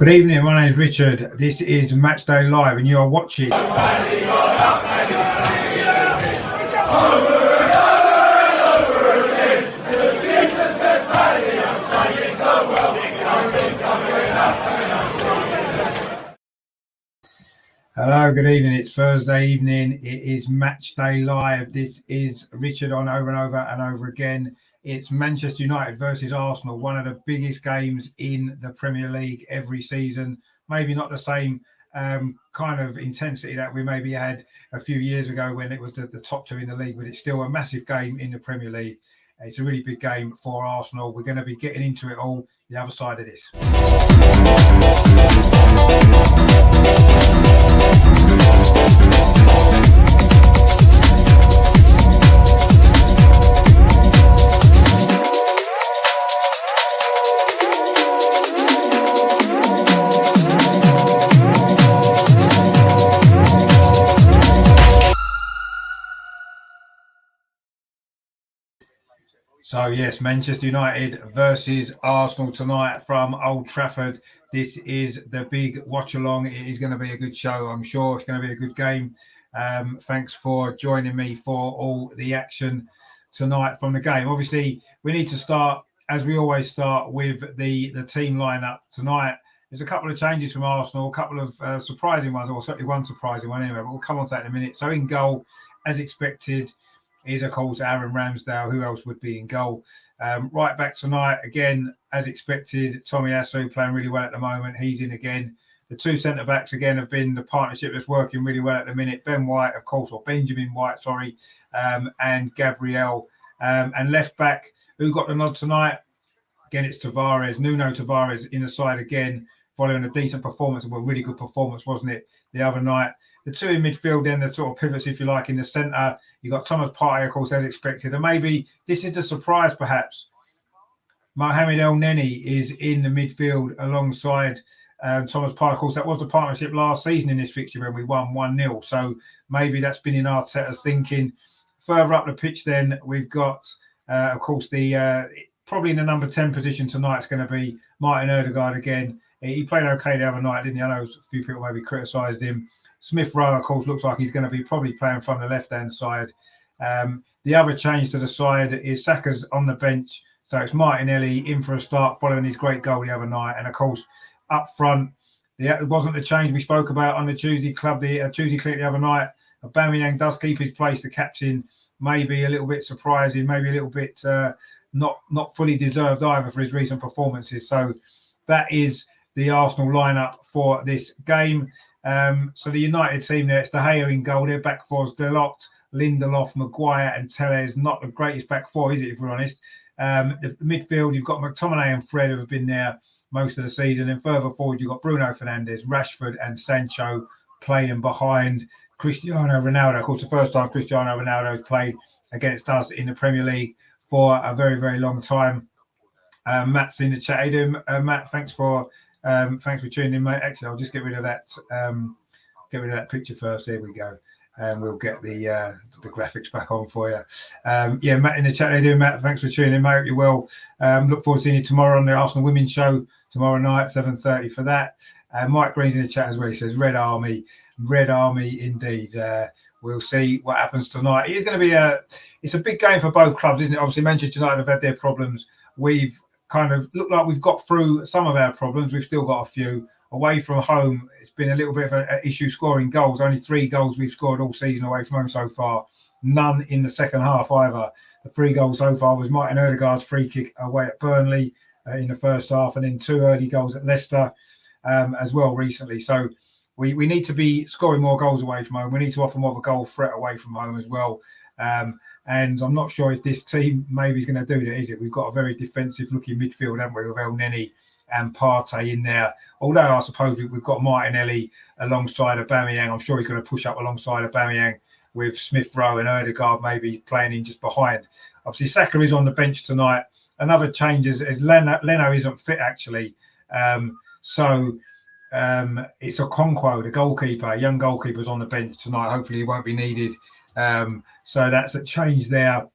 Good evening, my name is Richard. This is Matchday Live and you are watching. Hello, good evening. It's Thursday evening. It is Matchday Live. This is Richard on over and over and over again. It's Manchester United versus Arsenal, one of the biggest games in the Premier League every season. Maybe not the same kind of intensity that we maybe had a few years ago when it was the top two in the league, but it's still a massive game in the Premier League. It's a really big game for Arsenal. We're going to be getting into it all the other side of this. So yes, Manchester United versus Arsenal tonight from Old Trafford. This is the big watch-along. It is going to be a good show, I'm sure. It's going to be a good game. Thanks for joining me for all the action tonight from the game. Obviously, we need to start, as we always start, with the team lineup tonight. There's a couple of changes from Arsenal, a couple of surprising ones, or certainly one surprising one anyway, but we'll come on to that in a minute. So in goal, as expected, is of course Aaron Ramsdale. Who else would be in goal? Right back tonight, again, as expected, Tomiyasu playing really well at the moment. He's in again. The two centre-backs, again, have been the partnership that's working really well at the minute. Ben White, of course, or Benjamin White, sorry, and Gabriel. And left back, who got the nod tonight? Again, it's Tavares, Nuno Tavares in the side again, following a decent performance, a really good performance, wasn't it, the other night? The two in midfield, then the sort of pivots, if you like, in the centre. You've got Thomas Partey, of course, as expected. And maybe this is the surprise, perhaps. Mohamed El Neni is in the midfield alongside Thomas Partey. Of course, that was the partnership last season in this fixture when we won 1-0. So maybe that's been in Arteta's thinking. Further up the pitch, then, we've got, of course, the probably in the number 10 position tonight. It's going to be Martin Ødegaard again. He played okay the other night, didn't he? I know a few people maybe criticised him. Smith Rowe, of course, looks like he's going to be probably playing from the left-hand side. The other change to the side is Saka's on the bench. So it's Martinelli in for a start following his great goal the other night. And, of course, up front, it wasn't the change we spoke about on the Tuesday clinic the other night. Aubameyang does keep his place. The captain maybe a little bit surprising, maybe a little bit not fully deserved either for his recent performances. So that is the Arsenal lineup for this game. So the United team there, it's De Gea in goal. Their back four's Delort, Lindelof, Maguire and Telles. Not the greatest back four, is it, if we're honest? The midfield, you've got McTominay and Fred, who have been there most of the season. And further forward, you've got Bruno Fernandes, Rashford and Sancho playing behind Cristiano Ronaldo. Of course, the first time Cristiano Ronaldo has played against us in the Premier League for a very, very long time. Matt's in the chat. Hey, Matt, thanks for tuning in, mate. Actually, I'll just get rid of that picture first. There we go. And we'll get the graphics back on for you. Yeah, Matt in the chat. How you doing, Matt? Thanks for tuning in, mate. Hope you're well. Look forward to seeing you tomorrow on the Arsenal Women's Show tomorrow night, 7:30 for that. Mike Green's in the chat as well. He says, Red Army indeed. We'll see what happens tonight. It's going to be it's a big game for both clubs, isn't it? Obviously, Manchester United have had their problems. We've kind of looked like we've got through some of our problems. We've still got a few. Away from home, it's been a little bit of an issue scoring goals. Only 3 goals we've scored all season away from home so far. None in the second half either. The 3 goals so far was Martin Ødegaard's free kick away at Burnley in the first half, and then 2 early goals at Leicester as well recently. So we need to be scoring more goals away from home. We need to offer more of a goal threat away from home as well. And I'm not sure if this team maybe is going to do that, is it? We've got a very defensive-looking midfield, haven't we, with El Neni and Partey in there. Although I suppose we've got Martinelli alongside Aubameyang. I'm sure he's going to push up alongside Aubameyang with Smith Rowe and Ødegaard maybe playing in just behind. Obviously, Saka is on the bench tonight. Another change is Leno isn't fit, actually. So it's Okonkwo, the goalkeeper, young goalkeeper's on the bench tonight. Hopefully he won't be needed. So that's a change there.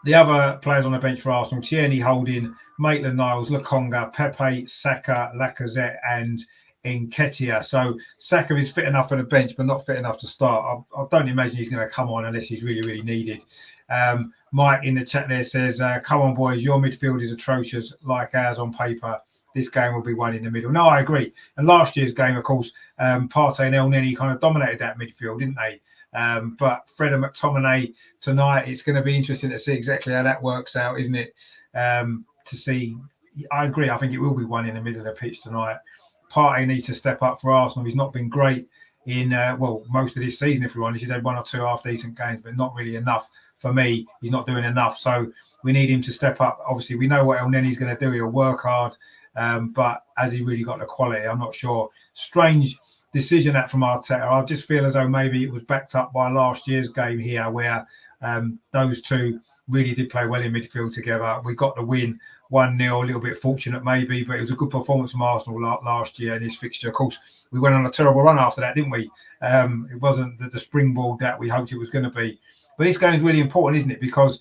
The other players on the bench for Arsenal: Tierney, Holding, Maitland-Niles, Lokonga, Pepe, Saka, Lacazette, and Nketiah. So Saka is fit enough for the bench, but not fit enough to start. I don't imagine he's going to come on unless he's really, really needed. Mike in the chat there says, come on, boys, your midfield is atrocious, like ours on paper. This game will be won in the middle. No, I agree. And last year's game, of course, Partey and El Neni kind of dominated that midfield, didn't they? But Fred and McTominay tonight, it's going to be interesting to see exactly how that works out, isn't it? To see, I agree. I think it will be one in the middle of the pitch tonight. Partey needs to step up for Arsenal. He's not been great in, most of this season, if we want. He's had one or two half-decent games, but not really enough. For me, he's not doing enough. So we need him to step up. Obviously, we know what El Neni's going to do. He'll work hard. But has he really got the quality? I'm not sure. Strange decision that from Arteta. I just feel as though maybe it was backed up by last year's game here, where those two really did play well in midfield together. We got the win 1-0, a little bit fortunate maybe, but it was a good performance from Arsenal last year in this fixture. Of course, we went on a terrible run after that, didn't we? It wasn't the springboard that we hoped it was going to be. But this game is really important, isn't it? Because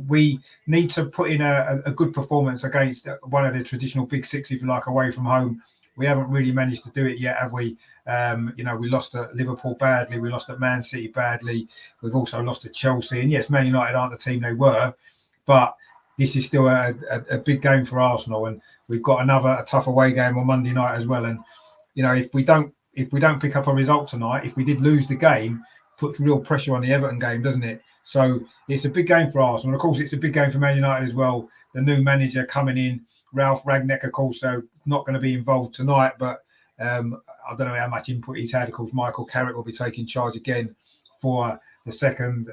we need to put in a good performance against one of the traditional big six, if you like, away from home. We haven't really managed to do it yet, have we? We lost at Liverpool badly. We lost at Man City badly. We've also lost at Chelsea. And yes, Man United aren't the team they were, but this is still a big game for Arsenal. And we've got a tough away game on Monday night as well. And, if we don't pick up a result tonight, if we did lose the game, puts real pressure on the Everton game, doesn't it? So it's a big game for Arsenal. And of course, it's a big game for Man United as well. The new manager coming in, Ralph Rangnick, of course, so not going to be involved tonight, but I don't know how much input he's had. Of course, Michael Carrick will be taking charge again for the second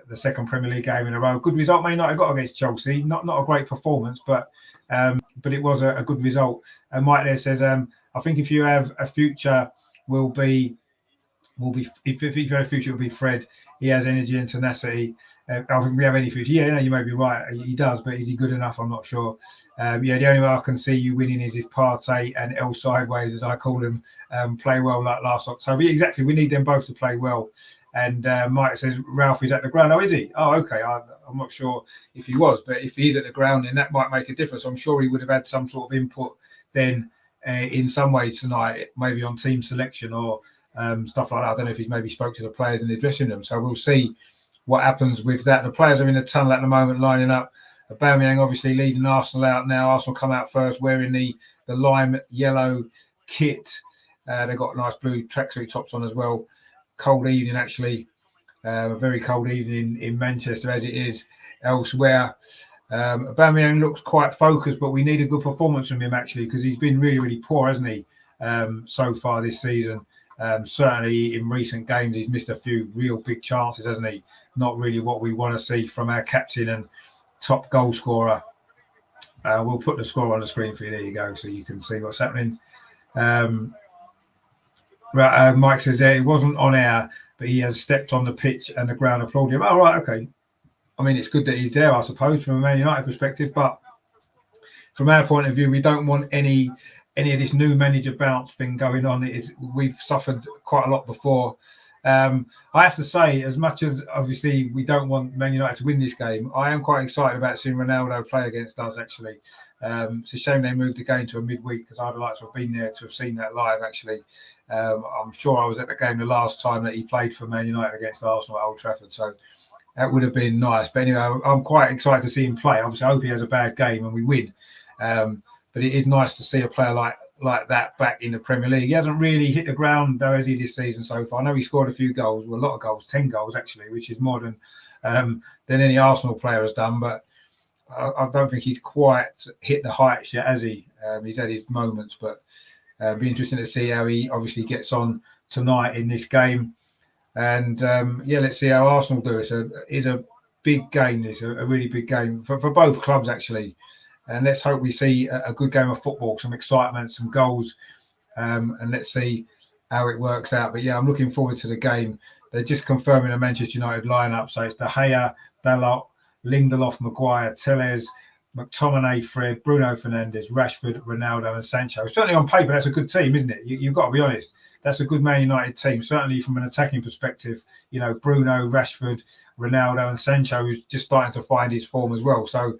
Premier League game in a row. Good result Man United got against Chelsea. Not a great performance, but it was a good result. And Mike there says, I think if you have a future, if you have a future, it will be Fred. He has energy and tenacity. I think we have any future. Yeah, you may be right. He does, but is he good enough? I'm not sure. The only way I can see you winning is if Partey and El Sideways, as I call them, play well like last October. Yeah, exactly. We need them both to play well. And Mike says Ralph is at the ground. Oh, is he? Oh, okay. I'm not sure if he was, but if he is at the ground, then that might make a difference. I'm sure he would have had some sort of input then in some way tonight, maybe on team selection or stuff like that. I don't know if he's maybe spoke to the players in the dressing room. So we'll see what happens with that. The players are in the tunnel at the moment, lining up. Aubameyang obviously leading Arsenal out now. Arsenal come out first wearing the lime yellow kit. They've got nice blue tracksuit tops on as well. Cold evening, actually. A very cold evening in Manchester, as it is elsewhere. Aubameyang looks quite focused, but we need a good performance from him, actually, because he's been really, really poor, hasn't he, so far this season. Certainly in recent games, he's missed a few real big chances, hasn't he? Not really what we want to see from our captain and top goal scorer. We'll put the score on the screen for you. There you go, so you can see what's happening. Mike says it wasn't on air, but he has stepped on the pitch and the ground applauded him. Oh, right, okay. I mean, it's good that he's there, I suppose, from a Man United perspective, but from our point of view, we don't want any of this new manager bounce thing going on. We've suffered quite a lot before. I have to say, as much as obviously we don't want Man United to win this game, I am quite excited about seeing Ronaldo play against us, actually. It's a shame they moved the game to a midweek because I'd like to have been there to have seen that live, actually. I'm sure I was at the game the last time that he played for Man United against Arsenal at Old Trafford, so that would have been nice. But anyway, I'm quite excited to see him play. Obviously, I hope he has a bad game and we win. But it is nice to see a player like that back in the Premier League. He hasn't really hit the ground, though, has he, this season so far? I know he scored a few goals, well, a lot of goals, 10 goals, actually, which is more than any Arsenal player has done. But I don't think he's quite hit the heights yet, has he? He's had his moments, but it'll be interesting to see how he obviously gets on tonight in this game. And, let's see how Arsenal do. It's a big game, this, a really big game for both clubs, actually. And let's hope we see a good game of football, some excitement, some goals, and let's see how it works out. But, I'm looking forward to the game. They're just confirming the Manchester United lineup. So it's De Gea, Dalot, Lindelof, Maguire, Telles, McTominay, Fred, Bruno Fernandes, Rashford, Ronaldo and Sancho. Certainly on paper, that's a good team, isn't it? You've got to be honest. That's a good Man United team. Certainly from an attacking perspective, you know, Bruno, Rashford, Ronaldo and Sancho is just starting to find his form as well. So,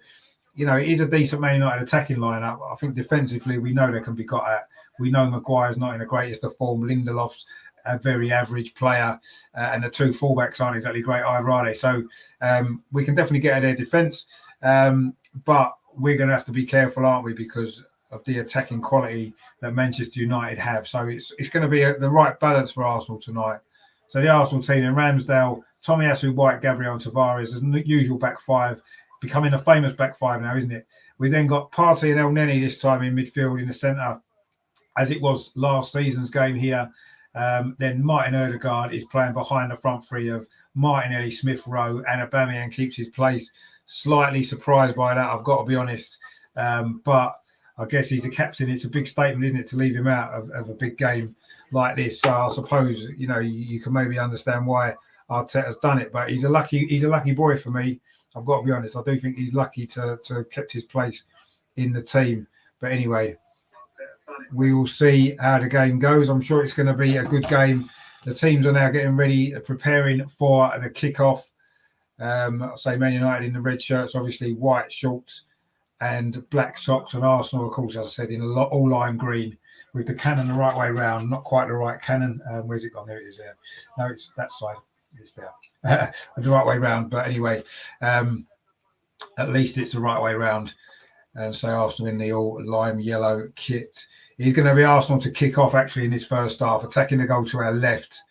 you know, it is a decent Man United attacking lineup. I think defensively, we know they can be got at. We know Maguire's not in the greatest of form. Lindelof's a very average player, and the two fullbacks aren't exactly great either, are they? So we can definitely get at their defence, but we're going to have to be careful, aren't we, because of the attacking quality that Manchester United have. So it's going to be the right balance for Arsenal tonight. So the Arsenal team in Ramsdale, Tomiyasu, White, Gabriel and Tavares as the usual back five, becoming a famous back five now, isn't it? We've then got Partey and El Neni this time in midfield in the centre, as it was last season's game here. Then Martin Ødegaard is playing behind the front three of Martinelli, Smith Rowe and Aubameyang keeps his place. Slightly surprised by that, I've got to be honest. But I guess he's the captain. It's a big statement, isn't it, to leave him out of a big game like this. So I suppose, you know, you can maybe understand why Arteta's done it. But he's a lucky boy for me. I've got to be honest. I do think he's lucky to have kept his place in the team. But anyway, we will see how the game goes. I'm sure it's going to be a good game. The teams are now getting ready, preparing for the kickoff. I'll say Man United in the red shirts, obviously white shorts and black socks, and Arsenal, of course, as I said, in all lime green with the cannon the right way round. Not quite the right cannon. Where's it gone? There it is there. No, it's that side. It's there. The right way round. But anyway, at least it's the right way round. And so Arsenal in the all lime yellow kit. He's going to be Arsenal to kick off actually in this first half, attacking the goal to our left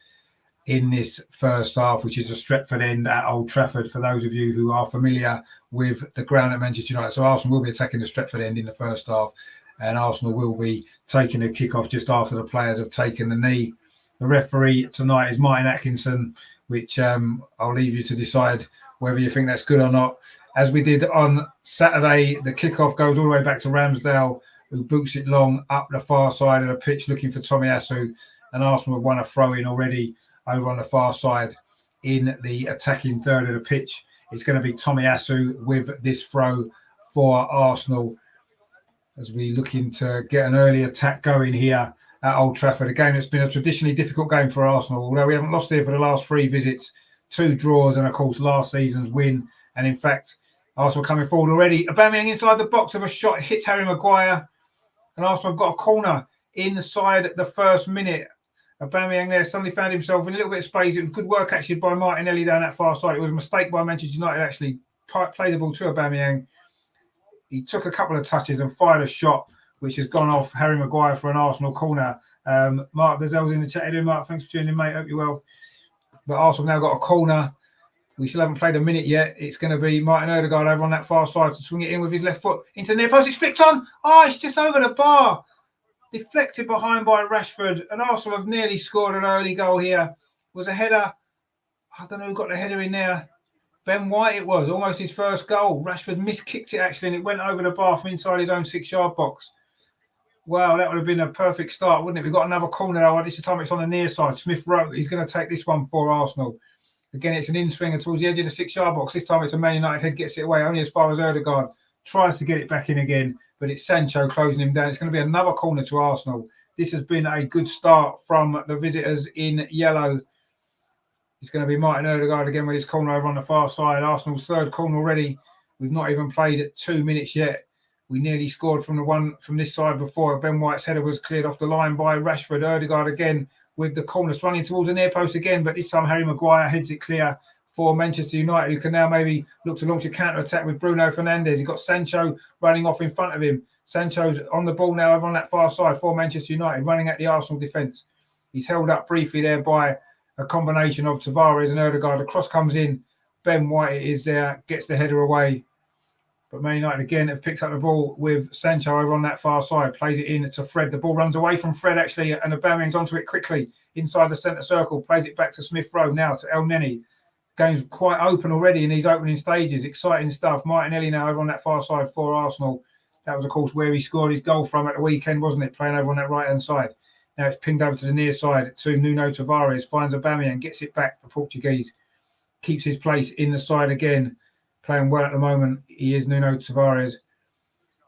in this first half, which is a Stretford end at Old Trafford, for those of you who are familiar with the ground at Manchester United. So Arsenal will be attacking the Stretford end in the first half, and Arsenal will be taking the kick-off just after the players have taken the knee. The referee tonight is Martin Atkinson, which I'll leave you to decide whether you think that's good or not. As we did on Saturday, the kick-off goes all the way back to Ramsdale, who boots it long up the far side of the pitch looking for Tomiyasu, and Arsenal have won a throw-in already over on the far side in the attacking third of the pitch. It's going to be Tomiyasu with this throw for Arsenal as we looking to get an early attack going here at Old Trafford. A game that's been a traditionally difficult game for Arsenal, although we haven't lost here for the last 3 visits, 2 draws and, of course, last season's win. And, in fact, Arsenal coming forward already. Aubameyang inside the box of a shot, hits Harry Maguire. And Arsenal have got a corner inside the first minute. Aubameyang there suddenly found himself in a little bit of space. It was good work actually by Martinelli down that far side. It was a mistake by Manchester United actually played the ball to Aubameyang. He took a couple of touches and fired a shot which has gone off Harry Maguire for an Arsenal corner. Mark Dazell's in the chat. Hey, Mark, thanks for tuning in, mate. Hope you're well. But Arsenal now got a corner. We still haven't played a minute yet. It's going to be Martin Ødegaard over on that far side to swing it in with his left foot into the near post. It's flicked on. Oh, it's just over the bar. Deflected behind by Rashford. And Arsenal have nearly scored an early goal here. It was a header. I don't know who got the header in there. Ben White it was. Almost his first goal. Rashford miskicked it actually, and it went over the bar from inside his own 6-yard box. Wow, that would have been a perfect start, wouldn't it? We've got another corner now. This time it's on the near side. Smith Rowe, he's going to take this one for Arsenal. Again, it's an in-swinger towards the edge of the 6-yard box. This time it's a Man United head, gets it away only as far as Ødegaard. Tries to get it back in again, but it's Sancho closing him down. It's going to be another corner to Arsenal. This has been a good start from the visitors in yellow. It's going to be Martin Ødegaard again with his corner over on the far side. Arsenal's third corner already. We've not even played 2 minutes yet. We nearly scored from the one from this side before. Ben White's header was cleared off the line by Rashford. Ødegaard again with the corner swung in towards the near post again, but this time Harry Maguire heads it clear for Manchester United, who can now maybe look to launch a counter-attack with Bruno Fernandes. He's got Sancho running off in front of him. Sancho's on the ball now over on that far side for Manchester United, running at the Arsenal defence. He's held up briefly there by a combination of Tavares and Ødegaard. The cross comes in. Ben White is there, gets the header away. But Man United again have picked up the ball with Sancho over on that far side. Plays it in to Fred. The ball runs away from Fred actually, and Aubameyang's onto it quickly inside the centre circle. Plays it back to Smith Rowe now to El Neni. Game's quite open already in these opening stages. Exciting stuff. Martinelli now over on that far side for Arsenal. That was, of course, where he scored his goal from at the weekend, wasn't it? Playing over on that right-hand side. Now it's pinged over to the near side to Nuno Tavares. Finds Aubameyang, gets it back. The Portuguese keeps his place in the side again. Playing well at the moment. He is Nuno Tavares.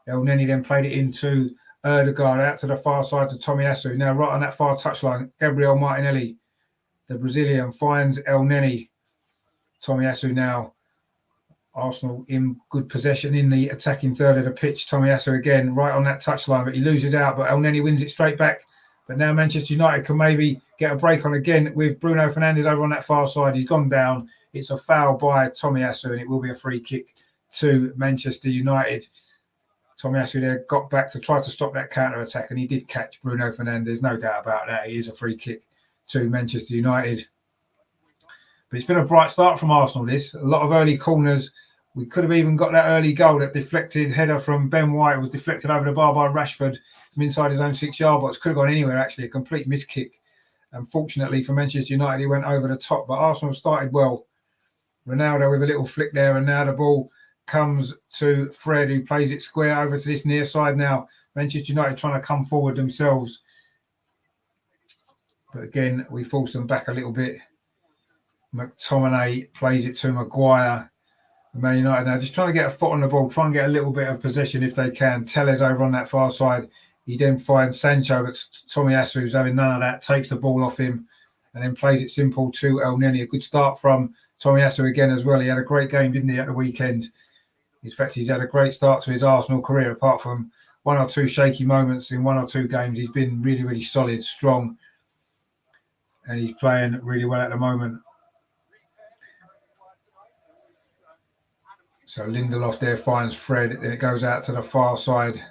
El Neni then played it into Erdegaard, out to the far side to Tomiyasu. Now right on that far touchline, Gabriel Martinelli, the Brazilian, finds El Neni. Tomiyasu now. Arsenal in good possession in the attacking third of the pitch. Tomiyasu again right on that touchline, but he loses out. But El Neni wins it straight back. But now Manchester United can maybe get a break on again with Bruno Fernandes over on that far side. He's gone down. It's a foul by Tomiyasu, and it will be a free kick to Manchester United. Tomiyasu there got back to try to stop that counter-attack, and he did catch Bruno Fernandes, no doubt about that. It is a free kick to Manchester United. But it's been a bright start from Arsenal, this. A lot of early corners. We could have even got that early goal. That deflected header from Ben White was deflected over the bar by Rashford from inside his own 6-yard box. Could have gone anywhere, actually. A complete miss kick. Unfortunately for Manchester United, he went over the top. But Arsenal started well. Ronaldo with a little flick there, and now the ball comes to Fred, who plays it square over to this near side now. Manchester United trying to come forward themselves. But again, we force them back a little bit. McTominay plays it to Maguire. Man United now just trying to get a foot on the ball, try and get a little bit of possession if they can. Telles over on that far side. He then finds Sancho, but Tomiyasu, who's having none of that, takes the ball off him and then plays it simple to El Neni. A good start from Tomiyasu again as well. He had a great game, didn't he, at the weekend? In fact, he's had a great start to his Arsenal career. Apart from one or two shaky moments in one or two games, he's been really, really solid, strong. And he's playing really well at the moment. So Lindelof there finds Fred, then it goes out to the far side.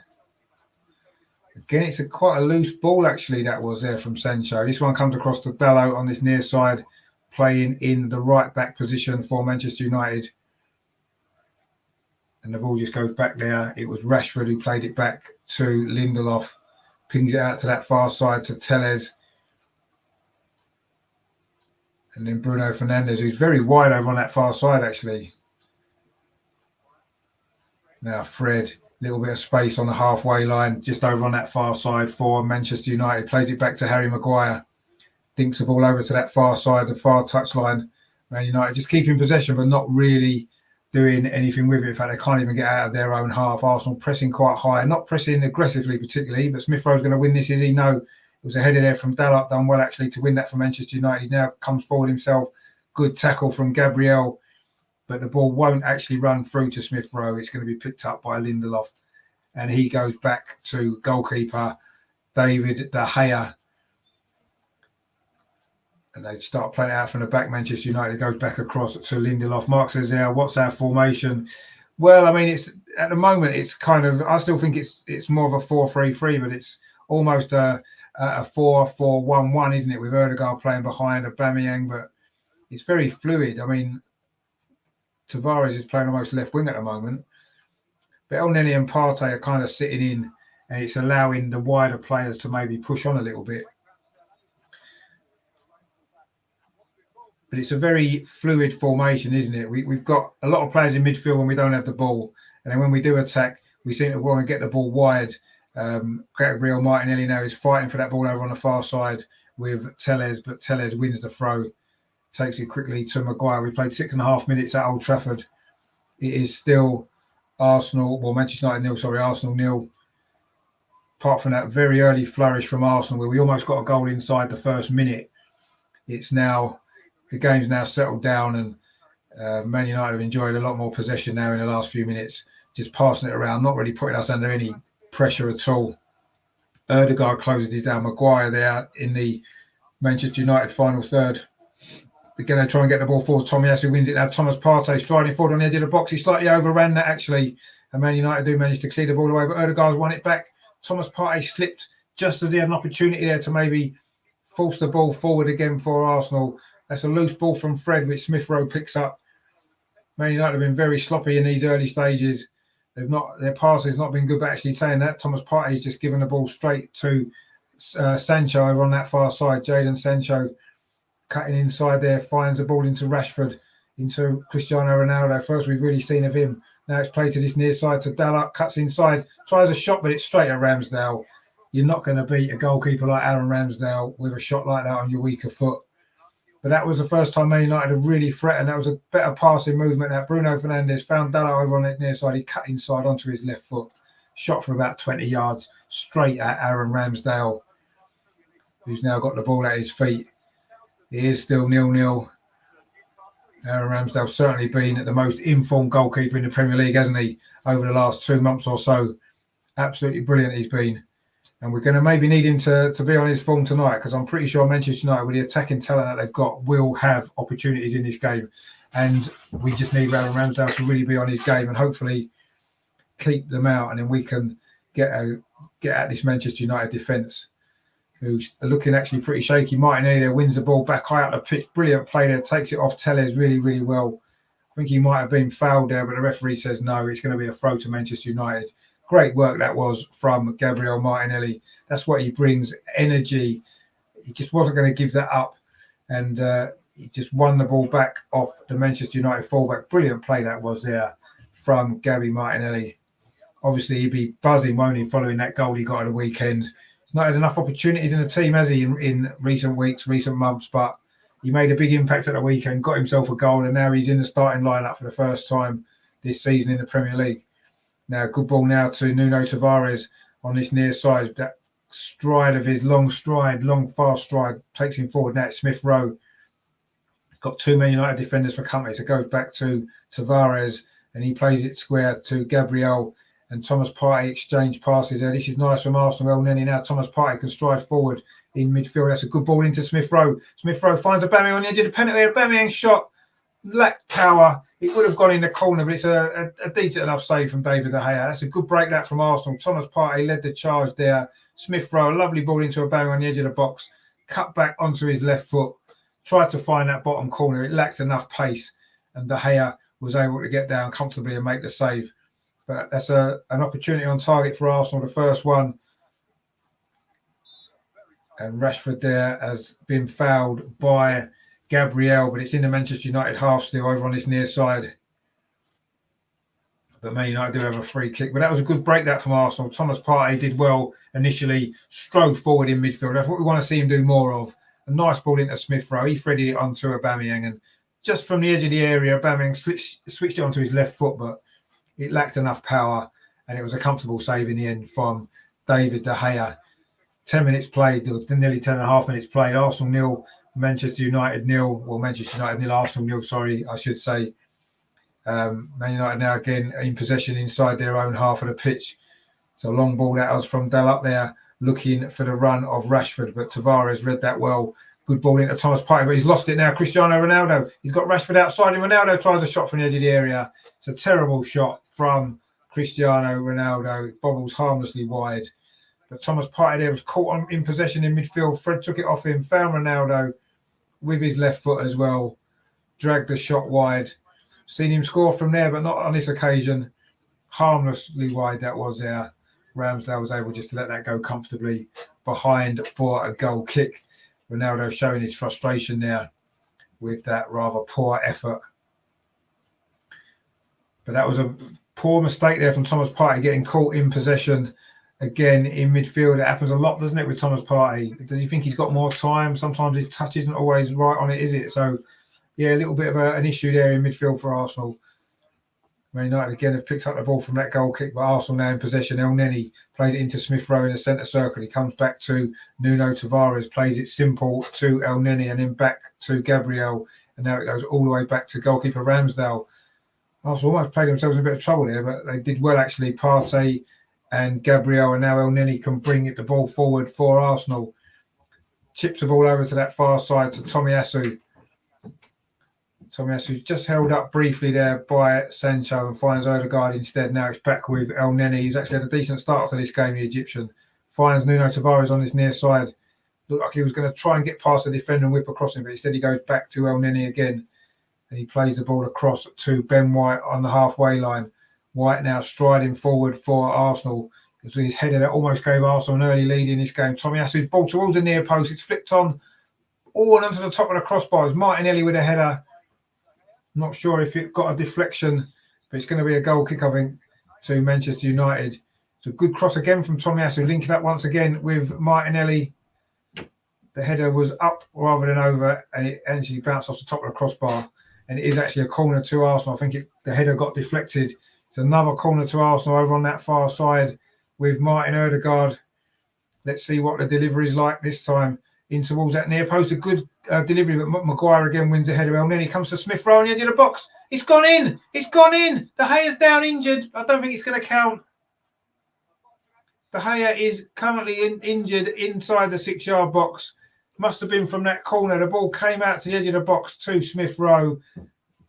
Again, it's quite a loose ball, actually, that was there from Sancho. This one comes across to Dalot on this near side, playing in the right-back position for Manchester United. And the ball just goes back there. It was Rashford who played it back to Lindelof. Pings it out to that far side to Telles. And then Bruno Fernandes, who's very wide over on that far side, actually. Now Fred, a little bit of space on the halfway line, just over on that far side for Manchester United. Plays it back to Harry Maguire. Dinks the ball over to that far side, the far touchline. Man United just keeping possession, but not really doing anything with it. In fact, they can't even get out of their own half. Arsenal pressing quite high, not pressing aggressively particularly, but Smith Rowe's going to win this, is he? No. It was a header there from Dalot, done well actually to win that for Manchester United. He now comes forward himself. Good tackle from Gabriel. But the ball won't actually run through to Smith Rowe. It's going to be picked up by Lindelof. And he goes back to goalkeeper David De Gea. And they start playing it out from the back. Manchester United goes back across to Lindelof. Mark says there, what's our formation? Well, I mean, it's at the moment, it's kind of, I still think it's more of a 4-3-3, but it's almost a 4-4-1-1, isn't it? With Erdegaard playing behind Aubameyang, but it's very fluid. I mean, Tavares is playing almost left wing at the moment. But El Neni and Partey are kind of sitting in, and it's allowing the wider players to maybe push on a little bit. But it's a very fluid formation, isn't it? We've got a lot of players in midfield when we don't have the ball. And then when we do attack, we seem to want to get the ball wide. Gabriel Martinelli now is fighting for that ball over on the far side with Telles, but Telles wins the throw. Takes it quickly to Maguire. We played 6.5 minutes at Old Trafford. It is still Manchester United nil, Arsenal nil. Apart from that very early flourish from Arsenal, where we almost got a goal inside the first minute, it's now, the game's now settled down, and Man United have enjoyed a lot more possession now in the last few minutes, just passing it around, not really putting us under any pressure at all. Erdegaard closes it down. Maguire there in the Manchester United final third. They're going to try and get the ball forward. Tomiyasu wins it now. Thomas Partey striding forward on the edge of the box. He slightly overran that, actually. And Man United do manage to clear the ball away, but Erdegaard's won it back. Thomas Partey slipped just as he had an opportunity there to maybe force the ball forward again for Arsenal. That's a loose ball from Fred, which Smith Rowe picks up. Man United have been very sloppy in these early stages. Their pass has not been good, but actually saying that, Thomas Partey's just given the ball straight to Sancho over on that far side. Jadon Sancho cutting inside there, finds the ball into Rashford, into Cristiano Ronaldo. First we've really seen of him. Now it's played to this near side to Dalot, cuts inside, tries a shot, but it's straight at Ramsdale. You're not going to beat a goalkeeper like Aaron Ramsdale with a shot like that on your weaker foot. But that was the first time Man United have really threatened. That was a better passing movement. That Bruno Fernandes found Dalot over on the near side. He cut inside onto his left foot. shot from about 20 yards straight at Aaron Ramsdale, who's now got the ball at his feet. It is still 0-0. Aaron Ramsdale's certainly been the most informed goalkeeper in the Premier League, hasn't he, over the last 2 months or so. Absolutely brilliant he's been. And we're going to maybe need him to be on his form tonight, because I'm pretty sure Manchester United, with the attacking talent that they've got, will have opportunities in this game. And we just need Aaron Ramsdale to really be on his game and hopefully keep them out. And then we can get at this Manchester United defence, who's looking actually pretty shaky. Martinelli there wins the ball back high up the pitch. Brilliant play there. Takes it off Telles really, really well. I think he might have been fouled there, but the referee says no. It's going to be a throw to Manchester United. Great work that was from Gabriel Martinelli. That's what he brings, energy. He just wasn't going to give that up. And he just won the ball back off the Manchester United fullback. Brilliant play that was there from Gabby Martinelli. Obviously, he'd be buzzing, won't he, following that goal he got at the weekend. He's not had enough opportunities in the team, has he, in recent weeks, recent months, but he made a big impact at the weekend, got himself a goal, and now he's in the starting lineup for the first time this season in the Premier League. Now, good ball now to Nuno Tavares on this near side. That stride of his long fast stride, takes him forward. Now it's Smith Rowe. He's got 2 Man United defenders for company, so it goes back to Tavares, and he plays it square to Gabriel. And Thomas Partey exchange passes there. This is nice from Arsenal. El Neni now. Thomas Partey can stride forward in midfield. That's a good ball into Smith Rowe. Smith Rowe finds Aubameyang on the edge of the penalty. Aubameyang shot. Lacked power. It would have gone in the corner, but it's a decent enough save from David De Gea. That's a good break that from Arsenal. Thomas Partey led the charge there. Smith Rowe, a lovely ball into Aubameyang on the edge of the box. Cut back onto his left foot. Tried to find that bottom corner. It lacked enough pace. And De Gea was able to get down comfortably and make the save. But that's an opportunity on target for Arsenal, the first one. And Rashford there has been fouled by Gabriel, but it's in the Manchester United half still over on this near side. But Man United do have a free kick. But that was a good break that from Arsenal. Thomas Partey did well initially, strode forward in midfield. That's what we want to see him do more of. A nice ball into Smith Rowe. He threaded it onto Aubameyang, and just from the edge of the area, Aubameyang switched it onto his left foot, but it lacked enough power, and it was a comfortable save in the end from David De Gea. 10 minutes played, or nearly 10.5 minutes played. Arsenal 0, Manchester United 0. Well, Manchester United 0, Arsenal 0, sorry, I should say. Man United now again in possession inside their own half of the pitch. It's a long ball that was from Dell up there, looking for the run of Rashford, but Tavares read that well. Good ball into Thomas Partey, but he's lost it now. Cristiano Ronaldo. He's got Rashford outside, and Ronaldo tries a shot from the edge of the area. It's a terrible shot from Cristiano Ronaldo. It bobbles harmlessly wide. But Thomas Partey there was caught in possession in midfield. Fred took it off him, found Ronaldo with his left foot as well. Dragged the shot wide. Seen him score from there, but not on this occasion. Harmlessly wide that was there. Ramsdale was able just to let that go comfortably behind for a goal kick. Ronaldo showing his frustration there with that rather poor effort. But that was a poor mistake there from Thomas Partey, getting caught in possession again in midfield. It happens a lot, doesn't it, with Thomas Partey? Does he think he's got more time? Sometimes his touch isn't always right on it, is it? So, yeah, a little bit of an issue there in midfield for Arsenal. Man United again have picked up the ball from that goal kick, but Arsenal now in possession. El Neni plays it into Smith Rowe in the centre circle. He comes back to Nuno Tavares, plays it simple to El Neni, and then back to Gabriel. And now it goes all the way back to goalkeeper Ramsdale. Arsenal almost played themselves in a bit of trouble there, but they did well actually. Partey and Gabriel, and now El Neni can bring the ball forward for Arsenal. Chips the ball over to that far side to Tomiyasu. Tomiyasu's just held up briefly there by Sancho and finds Odegaard instead. Now it's back with El Neni. He's actually had a decent start to this game, the Egyptian. Finds Nuno Tavares on his near side. Looked like he was going to try and get past the defender and whip across him, but instead he goes back to El Neni again. And he plays the ball across to Ben White on the halfway line. White now striding forward for Arsenal. It was his header that almost gave Arsenal an early lead in this game. Tomiyasu's ball towards the near post. It's flicked on all onto the top of the crossbar. It's Martinelli with a header. Not sure if it got a deflection, but it's going to be a goal kick, I think, to Manchester United. It's a good cross again from Tomiyasu, linking up once again with Martinelli. The header was up rather than over, and it actually bounced off the top of the crossbar. And it is actually a corner to Arsenal. I think the header got deflected It's another corner to Arsenal over on that far side with Martin Ødegaard. Let's see what the delivery is like this time in towards that near post. A good delivery, but Maguire again wins ahead of El. Then he comes to Smith Rowe on the edge of the box. It's gone in. It's gone in. De Gea's down injured. I don't think it's going to count. De Gea is currently injured inside the 6-yard box. Must have been from that corner. The ball came out to the edge of the box to Smith Rowe.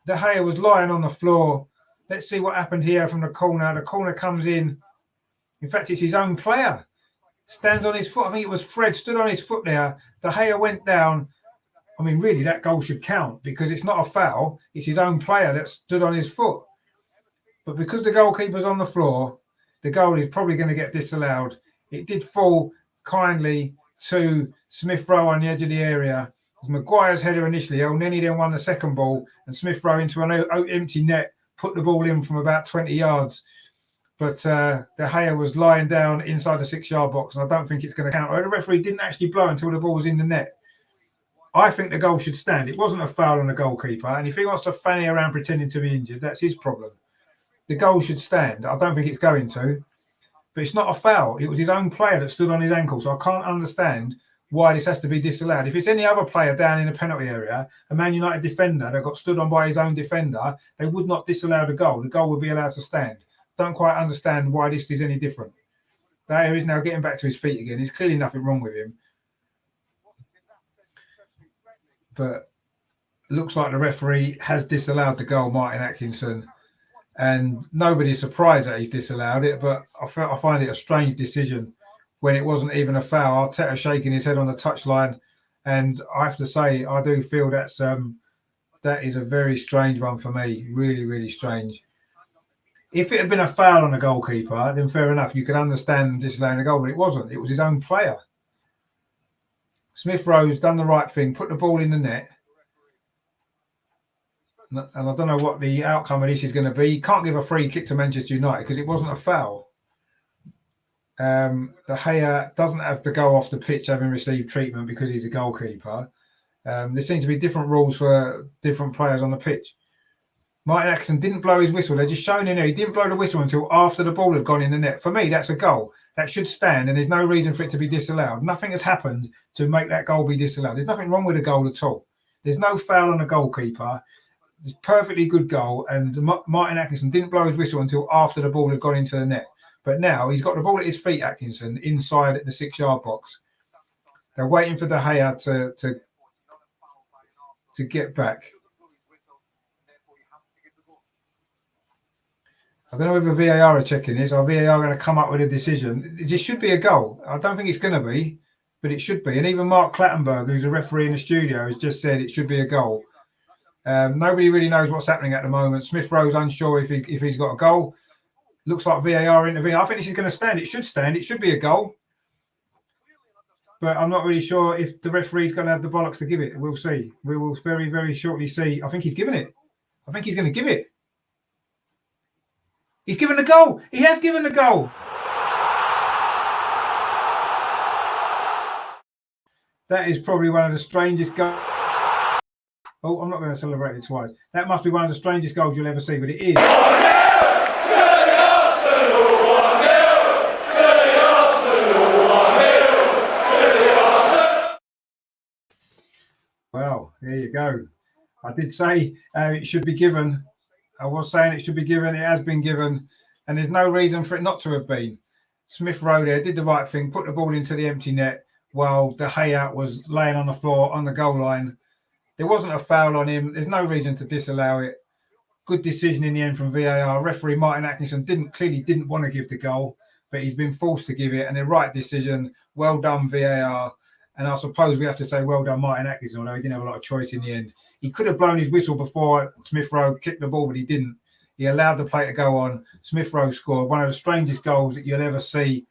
De Gea was lying on the floor. Let's see what happened here from the corner. The corner comes in. In fact, it's his own player. Stands on his foot. I think it was Fred stood on his foot there. De Gea went down. I mean, really, that goal should count because it's not a foul. It's his own player that stood on his foot. But because the goalkeeper's on the floor, the goal is probably going to get disallowed. It did fall kindly to Smith Rowe on the edge of the area. Maguire's header initially. El Neni then won the second ball, and Smith Rowe into an empty net put the ball in from about 20 yards. But De Gea was lying down inside the 6-yard box, and I don't think it's going to count. The referee didn't actually blow until the ball was in the net. I think the goal should stand. It wasn't a foul on the goalkeeper, and if he wants to fanny around pretending to be injured, that's his problem. The goal should stand. I don't think it's going to, but it's not a foul. It was his own player that stood on his ankle, so I can't understand why this has to be disallowed. If it's any other player down in the penalty area, a Man United defender that got stood on by his own defender, they would not disallow the goal. The goal would be allowed to stand. Don't quite understand why this is any different. De Gea is now getting back to his feet again. There's clearly nothing wrong with him. But it looks like the referee has disallowed the goal, Martin Atkinson. And nobody's surprised that he's disallowed it, but I find it a strange decision when it wasn't even a foul. Arteta shaking his head on the touchline, and I have to say, I do feel that is a very strange one for me. Really, really strange. If it had been a foul on the goalkeeper, then fair enough. You could understand disallowing the goal, but it wasn't. It was his own player. Smith Rowe's done the right thing, put the ball in the net. And I don't know what the outcome of this is going to be. You can't give a free kick to Manchester United because it wasn't a foul. De Gea doesn't have to go off the pitch having received treatment because he's a goalkeeper. There seems to be different rules for different players on the pitch. Martin Atkinson didn't blow his whistle. They're just showing in there. He didn't blow the whistle until after the ball had gone in the net. For me, that's a goal. That should stand, and there's no reason for it to be disallowed. Nothing has happened to make that goal be disallowed. There's nothing wrong with the goal at all. There's no foul on the goalkeeper. It's a perfectly good goal, and Martin Atkinson didn't blow his whistle until after the ball had gone into the net. But now he's got the ball at his feet, Atkinson, inside the 6-yard box. They're waiting for De Gea to get back. I don't know whether VAR are checking this. Are VAR going to come up with a decision? This should be a goal. I don't think it's going to be, but it should be. And even Mark Clattenburg, who's a referee in the studio, has just said it should be a goal. Nobody really knows what's happening at the moment. Smith Rowe's unsure if he's got a goal. Looks like VAR intervening. I think this is going to stand. It should stand. It should be a goal. But I'm not really sure if the referee's going to have the bollocks to give it. We'll see. We will very, very shortly see. I think he's given it. I think he's going to give it. He's given the goal. He has given the goal. That is probably one of the strangest goals. Oh, I'm not going to celebrate it twice. That must be one of the strangest goals you'll ever see, but it is. Well, there you go. I did say it should be given. I was saying it should be given. It has been given. And there's no reason for it not to have been. Smith Rowe there did the right thing, put the ball into the empty net while De Gea was laying on the floor on the goal line. There wasn't a foul on him. There's no reason to disallow it. Good decision in the end from VAR. Referee Martin Atkinson clearly didn't want to give the goal, but he's been forced to give it. And the right decision. Well done, VAR. And I suppose we have to say well done, Martin Atkinson, although he didn't have a lot of choice in the end. He could have blown his whistle before Smith Rowe kicked the ball, but he didn't. He allowed the play to go on. Smith Rowe scored one of the strangest goals that you'll ever see.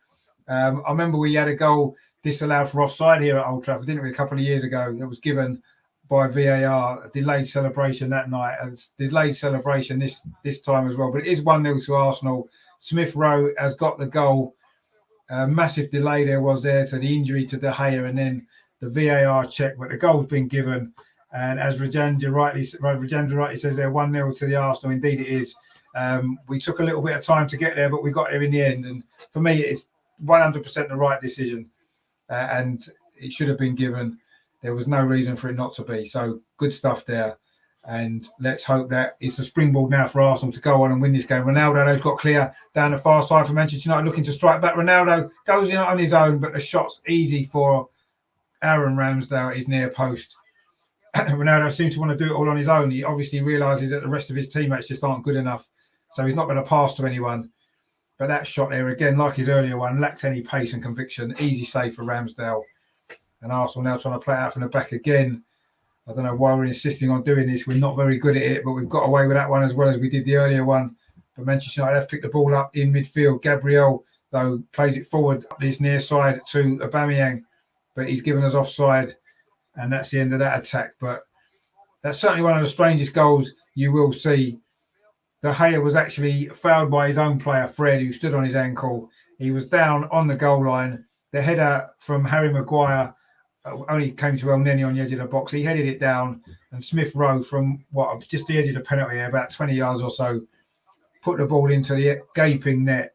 I remember we had a goal disallowed for offside here at Old Trafford, didn't we, a couple of years ago? That was given by VAR, a delayed celebration that night, and delayed celebration this time as well. But it is 1-0 to Arsenal. Smith Rowe has got the goal. Massive delay there was there to the injury to De Gea, and then the VAR check, but the goal's been given. And as Rajendra rightly says, they're 1-0 to the Arsenal. Indeed, it is. We took a little bit of time to get there, but we got there in the end. And for me, it's 100% the right decision. And it should have been given. There was no reason for it not to be. So good stuff there. And let's hope that it's a springboard now for Arsenal to go on and win this game. Ronaldo's got clear down the far side for Manchester United, looking to strike back. Ronaldo goes in on his own, but the shot's easy for Aaron Ramsdale at his near post. Ronaldo seems to want to do it all on his own. He obviously realises that the rest of his teammates just aren't good enough. So he's not going to pass to anyone. But that shot there, again, like his earlier one, lacked any pace and conviction. Easy save for Ramsdale. And Arsenal now trying to play it out from the back again. I don't know why we're insisting on doing this. We're not very good at it, but we've got away with that one as well as we did the earlier one. But Manchester United have picked the ball up in midfield. Gabriel, though, plays it forward this near side to Aubameyang. But he's given us offside. And that's the end of that attack. But that's certainly one of the strangest goals you will see. De Gea was actually fouled by his own player, Fred, who stood on his ankle. He was down on the goal line. The header from Harry Maguire only came to El Neni on the edge of the box. He headed it down, and Smith Rowe from just the edge of the penalty area, about 20 yards or so, put the ball into the gaping net.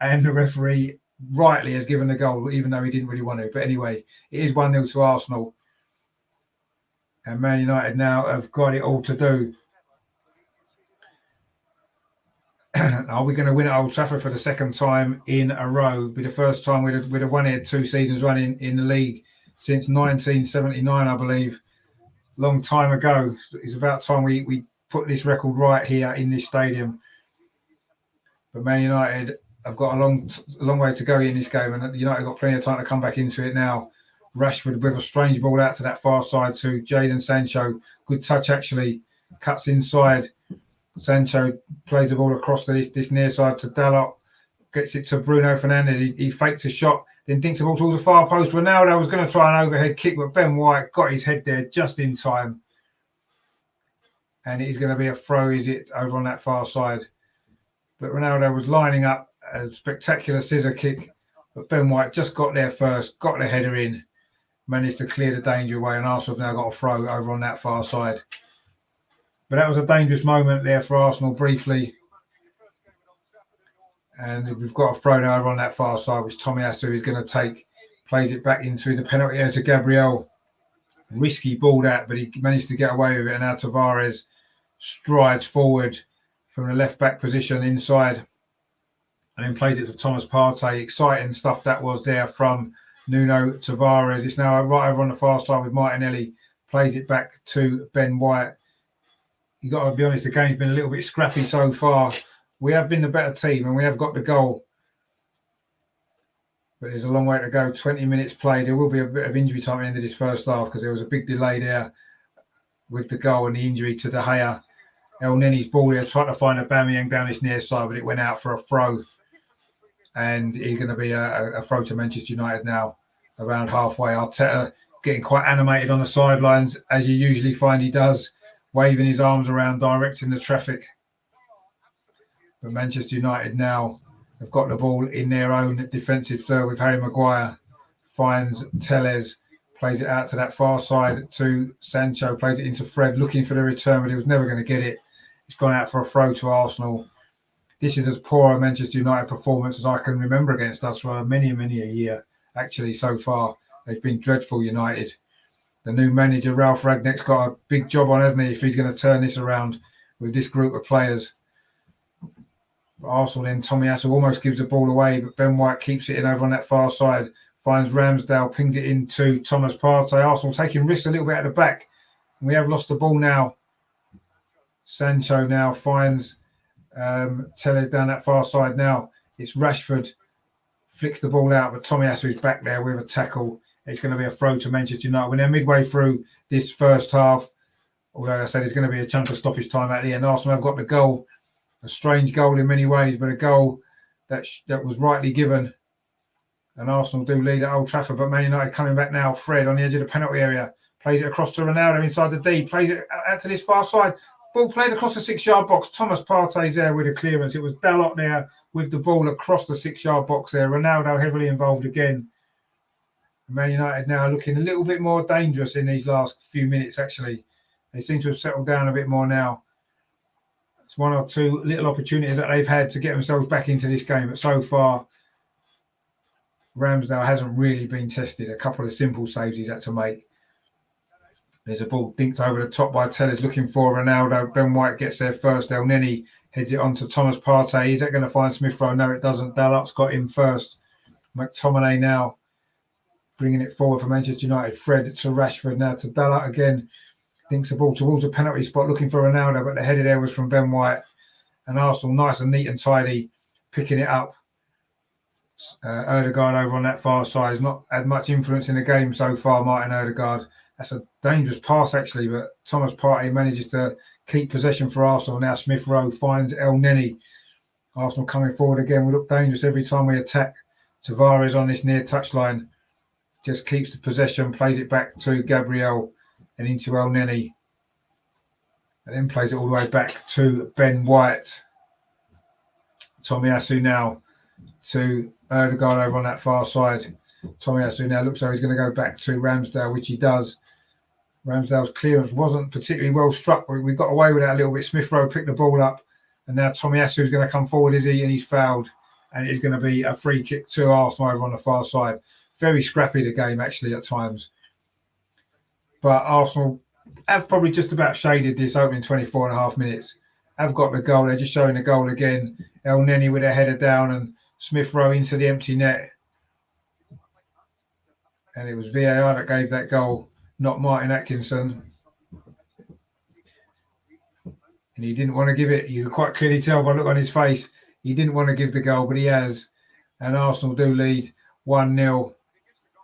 And the referee rightly has given the goal, even though he didn't really want to. But anyway, it is 1-0 to Arsenal. And Man United now have got it all to do. Are we going to win at Old Trafford for the second time in a row? It'll be the first time we'd have won it 2 seasons running in the league since 1979, I believe. Long time ago. It's about time we put this record right here in this stadium. But Man United have got a long way to go in this game, and United have got plenty of time to come back into it now. Rashford with a strange ball out to that far side to Jadon Sancho. Good touch, actually. Cuts inside. Sancho plays the ball across to this near side to Dalot. Gets it to Bruno Fernandes. He fakes a shot. Then dinks the ball towards the far post. Ronaldo was going to try an overhead kick, but Ben White got his head there just in time. And it is going to be a throw, is it, over on that far side. But Ronaldo was lining up a spectacular scissor kick. But Ben White just got there first, got the header in. Managed to clear the danger away, and Arsenal have now got a throw over on that far side. But that was a dangerous moment there for Arsenal briefly. And we've got a throw now over on that far side, which Tomiyasu is going to take. Plays it back into the penalty area to Gabriel. Risky ball that, but he managed to get away with it. And now Tavares strides forward from the left-back position inside. And then plays it to Thomas Partey. Exciting stuff that was there from Nuno Tavares. It's now right over on the far side with Martinelli. Plays it back to Ben White. You've got to be honest, the game's been a little bit scrappy so far. We have been the better team and we have got the goal. But there's a long way to go. 20 minutes played. There will be a bit of injury time at the end of this first half because there was a big delay there with the goal and the injury to De Gea. El Neni's ball there tried to find Aubameyang down his near side, but it went out for a throw. And he's going to be a throw to Manchester United now, around halfway. Arteta getting quite animated on the sidelines, as you usually find he does, waving his arms around, directing the traffic. But Manchester United now have got the ball in their own defensive third with Harry Maguire. Finds Telles, plays it out to that far side to Sancho, plays it into Fred, looking for the return, but he was never going to get it. It's gone out for a throw to Arsenal. This is as poor a Manchester United performance as I can remember against us for many a year. Actually, so far, they've been dreadful, United. The new manager, Ralph Ragnick's got a big job on, hasn't he, if he's going to turn this around with this group of players. But Arsenal then, Tomiyasu almost gives the ball away, but Ben White keeps it in over on that far side. Finds Ramsdale, pings it into Thomas Partey. Arsenal taking risks a little bit at the back. And we have lost the ball now. Sancho now finds Telles down that far side now. It's Rashford. Flicks the ball out, but Tomiyasu's back there with a tackle. It's going to be a throw to Manchester United. When they're midway through this first half, although I said it's going to be a chunk of stoppage time at the end, Arsenal have got the goal. A strange goal in many ways, but a goal that was rightly given. And Arsenal do lead at Old Trafford, but Man United coming back now. Fred on the edge of the penalty area. Plays it across to Ronaldo inside the D. Plays it out to this far side. Ball plays across the 6-yard box. Thomas Partey's there with a clearance. It was Dalot there with the ball across the 6-yard box there. Ronaldo heavily involved again. Man United now looking a little bit more dangerous in these last few minutes, actually. They seem to have settled down a bit more now. It's one or two little opportunities that they've had to get themselves back into this game, but so far Ramsdale hasn't really been tested. A couple of simple saves he's had to make. There's a ball dinked over the top by Tellez looking for Ronaldo. Ben White gets there first. El Neni heads it on to Thomas Partey. Is that going to find Smith Rowe? No, it doesn't. Dalot's got him first. McTominay now bringing it forward for Manchester United. Fred to Rashford, now to Dalot again. Dinks the ball towards a penalty spot looking for Ronaldo, but the header there was from Ben White. And Arsenal nice and neat and tidy picking it up. Odegaard over on that far side has not had much influence in the game so far, Martin Odegaard. That's a dangerous pass actually, but Thomas Partey manages to keep possession for Arsenal. Now Smith Rowe finds El Neni. Arsenal coming forward again. We look dangerous every time we attack. Tavares on this near touchline just keeps the possession, plays it back to Gabriel and into El Neni. And then plays it all the way back to Ben White. Tomiyasu now to Odegaard over on that far side. Tomiyasu now looks like he's going to go back to Ramsdale, which he does. Ramsdale's clearance wasn't particularly well struck. We got away with that a little bit. Smith Rowe picked the ball up, and now Tomiyasu is going to come forward, is he? And he's fouled, and it's going to be a free kick to Arsenal over on the far side. Very scrappy the game actually at times, but Arsenal have probably just about shaded this opening 24 and a half minutes. Have got the goal. They're just showing the goal again. El Neni with a header down, and Smith Rowe into the empty net. And it was VAR that gave that goal, not Martin Atkinson. And he didn't want to give it. You could quite clearly tell by the look on his face. He didn't want to give the goal, but he has. And Arsenal do lead 1-0.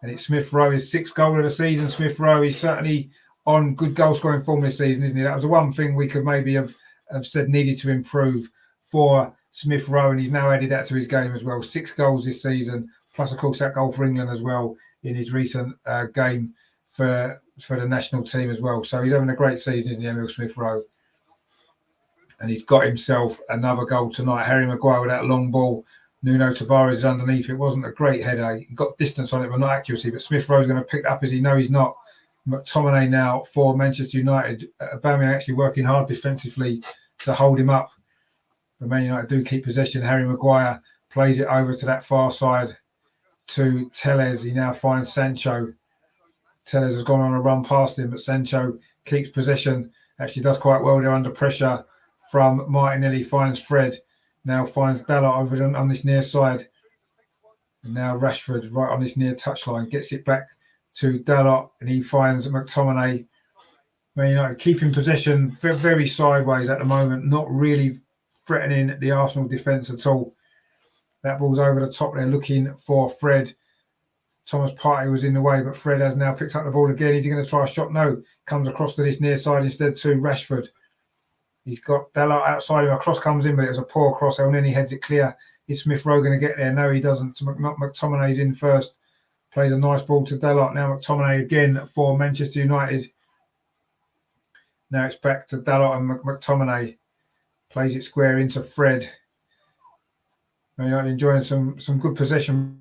And it's Smith Rowe, his sixth goal of the season. Smith Rowe is certainly on good goal scoring form this season, isn't he? That was the one thing we could maybe have said needed to improve for Smith Rowe, and he's now added that to his game as well. 6 goals this season, plus of course that goal for England as well in his recent game for the national team as well. So he's having a great season, isn't he, Emil Smith Rowe? And he's got himself another goal tonight. Harry Maguire with that long ball. Nuno Tavares is underneath. It wasn't a great header. He got distance on it, but not accuracy. But Smith Rowe's going to pick it up as he knows he's not. McTominay now for Manchester United. Aubameyang actually working hard defensively to hold him up. But Man United do keep possession. Harry Maguire plays it over to that far side to Tellez. He now finds Sancho. Tellez has gone on a run past him, but Sancho keeps possession. Actually does quite well there under pressure from Martinelli. Finds Fred. Now finds Dalot over on this near side. And now Rashford right on this near touchline. Gets it back to Dalot, and he finds McTominay. Man United keeping possession very sideways at the moment. Not really threatening the Arsenal defence at all. That ball's over the top there looking for Fred. Thomas Partey was in the way, but Fred has now picked up the ball again. Is he going to try a shot? No. Comes across to this near side instead to Rashford. He's got Dalot outside him. A cross comes in, but it was a poor cross. El Neni heads it clear. Is Smith Rowe going to get there? No, he doesn't. McTominay's in first. Plays a nice ball to Dalot. Now McTominay again for Manchester United. Now it's back to Dalot and McTominay. Plays it square into Fred. Man United enjoying some good possession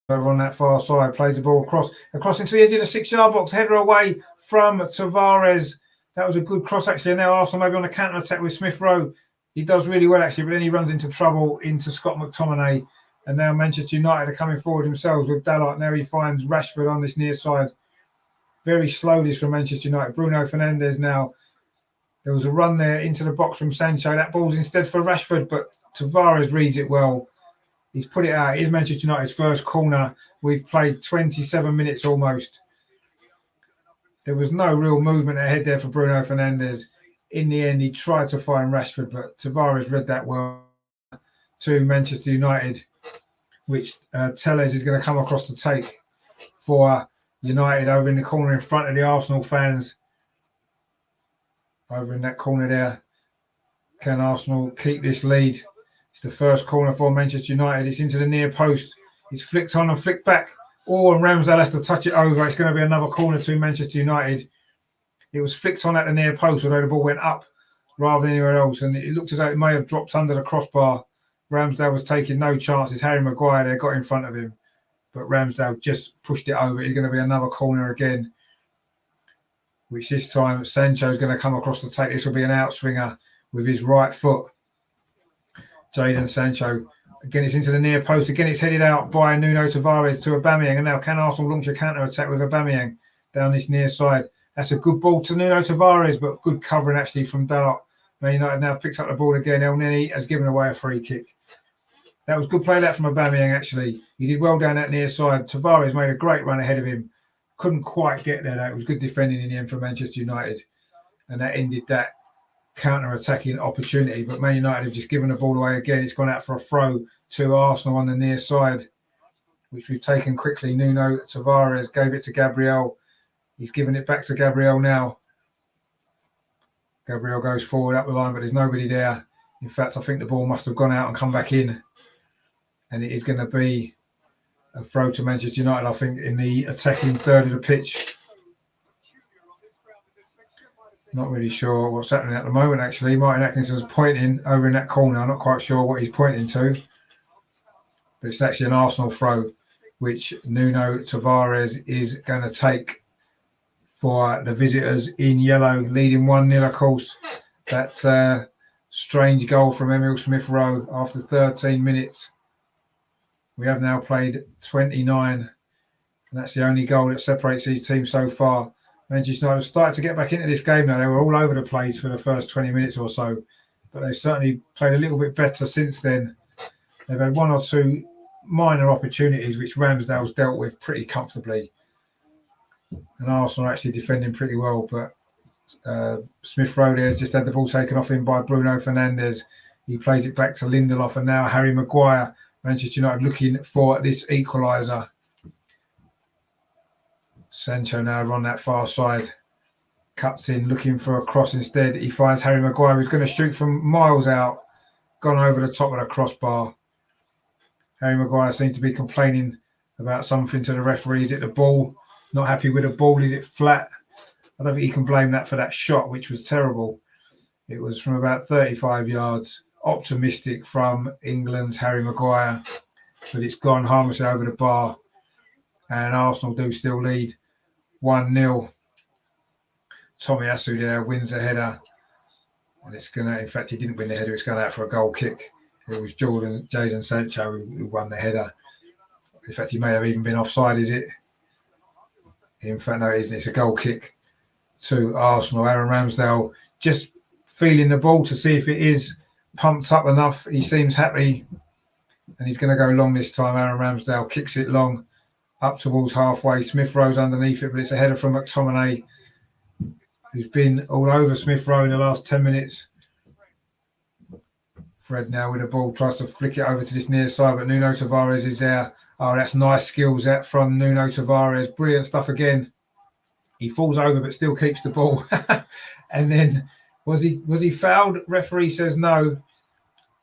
over on that far side. Plays the ball across into the edge of the 6-yard box. Header away from Tavares. That was a good cross actually. And now Arsenal maybe on a counter attack with Smith Rowe. He does really well actually, but then he runs into trouble into Scott McTominay. And now Manchester United are coming forward themselves with Dalot. Now he finds Rashford on this near side. Very slow this from Manchester United. Bruno Fernandes now. There was a run there into the box from Sancho. That ball's instead for Rashford, but Tavares reads it well. He's put it out. It is Manchester United's first corner. We've played 27 minutes almost. There was no real movement ahead there for Bruno Fernandes. In the end, he tried to find Rashford, but Tavares read that well to Manchester United, which Tellez is going to come across to take for United over in the corner in front of the Arsenal fans. Over in that corner there. Can Arsenal keep this lead? It's the first corner for Manchester United. It's into the near post. It's flicked on and flicked back. Oh, and Ramsdale has to touch it over. It's going to be another corner to Manchester United. It was flicked on at the near post, although the ball went up rather than anywhere else. And it looked as though it may have dropped under the crossbar. Ramsdale was taking no chances. Harry Maguire there got in front of him. But Ramsdale just pushed it over. It's going to be another corner again. which this time Sancho's going to come across the take. This will be an outswinger with his right foot. Jadon Sancho. Again, it's into the near post. Again, it's headed out by Nuno Tavares to Aubameyang. And now can Arsenal launch a counter-attack with Aubameyang down this near side? That's a good ball to Nuno Tavares, but good covering actually from Dalot. Man United now picks up the ball again. El Neni has given away a free kick. That was good play that from Aubameyang, actually. He did well down that near side. Tavares made a great run ahead of him. Couldn't quite get there, though. It was good defending in the end for Manchester United. And that ended that counter-attacking opportunity. But Man United have just given the ball away again. It's gone out for a throw to Arsenal on the near side, which we've taken quickly. Nuno Tavares gave it to Gabriel. He's given it back to Gabriel now. Gabriel goes forward up the line, but there's nobody there. In fact, I think the ball must have gone out and come back in. And it is going to be a throw to Manchester United, I think, in the attacking third of the pitch. Not really sure what's happening at the moment, actually. Martin Atkinson's pointing over in that corner. I'm not quite sure what he's pointing to. But it's actually an Arsenal throw, which Nuno Tavares is going to take for the visitors in yellow, leading 1-0, of course. That strange goal from Emile Smith-Rowe after 13 minutes. We have now played 29, and that's the only goal that separates these teams so far. Manchester United started to get back into this game now. They were all over the place for the first 20 minutes or so, but they've certainly played a little bit better since then. They've had one or two minor opportunities, which Ramsdale's dealt with pretty comfortably. And Arsenal are actually defending pretty well, but Smith-Rowe has just had the ball taken off him by Bruno Fernandes. He plays it back to Lindelof, and now Harry Maguire. Manchester United looking for this equaliser. Sancho now on that far side. Cuts in, looking for a cross instead. He finds Harry Maguire, who's going to shoot from miles out. Gone over the top of the crossbar. Harry Maguire seems to be complaining about something to the referee. Is it the ball? Not happy with the ball. Is it flat? I don't think he can blame that for that shot, which was terrible. It was from about 35 yards. Optimistic from England's Harry Maguire, but it's gone harmlessly over the bar, and Arsenal do still lead 1-0. Tomiyasu there wins the header, and it's going to, in fact, he didn't win the header, it's going out for a goal kick. It was Jadon Sancho who won the header. In fact, he may have even been offside, is it? In fact, no, it isn't. It's a goal kick to Arsenal. Aaron Ramsdale just feeling the ball to see if it is pumped up enough. He seems happy, and he's going to go long this time. Aaron Ramsdale kicks it long up towards halfway. Smith-Rowe's underneath it, but it's a header from McTominay, who's been all over Smith-Rowe in the last 10 minutes. Fred now with the ball, tries to flick it over to this near side, but Nuno Tavares is there. Oh, that's nice skills that from Nuno Tavares. Brilliant stuff again. He falls over but still keeps the ball. And then was he fouled? Referee says no.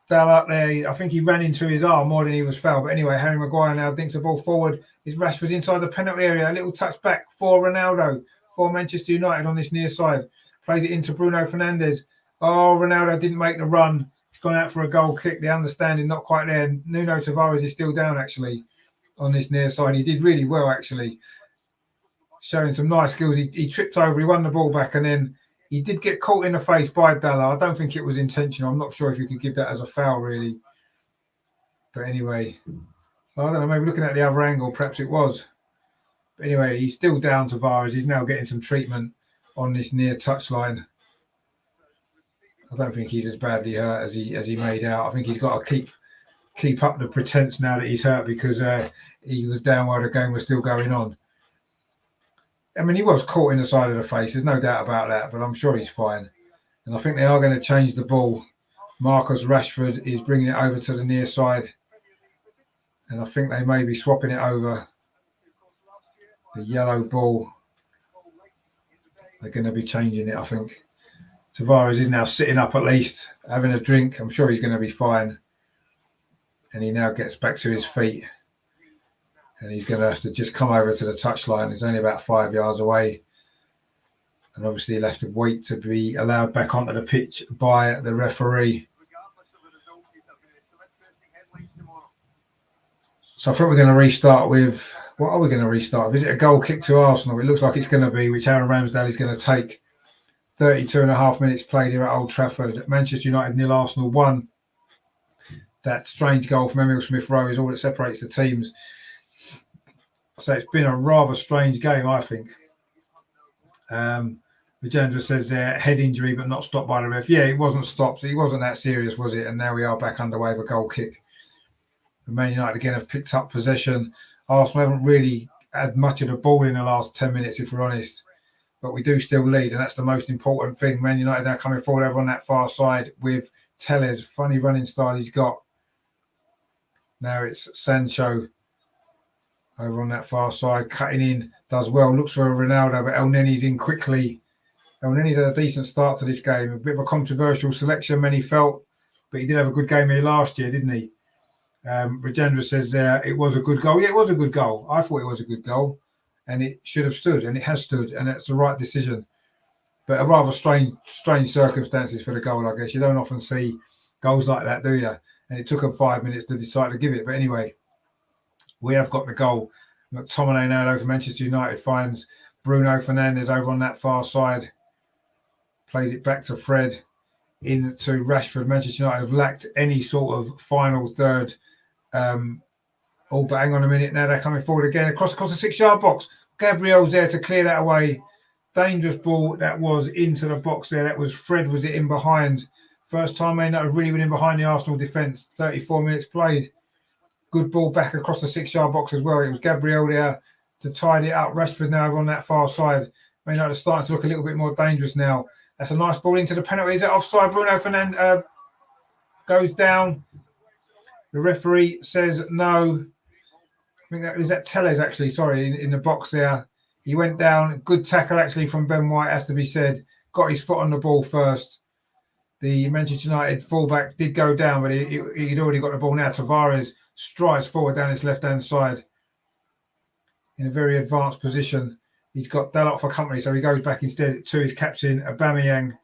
Fell up there. I think he ran into his arm more than he was fouled. But anyway, Harry Maguire now dinks the ball forward. His Rashford's inside the penalty area. A little touch back for Ronaldo, for Manchester United on this near side. Plays it into Bruno Fernandes. Oh, Ronaldo didn't make the run. He's gone out for a goal kick. The understanding not quite there. Nuno Tavares is still down, actually, on this near side. He did really well, actually. Showing some nice skills. He tripped over. He won the ball back, and then he did get caught in the face by Dalot. I don't think it was intentional. I'm not sure if you could give that as a foul, really. But anyway, I don't know. Maybe looking at the other angle, perhaps it was. But anyway, he's still down to Tavares. He's now getting some treatment on this near touchline. I don't think he's as badly hurt as he made out. I think he's got to keep up the pretense now that he's hurt, because he was down while the game was still going on. I mean, he was caught in the side of the face. There's no doubt about that, but I'm sure he's fine. And I think they are going to change the ball. Marcus Rashford is bringing it over to the near side. And I think they may be swapping it over. The yellow ball. They're going to be changing it, I think. Tavares is now sitting up at least, having a drink. I'm sure he's going to be fine. And he now gets back to his feet. And he's going to have to just come over to the touchline. It's only about 5 yards away. And obviously he'll have to wait to be allowed back onto the pitch by the referee. So I think we're going to restart with What are we going to restart? Is it a goal kick to Arsenal? It looks like it's going to be, which Aaron Ramsdale is going to take. 32.5 minutes played here at Old Trafford. Manchester United 0, Arsenal 1. That strange goal from Emil Smith-Rowe is all that separates the teams. So it's been a rather strange game, I think. Vijendra says there, head injury, but not stopped by the ref. Yeah, it wasn't stopped. It wasn't that serious, was it? And now we are back underway with a goal kick. Man United again have picked up possession. Arsenal haven't really had much of the ball in the last 10 minutes, if we're honest. But we do still lead, and that's the most important thing. Man United now coming forward over on that far side with Tellez. Funny running style he's got. Now it's Sancho over on that far side, cutting in, does well, looks for Ronaldo, but El Neni's in quickly. El Neni's had a decent start to this game. A bit of a controversial selection, many felt, but he did have a good game here last year, didn't he? Rajendra says it was a good goal. Yeah, it was a good goal. I thought it was a good goal, and it should have stood, and it has stood, and it's the right decision. But a rather strange circumstances for the goal, I guess. You don't often see goals like that, do you? And it took them 5 minutes to decide to give it. But anyway, we have got the goal. McTominay now over Manchester United finds Bruno Fernandes over on that far side. Plays it back to Fred, into Rashford. Manchester United have lacked any sort of final third. But hang on a minute. Now they're coming forward again across the 6-yard box. Gabriel's there to clear that away. Dangerous ball that was into the box there. That was Fred, was it in behind? First time they have really been in behind the Arsenal defence. 34 minutes played. Good ball back across the 6-yard box as well. It was Gabriel there to tidy it up. Rashford now over on that far side. Man United are starting to look a little bit more dangerous now. That's a nice ball into the penalty. Is that offside? Bruno Fernandes goes down. The referee says no. I think that was Tellez actually. Sorry, in the box there. He went down. Good tackle actually from Ben White, has to be said. Got his foot on the ball first. The Manchester United fullback did go down, but he'd already got the ball now. Tavares strides forward down his left-hand side in a very advanced position. He's got Dalot for company, so he goes back instead to his captain, Aubameyang.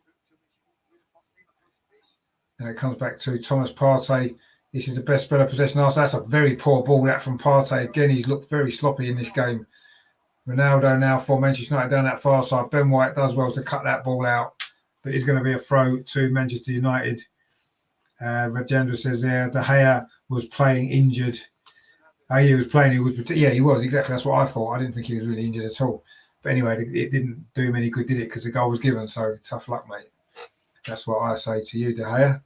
Now it comes back to Thomas Partey. This is the best spell of possession. Also, that's a very poor ball that from Partey. Again, he's looked very sloppy in this game. Ronaldo now for Manchester United down that far side. Ben White does well to cut that ball out, but it's going to be a throw to Manchester United. Rajendra says there, De Gea was playing injured. He was playing. He was exactly. That's what I thought. I didn't think he was really injured at all. But anyway, it didn't do him any good, did it? Because the goal was given. So tough luck, mate. That's what I say to you, De Gea.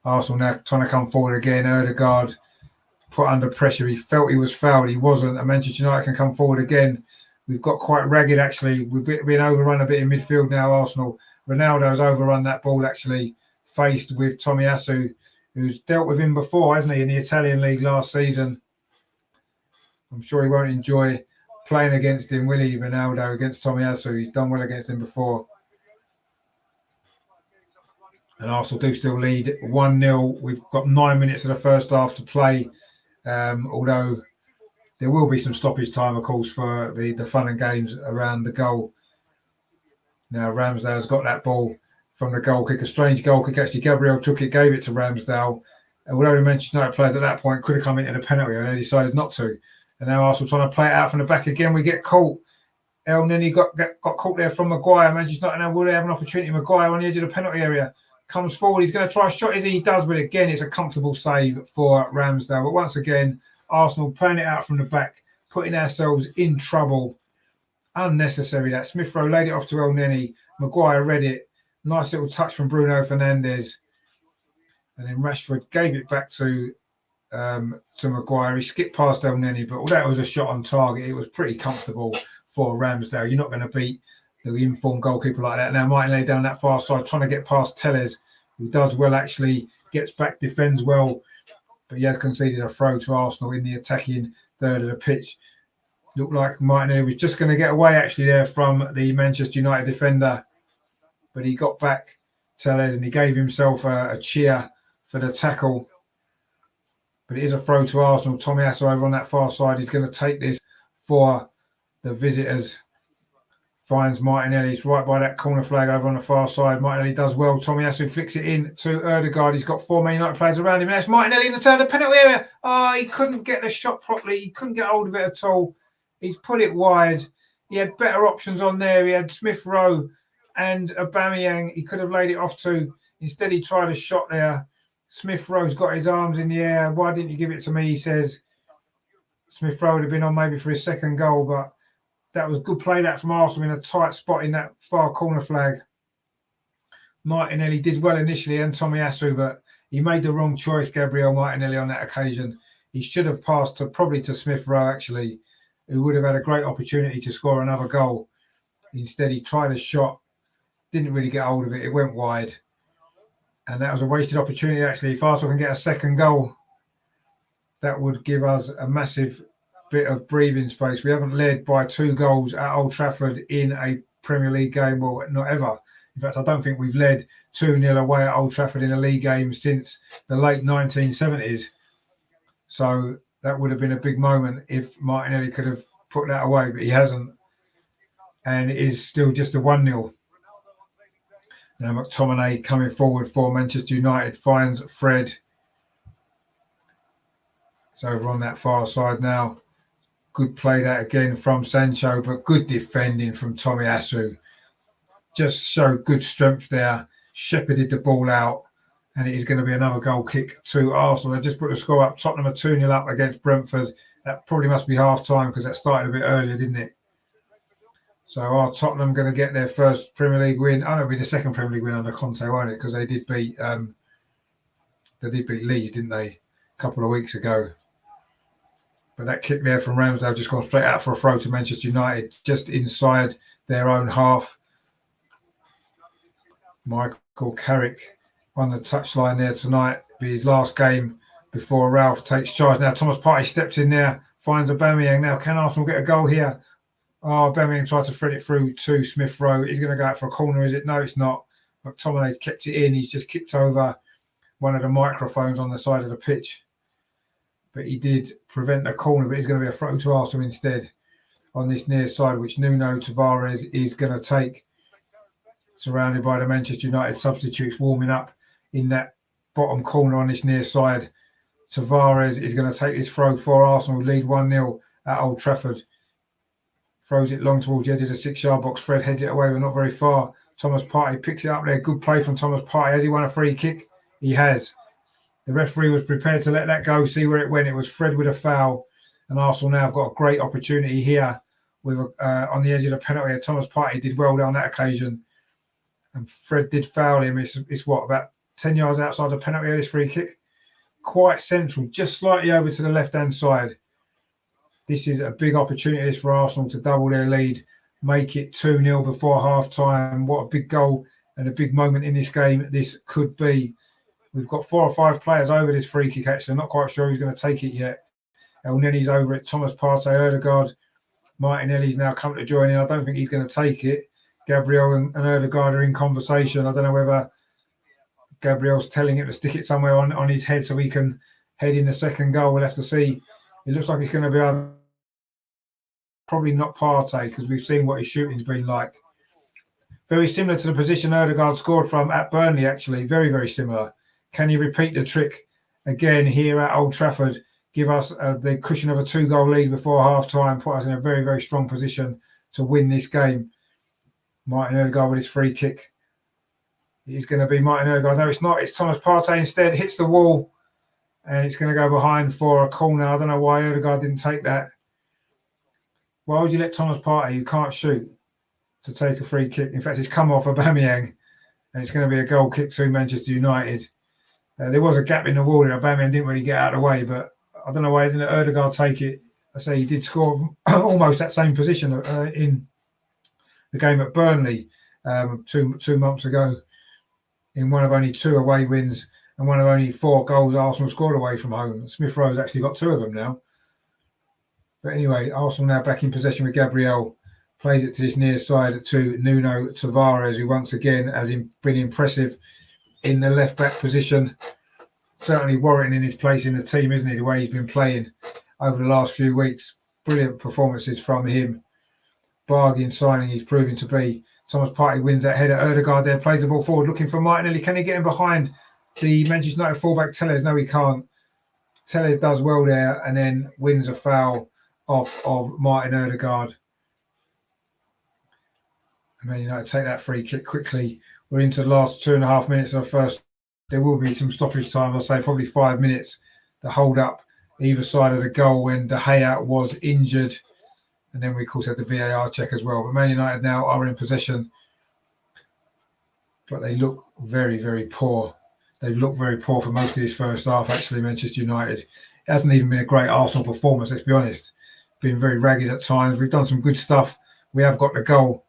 Arsenal now trying to come forward again. Ødegaard put under pressure. He felt he was fouled. He wasn't. And Manchester United can come forward again. We've got quite ragged, actually. We've been overrun a bit in midfield now, Arsenal. Ronaldo's overrun that ball, actually, faced with Tomiyasu, who's dealt with him before, hasn't he, in the Italian league last season. I'm sure he won't enjoy playing against him, will he, Ronaldo, against Tomiyasu? He's done well against him before. And Arsenal do still lead 1-0. We've got 9 minutes of the first half to play, although there will be some stoppage time, of course, for the fun and games around the goal. Now Ramsdale's got that ball from the goal kick. A strange goal kick, actually. Gabriel took it, gave it to Ramsdale. Although the Manchester United players at that point could have come into the penalty, and they decided not to. And now Arsenal trying to play it out from the back again. We get caught. El Neni got caught there from Maguire. Manchester United now will have an opportunity. Maguire on the edge of the penalty area. Comes forward. He's going to try a shot. He does, but again, it's a comfortable save for Ramsdale. But once again, Arsenal playing it out from the back, putting ourselves in trouble. Unnecessary that. Smith-Rowe laid it off to El Neni. Maguire read it. Nice little touch from Bruno Fernandes. And then Rashford gave it back to Maguire. He skipped past El Neni, but although it was a shot on target, it was pretty comfortable for Ramsdale. You're not going to beat the informed goalkeeper like that. Now Martinelli down that far side, trying to get past Tellez, who does well, actually, gets back, defends well, but he has conceded a throw to Arsenal in the attacking third of the pitch. Looked like Martinelli was just going to get away, actually, there from the Manchester United defender, but he got back, Tellez, and he gave himself a cheer for the tackle. But it is a throw to Arsenal. Tomiyasu over on that far side. He's going to take this for the visitors. Finds Martinelli. It's right by that corner flag over on the far side. Martinelli does well. Tomiyasu flicks it in to Ødegaard. He's got 4 Man United players around him. And that's Martinelli in the turn of the penalty area. Oh, he couldn't get the shot properly. He couldn't get hold of it at all. He's put it wide. He had better options on there. He had Smith Rowe and Aubameyang. He could have laid it off to. Instead, he tried a shot there. Smith Rowe's got his arms in the air. Why didn't you give it to me? He says. Smith Rowe would have been on maybe for his second goal, but that was good play that from Arsenal in a tight spot in that far corner flag. Martinelli did well initially and Tomiyasu, but he made the wrong choice, Gabriel Martinelli, on that occasion. He should have passed probably to Smith Rowe, actually, who would have had a great opportunity to score another goal. Instead, he tried a shot, didn't really get hold of it. It went wide. And that was a wasted opportunity, actually. If Arsenal can get a second goal, that would give us a massive bit of breathing space. We haven't led by 2 goals at Old Trafford in a Premier League game, well, not ever. In fact, I don't think we've led 2-0 away at Old Trafford in a league game since the late 1970s. So that would have been a big moment if Martinelli could have put that away, but he hasn't. And it is still just a 1-0. Now McTominay coming forward for Manchester United finds Fred. It's over on that far side now. Good play that again from Sancho, but good defending from Tomiyasu. Just showed good strength there. Shepherded the ball out, and it is going to be another goal kick to Arsenal. They just put the score up. Tottenham are 2-0 up against Brentford. That probably must be half time because that started a bit earlier, didn't it? So are Tottenham going to get their first Premier League win? Oh, it'll be the second Premier League win under Conte, won't it? Because they did beat Leeds, didn't they? A couple of weeks ago. But that kick there from Ramsdale just gone straight out for a throw to Manchester United, just inside their own half. Michael Carrick on the touchline there tonight. Be his last game before Ralph takes charge. Now Thomas Partey steps in there, finds Aubameyang. Now can Arsenal get a goal here? Oh, Aubameyang tried to thread it through to Smith Rowe. He's going to go out for a corner, is it? No, it's not. McTominay's kept it in. He's just kicked over one of the microphones on the side of the pitch. But he did prevent a corner, but he's going to be a throw to Arsenal instead on this near side, which Nuno Tavares is going to take. Surrounded by the Manchester United substitutes warming up in that bottom corner on this near side. Tavares is going to take this throw for Arsenal, lead 1-0 at Old Trafford. Throws it long towards the edge of the 6-yard box. Fred heads it away, but not very far. Thomas Partey picks it up there. Good play from Thomas Partey. Has he won a free kick? He has. The referee was prepared to let that go, see where it went. It was Fred with a foul. And Arsenal now have got a great opportunity here with on the edge of the penalty. Thomas Partey did well on that occasion. And Fred did foul him. It's what, about 10 yards outside the penalty of this free kick? Quite central, just slightly over to the left-hand side. This is a big opportunity for Arsenal to double their lead, make it 2-0 before half-time. What a big goal and a big moment in this game this could be. We've got 4 or 5 players over this free kick, actually. I'm not quite sure who's going to take it yet. El Nenny's over it. Thomas Partey, Ødegaard. Martinelli's now come to join in. I don't think he's going to take it. Gabriel and Ødegaard are in conversation. I don't know whether Gabriel's telling him to stick it somewhere on his head so he can head in the second goal. We'll have to see. It looks like it's going to be probably not Partey because we've seen what his shooting's been like. Very similar to the position Ødegaard scored from at Burnley, actually. Very, very similar. Can he repeat the trick again here at Old Trafford? Give us the cushion of a 2-goal lead before half-time, put us in a very, very strong position to win this game. Martin Ødegaard with his free kick. It's going to be Martin Ødegaard. No, it's not. It's Thomas Partey instead. Hits the wall. And it's going to go behind for a corner. I don't know why Ødegaard didn't take that. Why would you let Thomas Partey, who can't shoot, to take a free kick? In fact, it's come off Aubameyang. And it's going to be a goal kick to Manchester United. There was a gap in the wall there. Aubameyang didn't really get out of the way. But I don't know why didn't Ødegaard take it. I say he did score almost that same position in the game at Burnley two months ago, in one of only 2 away wins and one of only 4 goals Arsenal scored away from home. Smith Rowe's actually got 2 of them now. But anyway, Arsenal now back in possession with Gabriel. Plays it to this near side to Nuno Tavares, who once again has been impressive in the left-back position. Certainly warranting his place in the team, isn't he, the way he's been playing over the last few weeks. Brilliant performances from him. Bargain signing he's proving to be. Thomas Partey wins that header. Ødegaard there plays the ball forward looking for Martinelli. Can he get him behind the Manchester United fullback Telles? No, he can't. Telles does well there and then wins a foul off of Martin Odegaard. Man United take that free kick quickly. We're into the last 2.5 minutes of the first. There will be some stoppage time. I'll say probably 5 minutes. The hold up either side of the goal when De Gea was injured. And then we, of course, had the VAR check as well. But Man United now are in possession. But they look very, very poor. They've looked very poor for most of this first half, actually, Manchester United. It hasn't even been a great Arsenal performance, let's be honest. Been very ragged at times. We've done some good stuff. We have got the goal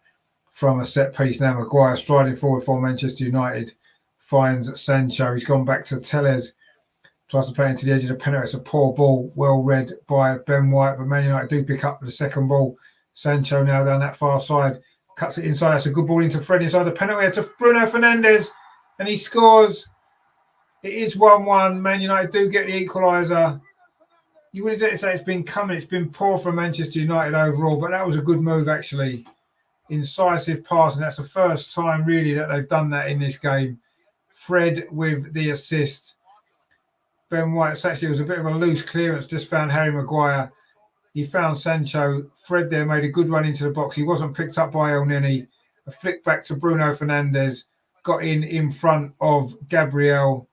from a set piece now. Maguire striding forward for Manchester United. Finds Sancho. He's gone back to Tellez. Tries to play into the edge of the penalty. It's a poor ball, well read by Ben White. But Man United do pick up the second ball. Sancho now down that far side. Cuts it inside. That's a good ball into Fred inside the penalty. To Bruno Fernandes. And he scores. It is 1-1. Man United do get the equaliser. You wouldn't say it's been coming. It's been poor for Manchester United overall. But that was a good move, actually. Incisive pass. And that's the first time, really, that they've done that in this game. Fred with the assist. Ben White, actually, it was a bit of a loose clearance. Just found Harry Maguire. He found Sancho. Fred there made a good run into the box. He wasn't picked up by El Neni. A flick back to Bruno Fernandes. Got in front of Gabriel.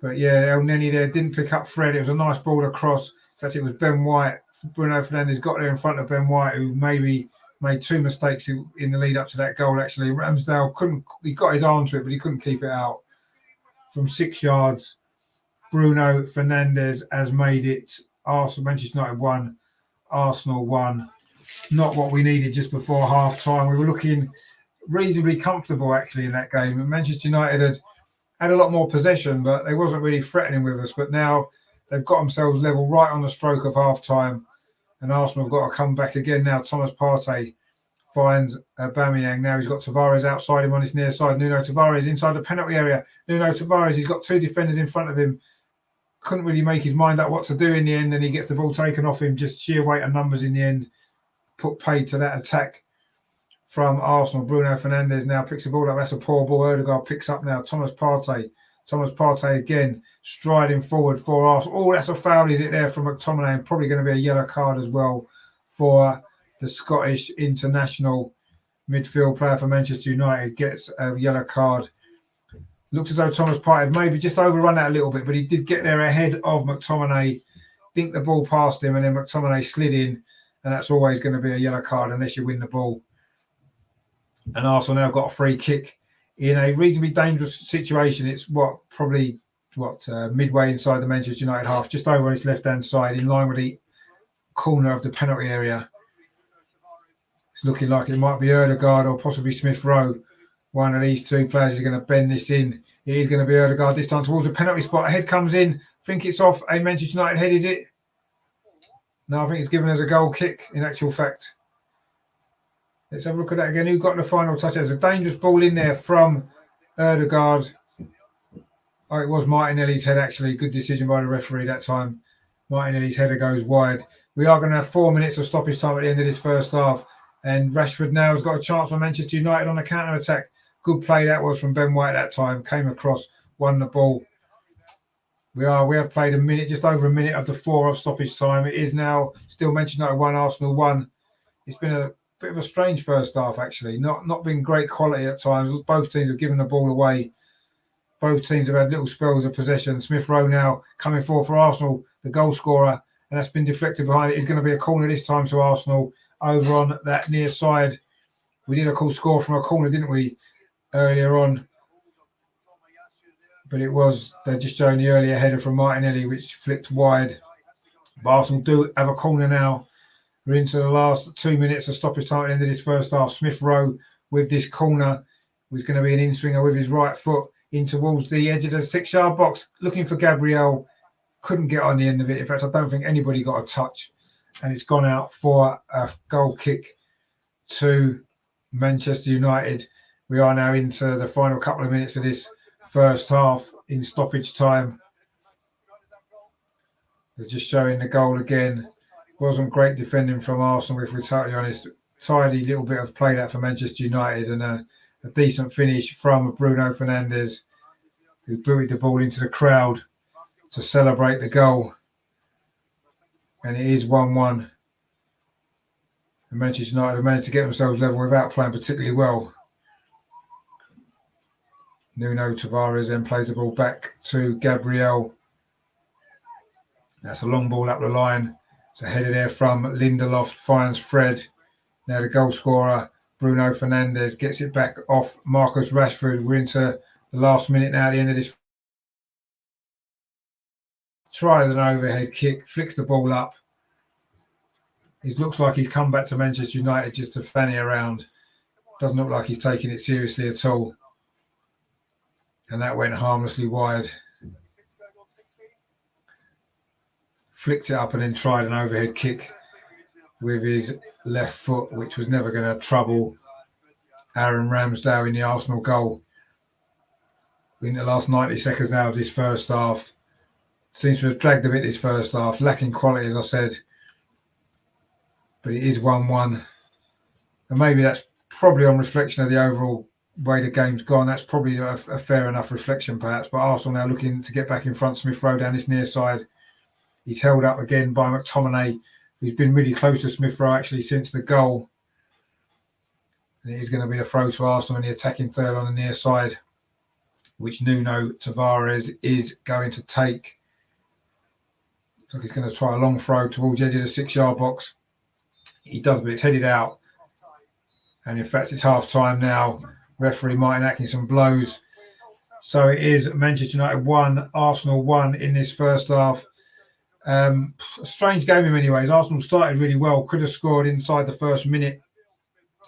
But yeah, El Neni there didn't pick up Fred. It was a nice ball across. In fact, it was Ben White. Bruno Fernandes got there in front of Ben White, who maybe made two mistakes in the lead up to that goal, actually. Ramsdale he got his arm to it, but he couldn't keep it out. From 6 yards, Bruno Fernandes has made it. Manchester United 1, Arsenal 1. Not what we needed just before half time. We were looking reasonably comfortable, actually, in that game. And Manchester United had a lot more possession, but they wasn't really threatening with us. But now they've got themselves level right on the stroke of half time. And Arsenal have got to come back again now. Thomas Partey finds Aubameyang. Now he's got Tavares outside him on his near side. Nuno Tavares inside the penalty area. Nuno Tavares, he's got two defenders in front of him. Couldn't really make his mind up what to do in the end, and he gets the ball taken off him. Just sheer weight of numbers in the end. Put paid to that attack from Arsenal. Bruno Fernandes now picks the ball up. That's a poor ball. Odegaard picks up now. Thomas Partey again, striding forward for Arsenal. Oh, that's a foul, is it there from McTominay? And probably going to be a yellow card as well for the Scottish international midfield player for Manchester United. Gets a yellow card. Looks as though Thomas Partey maybe just overrun that a little bit, but he did get there ahead of McTominay. Think the ball passed him, and then McTominay slid in, and that's always going to be a yellow card unless you win the ball. And Arsenal now got a free kick in a reasonably dangerous situation. It's probably midway inside the Manchester United half, just over on its left-hand side, in line with the corner of the penalty area. It's looking like it might be Odegaard or possibly Smith Rowe. One of these two players is going to bend this in. It is going to be Odegaard this time towards the penalty spot. A head comes in. I think it's off a Manchester United head, is it? No, I think it's given as a goal kick, in actual fact. Let's have a look at that again. Who got the final touch? There's a dangerous ball in there from Odegaard. Oh, it was Martinelli's head, actually. Good decision by the referee that time. Martinelli's header goes wide. We are going to have 4 minutes of stoppage time at the end of this first half. And Rashford now has got a chance for Manchester United on a counter-attack. Good play that was from Ben White that time. Came across, won the ball. We have played just over a minute of the 4 of stoppage time. It is now still Manchester United 1, Arsenal 1. It's been a bit of a strange first half, actually. Not been great quality at times. Both teams have given the ball away. Both teams have had little spells of possession. Smith Rowe now coming forward for Arsenal, the goal scorer, and that's been deflected behind it. It's going to be a corner this time to Arsenal over on that near side. We did a cool score from a corner, didn't we, earlier on? But they're just showing the earlier header from Martinelli, which flicked wide. But Arsenal do have a corner now. We're into the last 2 minutes of stoppage time at the end of this first half. Smith Rowe with this corner was going to be an in-swinger with his right foot in towards the edge of the 6-yard box, looking for Gabriel. Couldn't get on the end of it. In fact, I don't think anybody got a touch. And it's gone out for a goal kick to Manchester United. We are now into the final couple of minutes of this first half in stoppage time. They're just showing the goal again. Wasn't great defending from Arsenal, if we're totally honest. Tidy little bit of play that for Manchester United, and a decent finish from Bruno Fernandes, who booted the ball into the crowd to celebrate the goal. and it is 1-1. And Manchester United have managed to get themselves level without playing particularly well. Nuno Tavares then plays the ball back to Gabriel. That's a long ball up the line. It's a header there from Lindelof, finds Fred. Now the goal scorer, Bruno Fernandes, gets it back off Marcus Rashford. We're into the last minute now at the end of this. Tries an overhead kick, flicks the ball up. It looks like he's come back to Manchester United just to fanny around. Doesn't look like he's taking it seriously at all. And that went harmlessly wide. Flicked it up and then tried an overhead kick with his left foot, which was never going to trouble Aaron Ramsdale in the Arsenal goal. In the last 90 seconds now of this first half. Seems to have dragged a bit this first half. Lacking quality, as I said. But it is 1-1. And maybe that's probably on reflection of the overall way the game's gone. That's probably a fair enough reflection, perhaps. But Arsenal now looking to get back in front. Smith Rowe down this near side. He's held up again by McTominay, who's been really close to Smith Rowe actually since the goal. And it is going to be a throw to Arsenal in the attacking third on the near side, which Nuno Tavares is going to take. Looks like he's going to try a long throw towards the edge of the 6-yard box. He does, but it's headed out. And in fact, it's half time now. Referee Martin Atkinson blows. So it is Manchester United 1, Arsenal 1 in this first half. A strange game in many ways. Arsenal started really well, could have scored inside the first minute.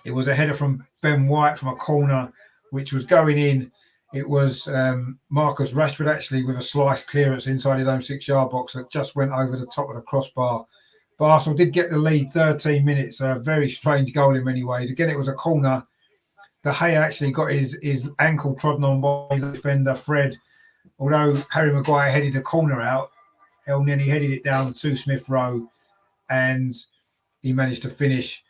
It was a header from Ben White from a corner, which was going in. It was Marcus Rashford actually with a slice clearance inside his own 6-yard box that just went over the top of the crossbar. But Arsenal did get the lead 13 minutes. A very strange goal in many ways. Again, it was a corner. De Gea actually got his ankle trodden on by his defender, Fred. Although Harry Maguire headed the corner out, El Neni headed it down to Smith Rowe and he managed to finish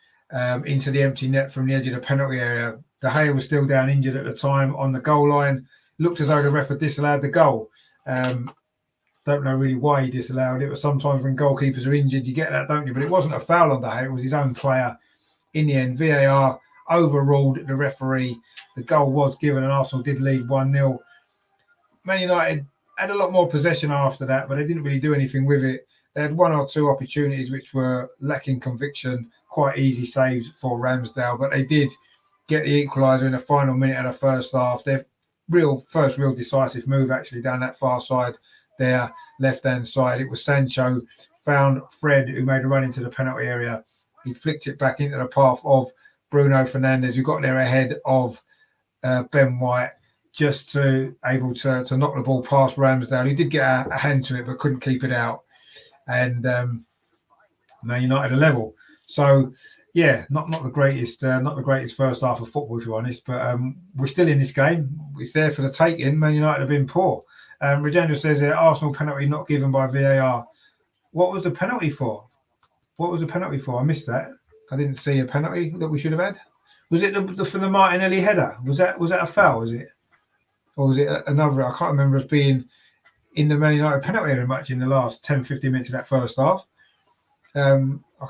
into the empty net from the edge of the penalty area. De Gea was still down injured at the time on the goal line. Looked as though the ref had disallowed the goal. Don't know really why he disallowed it, but sometimes when goalkeepers are injured, you get that, don't you? But it wasn't a foul on De Gea. It was his own player. In the end, VAR overruled the referee. The goal was given and Arsenal did lead 1-0. Man United had a lot more possession after that, but they didn't really do anything with it. They had one or two opportunities which were lacking conviction, quite easy saves for Ramsdale, but they did get the equaliser in the final minute of the first half. Their first real decisive move actually down that far side, their left-hand side. It was Sancho, found Fred, who made a run into the penalty area. He flicked it back into the path of Bruno Fernandes, who got there ahead of Ben White, just to able to knock the ball past Ramsdale. He did get a hand to it, but couldn't keep it out. And Man United a level. So yeah, not the greatest first half of football, to be honest. But we're still in this game. It's there for the taking. Man United have been poor. Rajendra says there, Arsenal penalty not given by VAR. What was the penalty for? I missed that. I didn't see a penalty that we should have had. Was it for the Martinelli header? Was that a foul? Was it? Or was it another? I can't remember us being in the Man United penalty area much in the last 10, 15 minutes of that first half. I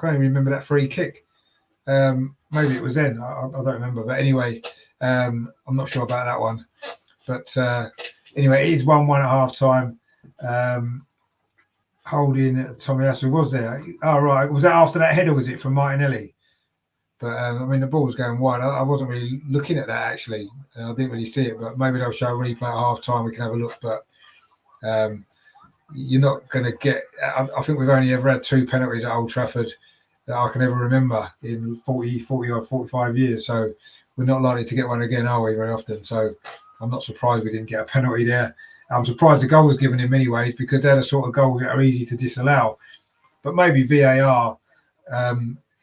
can't even remember that free kick. Maybe it was then. I don't remember. But anyway, I'm not sure about that one. But anyway, it is 1-1 at half time. Holding Tomiyasu was there. Oh, right. Was that after that header, was it, from Martinelli? But, I mean, the ball was going wide. I wasn't really looking at that, actually. I didn't really see it, but maybe they'll show a replay at half-time. We can have a look, but you're not going to get... I think we've only ever had 2 penalties at Old Trafford that I can ever remember in 40 or 45 years, so we're not likely to get one again, are we, very often? So I'm not surprised we didn't get a penalty there. I'm surprised the goal was given in many ways because they're the sort of goals that are easy to disallow. But maybe VAR...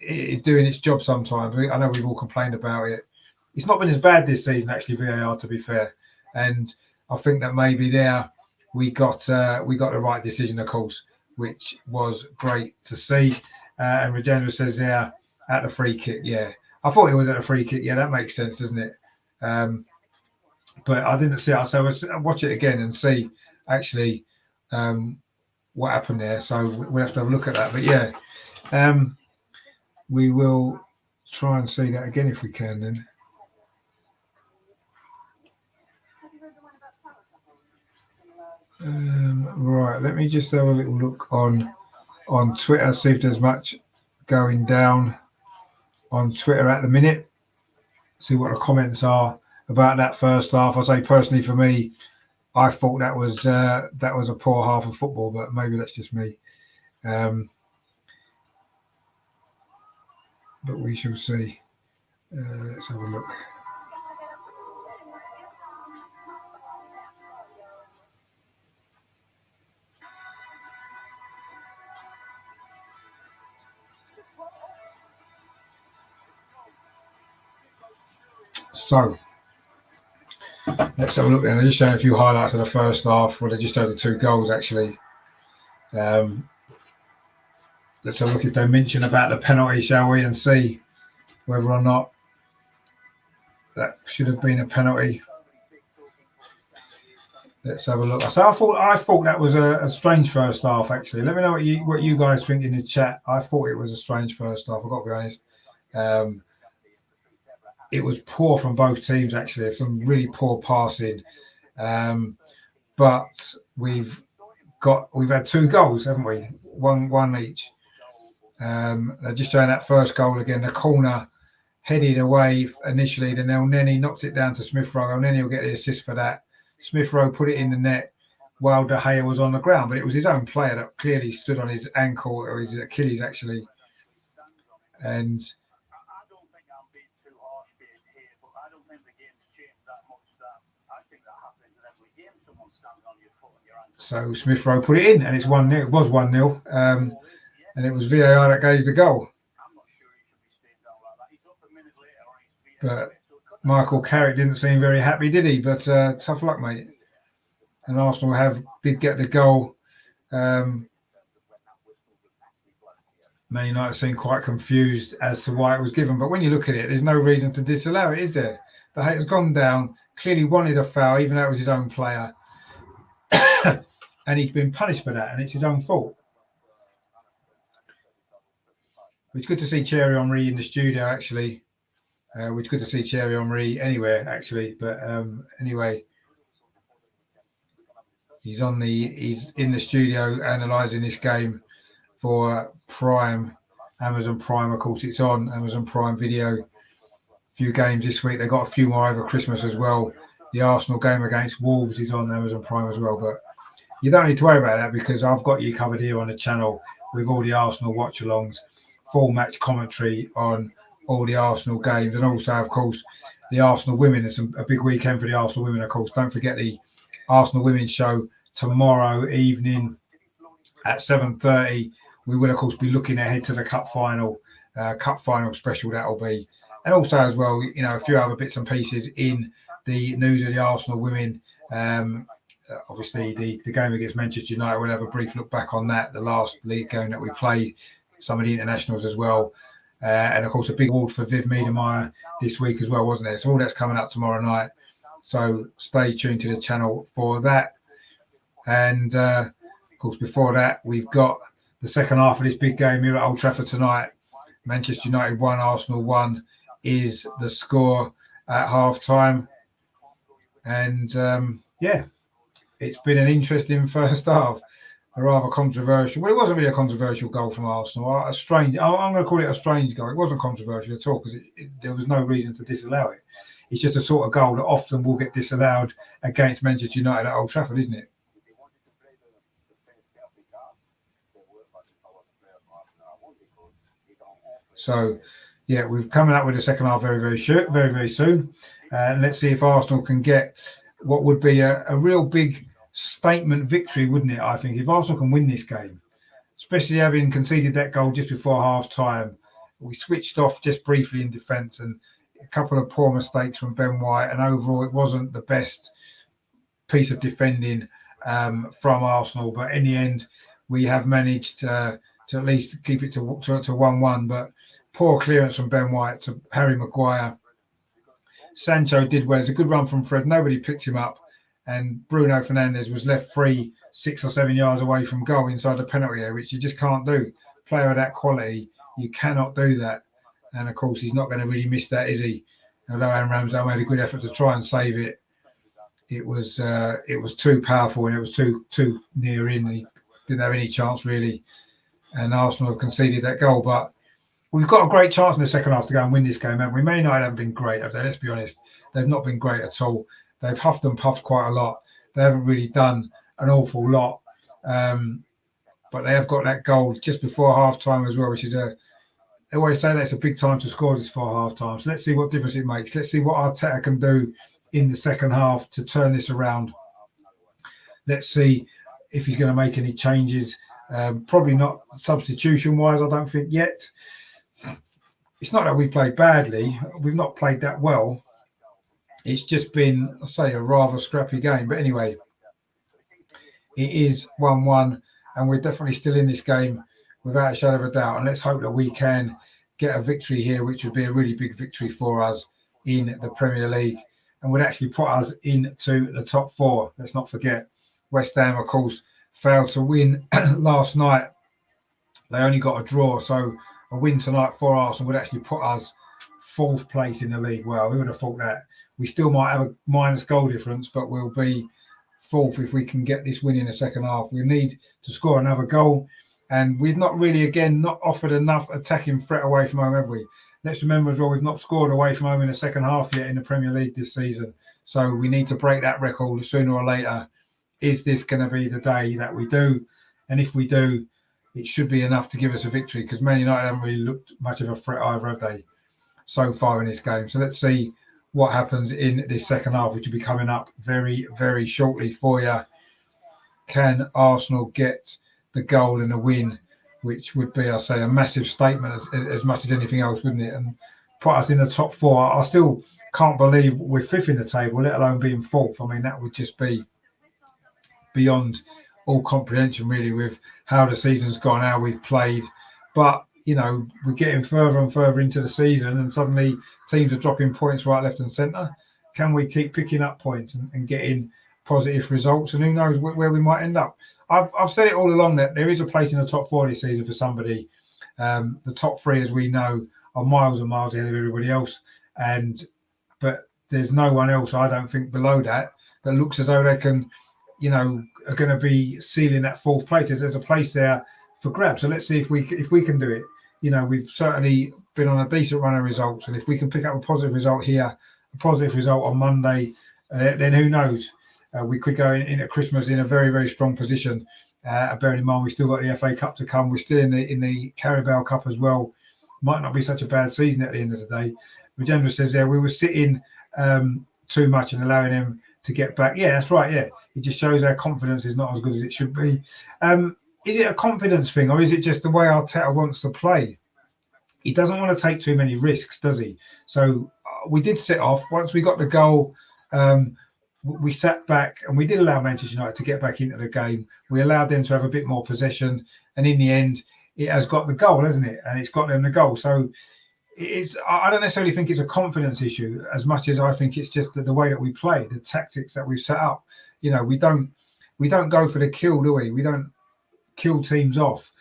is doing its job sometimes. I know we've all complained about it. It's not been as bad this season, actually, VAR, to be fair. And I think that maybe there we got the right decision, of course, which was great to see. And Rajendra says there at the free kick, yeah. I thought it was at a free kick. Yeah, that makes sense, doesn't it? But I didn't see it. So I'll watch it again and see, actually, what happened there. So we'll have to have a look at that. But yeah, we will try and see that again if we can then. Right, let me just have a little look on Twitter, see if there's much going down on Twitter at the minute. See what the comments are about that first half. I say personally for me, I thought that was a poor half of football, but maybe that's just me. But we shall see. Let's have a look. So let's have a look then. I just showing a few highlights of the first half. Well, they just showed the 2 goals actually. Let's have a look if they mention about the penalty, shall we, and see whether or not that should have been a penalty. Let's have a look. So I thought that was a strange first half actually. Let me know what you guys think in the chat. I thought it was a strange first half. I've got to be honest. It was poor from both teams actually. Some really poor passing, but we've had 2 goals, haven't we? One each. They're just showing that first goal again. The corner headed away initially. Then El Neni knocked it down to Smith Rowe. El Neni will get the assist for that. Smith Rowe put it in the net while De Gea was on the ground, but it was his own player that clearly stood on his ankle or his Achilles actually. And so Smith Rowe put it in, and it's 1-0. It was 1-0, and it was VAR that gave the goal. But Michael Carrick didn't seem very happy, did he? But tough luck, mate. And Arsenal did get the goal. Man United seemed quite confused as to why it was given. But when you look at it, there's no reason to disallow it, is there? The Hater's gone down, clearly wanted a foul, even though it was his own player. And he's been punished for that, and it's his own fault. It's good to see Thierry Henry in the studio, actually. It's good to see Thierry Henry anywhere, actually. But anyway, he's in the studio analysing this game for Prime, Amazon Prime. Of course, it's on Amazon Prime Video. A few games this week. They got a few more over Christmas as well. The Arsenal game against Wolves is on Amazon Prime as well. But you don't need to worry about that because I've got you covered here on the channel with all the Arsenal watch-alongs, full match commentary on all the Arsenal games, and also, of course, the Arsenal women. It's a big weekend for the Arsenal women, of course. Don't forget the Arsenal women's show tomorrow evening at 7:30. We will, of course, be looking ahead to the cup final special that'll be, and also as well, a few other bits and pieces in the news of the Arsenal women. Obviously, the game against Manchester United, we'll have a brief look back on that, the last league game that we played, some of the internationals as well. And, of course, a big award for Viv Miedemeier this week as well, wasn't there? So all that's coming up tomorrow night. So stay tuned to the channel for that. And, of course, before that, we've got the second half of this big game here at Old Trafford tonight. Manchester United 1, Arsenal 1 is the score at half-time. And, it's been an interesting first half, a rather controversial. Well, it wasn't really a controversial goal from Arsenal. I'm going to call it a strange goal. It wasn't controversial at all because there was no reason to disallow it. It's just a sort of goal that often will get disallowed against Manchester United at Old Trafford, isn't it? So, yeah, we're coming up with the second half very, very soon. Let's see if Arsenal can get what would be a real big statement victory, wouldn't it? I think if Arsenal can win this game, especially having conceded that goal just before half time, we switched off just briefly in defence and a couple of poor mistakes from Ben White, and overall it wasn't the best piece of defending from Arsenal, but in the end we have managed to at least keep it to 1-1, but poor clearance from Ben White to Harry Maguire. Sancho did well. It's a good run from Fred. Nobody picked him up. And Bruno Fernandes was left free 6 or 7 yards away from goal inside the penalty area, which you just can't do. Player of that quality, you cannot do that. And of course, he's not going to really miss that, is he? Although Aaron Ramsdale made a good effort to try and save it, it was too powerful and it was too near in. He didn't have any chance really, and Arsenal have conceded that goal. But we've got a great chance in the second half to go and win this game, haven't we? Man United haven't been great, have they? Let's be honest. They've not been great at all. They've huffed and puffed quite a lot. They haven't really done an awful lot. But they have got that goal just before half-time as well, which is they always say that's a big time to score this before half-time. So let's see what difference it makes. Let's see what Arteta can do in the second half to turn this around. Let's see if he's going to make any changes. Probably not substitution-wise, I don't think yet. It's not that we played badly. We've not played that well. It's just been, I'll say, a rather scrappy game. But anyway, it is 1-1, and we're definitely still in this game without a shadow of a doubt. And let's hope that we can get a victory here, which would be a really big victory for us in the Premier League and would actually put us into the top 4. Let's not forget, West Ham, of course, failed to win last night. They only got a draw, so a win tonight for Arsenal would actually put us 4th place in the league. Well, we would have thought that. We still might have a minus goal difference, but we'll be 4th if we can get this win in the second half. We need to score another goal, and we've not really, again, not offered enough attacking threat away from home, have we? Let's remember as well, we've not scored away from home in the second half yet in the Premier League this season. So we need to break that record sooner or later. Is this going to be the day that we do? And if we do, it should be enough to give us a victory, because Man United haven't really looked much of a threat either, have they, so far in this game. So let's see what happens in this second half, which will be coming up very, very shortly for you. Can Arsenal get the goal and the win, which would be, I'll say, a massive statement as much as anything else, wouldn't it? And put us in the top 4. I still can't believe we're 5th in the table, let alone being 4th. I mean, that would just be beyond all comprehension, really, with how the season's gone, how we've played. But, you know, we're getting further and further into the season and suddenly teams are dropping points right, left and centre. Can we keep picking up points and getting positive results? And who knows where we might end up? I've said it all along that there is a place in the top 4 this season for somebody. The top 3, as we know, are miles and miles ahead of everybody else. But there's no one else, I don't think, below that looks as though they can, you know, are going to be sealing that 4th place. There's a place there for grabs. So let's see if we can do it. You know, we've certainly been on a decent run of results, and if we can pick up a positive result here, a positive result on Monday, then who knows? We could go into Christmas in a very, very strong position. Bearing in mind, we've still got the FA Cup to come. We're still in the Carabao Cup as well. Might not be such a bad season at the end of the day. Rajendra says there, we were sitting too much and allowing them to get back. Yeah, that's right. Yeah, it just shows our confidence is not as good as it should be. Is it a confidence thing, or is it just the way Arteta wants to play? He doesn't want to take too many risks, does he? So we did set off. Once we got the goal, we sat back and we did allow Manchester United to get back into the game. We allowed them to have a bit more possession. And in the end, it has got the goal, hasn't it? And it's got them the goal. So I don't necessarily think it's a confidence issue as much as I think it's just the way that we play, the tactics that we've set up. You know, we don't go for the kill, do we? We don't kill teams off,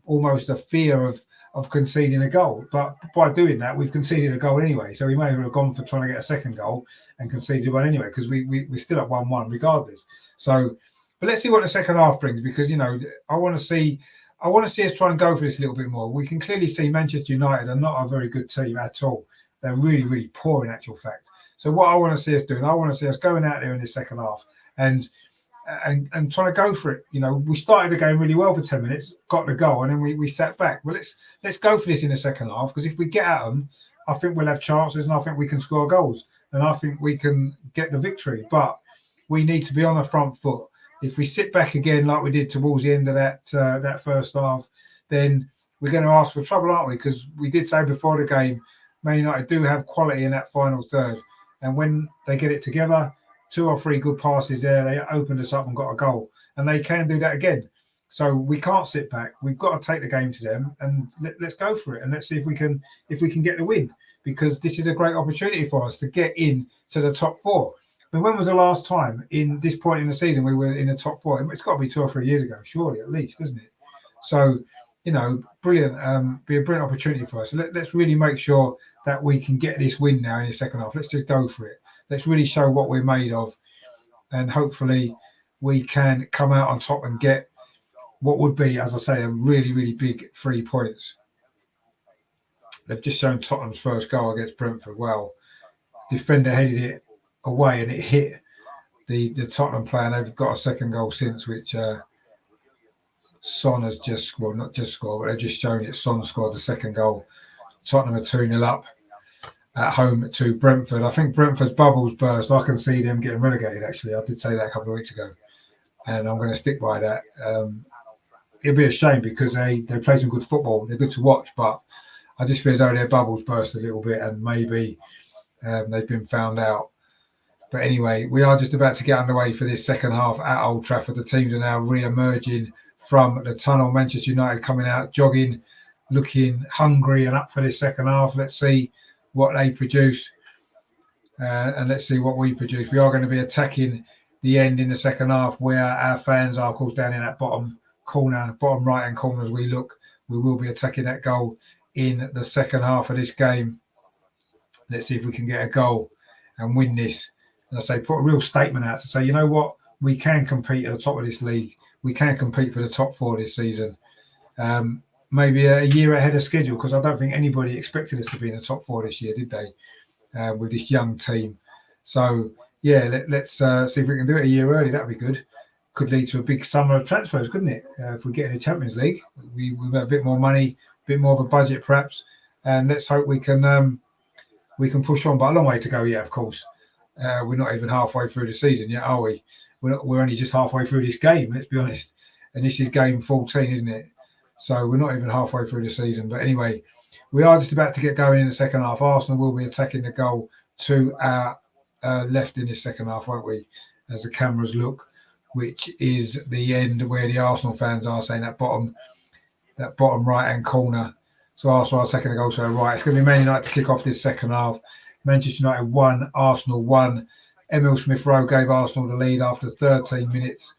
almost a fear of conceding a goal. But by doing that, we've conceded a goal anyway. So we may have gone for trying to get a second goal and conceded one anyway, because we're still at 1-1 regardless. So, but let's see what the second half brings, because, you know, I want to see us try and go for this a little bit more. We can clearly see Manchester United are not a very good team at all. They're really, really poor in actual fact. So what I want to see us doing, I want to see us going out there in the second half and trying to go for it. You know, we started the game really well for 10 minutes, got the goal, and then we sat back. Well, let's go for this in the second half, because if we get at them, I think we'll have chances, and I think we can score goals, and I think we can get the victory. But we need to be on the front foot. If we sit back again like we did towards the end of that first half, then we're going to ask for trouble, aren't we? Because we did say before the game, Man United do have quality in that final third, and when they get it together, 2 or 3 good passes there, they opened us up and got a goal, and they can do that again. So we can't sit back. We've got to take the game to them, and let's go for it, and let's see if we can get the win, because this is a great opportunity for us to get in to the top 4. But when was the last time in this point in the season we were in the top four? It's got to be 2 or 3 years ago, surely, at least, isn't it? So, brilliant. Be a brilliant opportunity for us. So let's really make sure that we can get this win now in the second half. Let's just go for it. Let's really show what we're made of. And hopefully we can come out on top and get what would be, as I say, a really, really big 3 points. They've just shown Tottenham's first goal against Brentford. Well, defender headed it away and it hit the Tottenham player. And they've got a second goal since, which Son has just, well, not just scored, but they've just shown it. Son scored the second goal. Tottenham are 2-0 up at home to Brentford. I think Brentford's bubbles burst. I can see them getting relegated, actually. I did say that a couple of weeks ago. And I'm going to stick by that. It'll be a shame because they play some good football. They're good to watch, but I just feel as though their bubbles burst a little bit and maybe they've been found out. But anyway, we are just about to get underway for this second half at Old Trafford. The teams are now re-emerging from the tunnel. Manchester United coming out, jogging, looking hungry and up for this second half. Let's see what they produce and let's see what we produce. We are going to be attacking the end in the second half where our fans are, of course, down in that bottom corner, bottom right-hand corner as we look. We will be attacking that goal in the second half of this game. Let's see if we can get a goal and win this. And I say, put a real statement out to say, you know what? We can compete at the top of this league. We can compete for the top 4 this season. Maybe a year ahead of schedule, because I don't think anybody expected us to be in the top 4 this year, did they? With this young team. So, yeah, let's see if we can do it a year early. That'd be good. Could lead to a big summer of transfers, couldn't it? If we get in the Champions League, we've got a bit more money, a bit more of a budget, perhaps, and let's hope we can push on. But a long way to go, yeah, of course. We're not even halfway through the season yet, are we? We're only just halfway through this game. Let's be honest. And this is game 14, isn't it? So we're not even halfway through the season. But anyway, we are just about to get going in the second half. Arsenal will be attacking the goal to our left in this second half, won't we? As the cameras look, which is the end where the Arsenal fans are, saying that bottom right-hand corner. So Arsenal are taking the goal to our right. It's going to be Man United to kick off this second half. Manchester United 1, Arsenal 1. Emil Smith-Rowe gave Arsenal the lead after 13 minutes.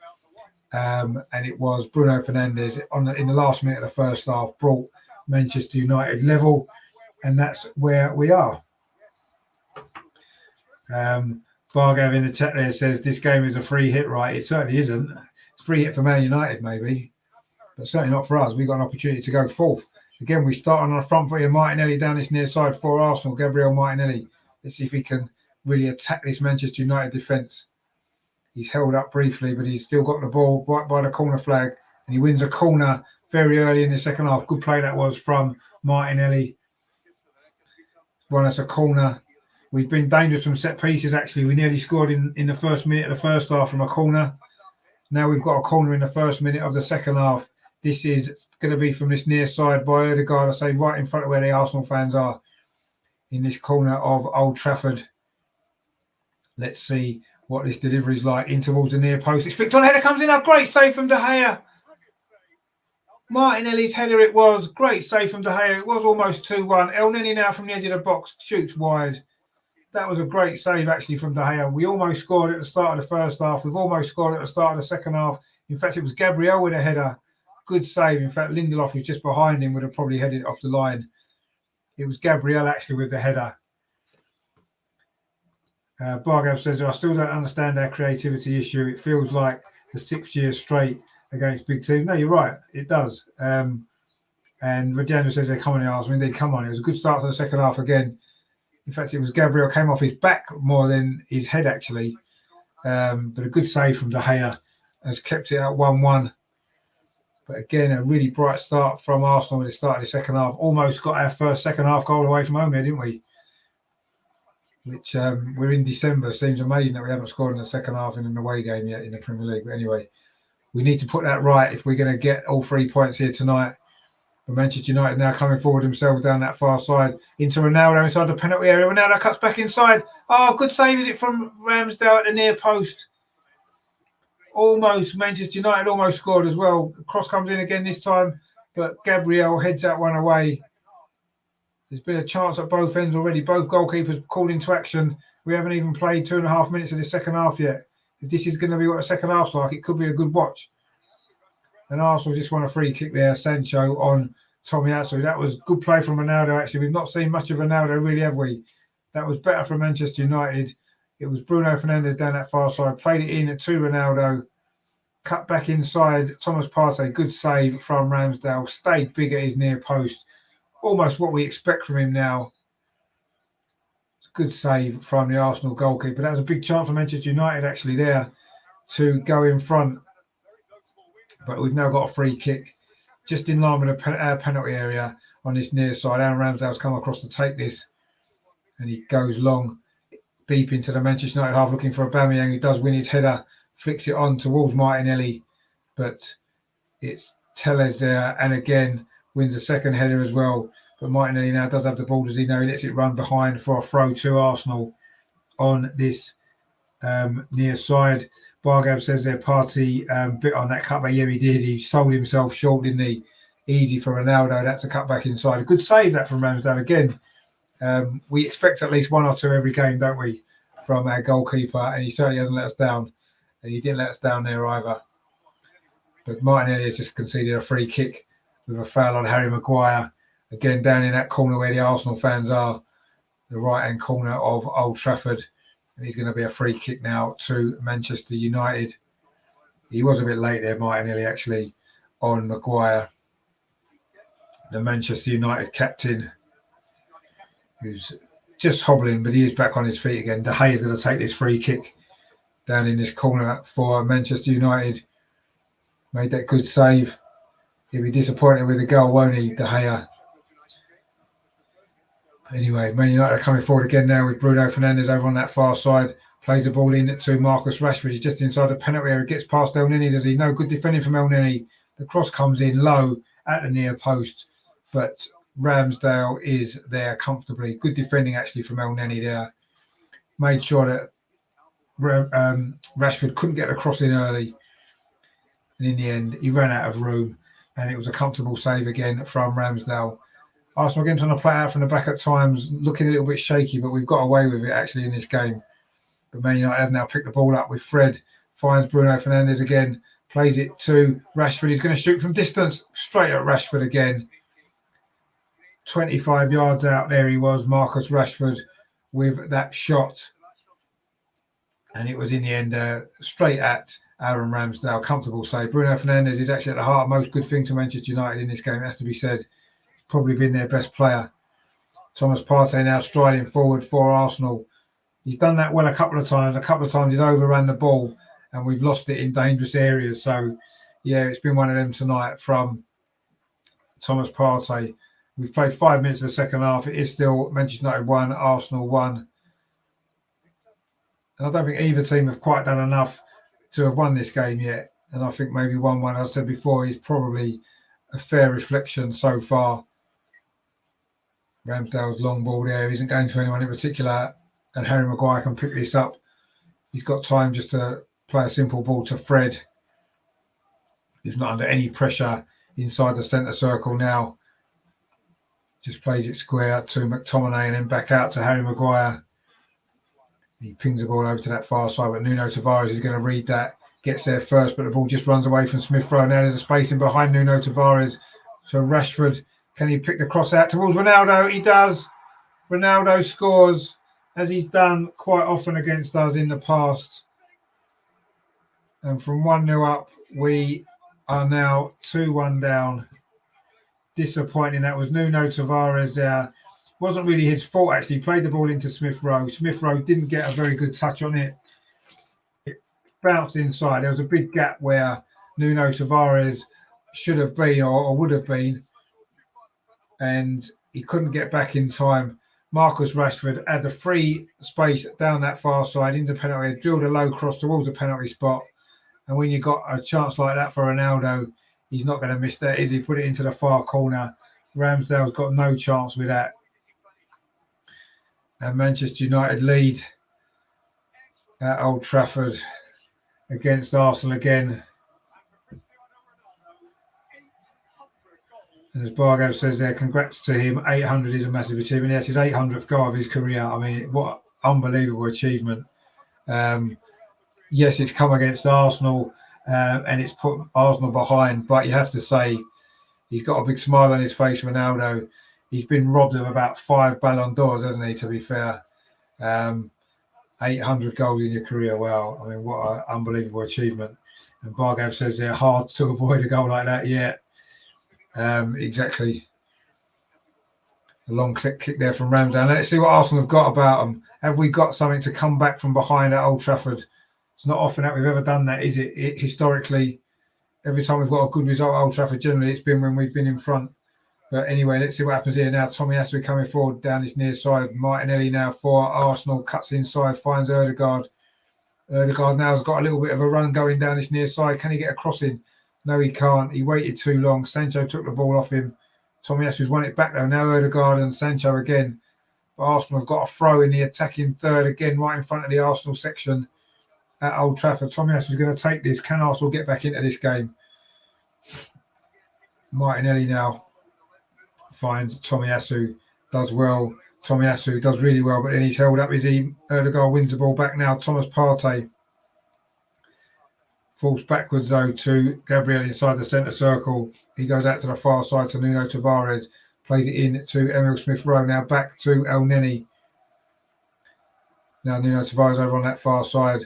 And it was Bruno Fernandes in the last minute of the first half brought Manchester United level. And that's where we are. Bargav in the chat there says this game is a free hit, right? It certainly isn't. It's a free hit for Man United, maybe, but certainly not for us. We've got an opportunity to go fourth. Again, we start on our front foot here. Martinelli down this near side for Arsenal. Gabriel Martinelli. Let's see if he can really attack this Manchester United defence. He's held up briefly, but he's still got the ball right by the corner flag, and he wins a corner very early in the second half. Good play that was from Martinelli. Won us a corner. We've been dangerous from set pieces, actually. We nearly scored in the first minute of the first half from a corner. Now we've got a corner in the first minute of the second half. This is going to be from this near side by Odegaard, I say, right in front of where the Arsenal fans are in this corner of Old Trafford. Let's see what this delivery is like in towards the near post. It's flicked on, header comes in. A great save from De Gea. Martinelli's header it was. Great save from De Gea. It was almost 2-1. El Neni now from the edge of the box shoots wide. That was a great save, actually, from De Gea. We almost scored at the start of the first half. We've almost scored at the start of the second half. In fact, it was Gabriel with a header. Good save. In fact, Lindelof was just behind him, would have probably headed it off the line. It was Gabriel, actually, with the header. Bargav says, I still don't understand our creativity issue. It feels like the 6 years straight against big teams. No, you're right. It does. And Rajendra says they're coming in Arsenal. Indeed, come on. It was a good start to the second half again. In fact, it was Gabriel came off his back more than his head, actually. But a good save from De Gea has kept it at 1-1. But again, a really bright start from Arsenal at the start of the second half. Almost got our first second half goal away from home here, didn't we? Which we're in December. Seems amazing that we haven't scored in the second half in an away game yet in the Premier League. But anyway, we need to put that right if we're going to get all 3 points here tonight. But Manchester United now coming forward themselves down that far side into Ronaldo inside the penalty area. Ronaldo cuts back inside. Oh, good save is it from Ramsdale at the near post. Almost, Manchester United almost scored as well. Cross comes in again this time, but Gabriel heads that one away. There's been a chance at both ends already. Both goalkeepers called into action. We haven't even played 2.5 minutes of the second half yet. If this is going to be what the second half's like, it could be a good watch. And Arsenal just won a free kick there. Sancho on Tomiyasu. That was good play from Ronaldo, actually. We've not seen much of Ronaldo, really, have we? That was better for Manchester United. It was Bruno Fernandes down that far side. Played it in to Ronaldo. Cut back inside. Thomas Partey. Good save from Ramsdale. Stayed big at his near post. Almost what we expect from him now. Good save from the Arsenal goalkeeper. That was a big chance for Manchester United, actually, there to go in front. But we've now got a free kick just in line with the penalty area on this near side. Aaron Ramsdale's come across to take this. And he goes long, deep into the Manchester United half, looking for Aubameyang, who does win his header. Flicks it on towards Martinelli. But it's Telles there. And again, wins the second header as well. But Martinelli now does have the ball, does he know? He lets it run behind for a throw to Arsenal on this near side. Bargab says their party bit on that cutback. Yeah, he did. He sold himself short, didn't he? Easy for Ronaldo. That's a cutback inside. A good save that from Ramsdale again. We expect at least one or two every game, don't we, from our goalkeeper? And he certainly hasn't let us down. And he didn't let us down there either. But Martinelli has just conceded a free kick with a foul on Harry Maguire. Again, down in that corner where the Arsenal fans are, the right-hand corner of Old Trafford. And he's going to be a free kick now to Manchester United. He was a bit late there, Martinelli, actually, on Maguire. The Manchester United captain, who's just hobbling, but he is back on his feet again. De Gea is going to take this free kick down in this corner for Manchester United. Made that good save. He'll be disappointed with the goal, won't he, De Gea? Anyway, Man United are coming forward again now with Bruno Fernandes over on that far side. Plays the ball in to Marcus Rashford. He's just inside the penalty area. Gets past El Neni, does he? No, good defending from El Neni. The cross comes in low at the near post. But Ramsdale is there comfortably. Good defending, actually, from El Neni there. Made sure that Rashford couldn't get the cross in early. And in the end, he ran out of room. And it was a comfortable save again from Ramsdale. Arsenal again trying to play out from the back at times, looking a little bit shaky, but we've got away with it actually in this game. But Man United have now picked the ball up with Fred, finds Bruno Fernandes again, plays it to Rashford. He's going to shoot from distance, straight at Rashford again. 25 yards out there he was, Marcus Rashford, with that shot. And it was in the end straight at Aaron Ramsdale. Comfortable save. Bruno Fernandes is actually at the heart of most good thing to Manchester United in this game, it has to be said. Probably been their best player. Thomas Partey now striding forward for Arsenal. He's done that well a couple of times. A couple of times he's overrun the ball and we've lost it in dangerous areas. So, yeah, it's been one of them tonight from Thomas Partey. We've played 5 minutes of the second half. It is still Manchester United 1, Arsenal 1. And I don't think either team have quite done enough to have won this game yet. And I think maybe 1-1, as I said before, is probably a fair reflection so far. Ramsdale's long ball there isn't going to anyone in particular, and Harry Maguire can pick this up. He's got time just to play a simple ball to Fred. He's not under any pressure inside the centre circle now. Just plays it square to McTominay and then back out to Harry Maguire. He pings the ball over to that far side, but Nuno Tavares is going to read that. Gets there first, but the ball just runs away from Smith Rowe. Now there's a space in behind Nuno Tavares. So Rashford, can he pick the cross out towards Ronaldo? He does. Ronaldo scores, as he's done quite often against us in the past. And from 1-0 up, we are now 2-1 down. Disappointing. That was Nuno Tavares there. Wasn't really his fault, actually. He played the ball into Smith Rowe. Smith Rowe didn't get a very good touch on it. It bounced inside. There was a big gap where Nuno Tavares should have been or would have been. And he couldn't get back in time. Marcus Rashford had the free space down that far side into penalty, drilled a low cross towards the penalty spot. And when you got a chance like that for Ronaldo, he's not going to miss that, is he? Put it into the far corner. Ramsdale's got no chance with that. And Manchester United lead at Old Trafford against Arsenal again. And as Bargo says there, congrats to him. 800 is a massive achievement. Yes, his 800th goal of his career. I mean, what unbelievable achievement. Yes, it's come against Arsenal and it's put Arsenal behind, but you have to say he's got a big smile on his face, Ronaldo. He's been robbed of about 5 Ballon d'Ors, hasn't he, to be fair? 800 goals in your career. Wow. I mean, what an unbelievable achievement. And Bargo says they're hard to avoid a goal like that. Yeah, exactly. A long kick there from Ramsdale. Let's see what Arsenal have got about them. Have we got something to come back from behind at Old Trafford? It's not often that we've ever done that, is it? Historically, every time we've got a good result at Old Trafford, generally it's been when we've been in front. But anyway, let's see what happens here now. Tomiyasu coming forward down this near side. Martinelli now for Arsenal. Cuts inside, finds Ødegaard. Ødegaard now has got a little bit of a run going down this near side. Can he get a crossing? No, he can't. He waited too long. Sancho took the ball off him. Tomiyasu's won it back though. Now Ødegaard and Sancho again. But Arsenal have got a throw in the attacking third again, right in front of the Arsenal section at Old Trafford. Tomiyasu's going to take this. Can Arsenal get back into this game? Martinelli now finds Tomiyasu. Does well. Tomiyasu does really well, but then he's held up. Is he? Ødegaard wins the ball back now. Thomas Partey falls backwards though to Gabriel inside the centre circle. He goes out to the far side to Nuno Tavares. Plays it in to Emil Smith-Rowe. Now back to El Neni. Now Nuno Tavares over on that far side.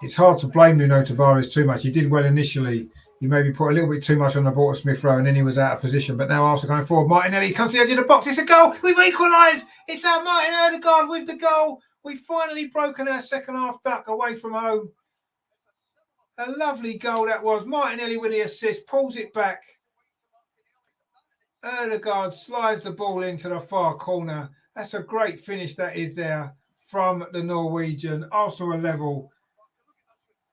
It's hard to blame Nuno Tavares too much. He did well initially. He maybe put a little bit too much on the ball to Smith-Rowe and then he was out of position. But now Arsenal going forward. Martinelli comes to the edge of the box. It's a goal. We've equalised. It's our Martin Ødegaard with the goal. We've finally broken our second half duck away from home. A lovely goal that was. Martinelli with the assist. Pulls it back. Ødegaard slides the ball into the far corner. That's a great finish that is there from the Norwegian. Arsenal are level.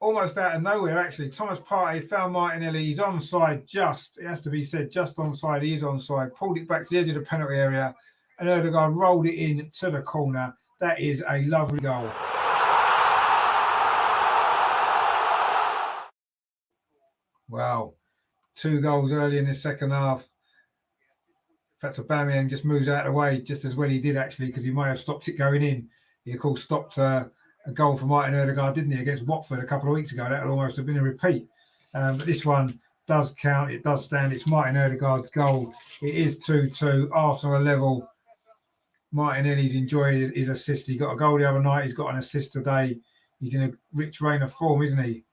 Almost out of nowhere, actually. Thomas Partey found Martinelli. He's onside just. It has to be said, just onside. He is onside. Pulled it back to the edge of the penalty area. And Ødegaard rolled it in to the corner. That is a lovely goal. Wow. 2 goals early in the second half. In fact, Aubameyang just moves out of the way just as well he did, actually, because he might have stopped it going in. He, of course, stopped a goal for Martin Ødegaard, didn't he, against Watford a couple of weeks ago. That would almost have been a repeat. But this one does count. It does stand. It's Martin Ødegaard's goal. It is 2-2. Arsenal are level. Martinelli's enjoyed his assist. He got a goal the other night. He's got an assist today. He's in a rich reign of form, isn't he?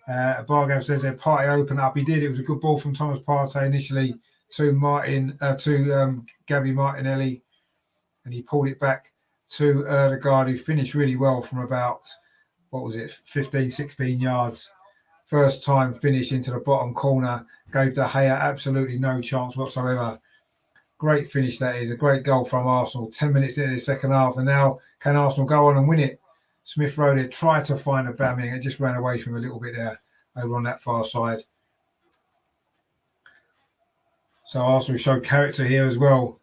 Bargav says their Partey opened up. He did. It was a good ball from Thomas Partey initially to Gabby Martinelli. And he pulled it back to Ødegaard, who finished really well from about, 15, 16 yards. First time finish into the bottom corner. Gave De Gea absolutely no chance whatsoever. Great finish that is. A great goal from Arsenal. 10 minutes into the second half. And now can Arsenal go on and win it? Smith-Rowe there tried to find Aubameyang. It just ran away from him a little bit there over on that far side. So Arsenal showed character here as well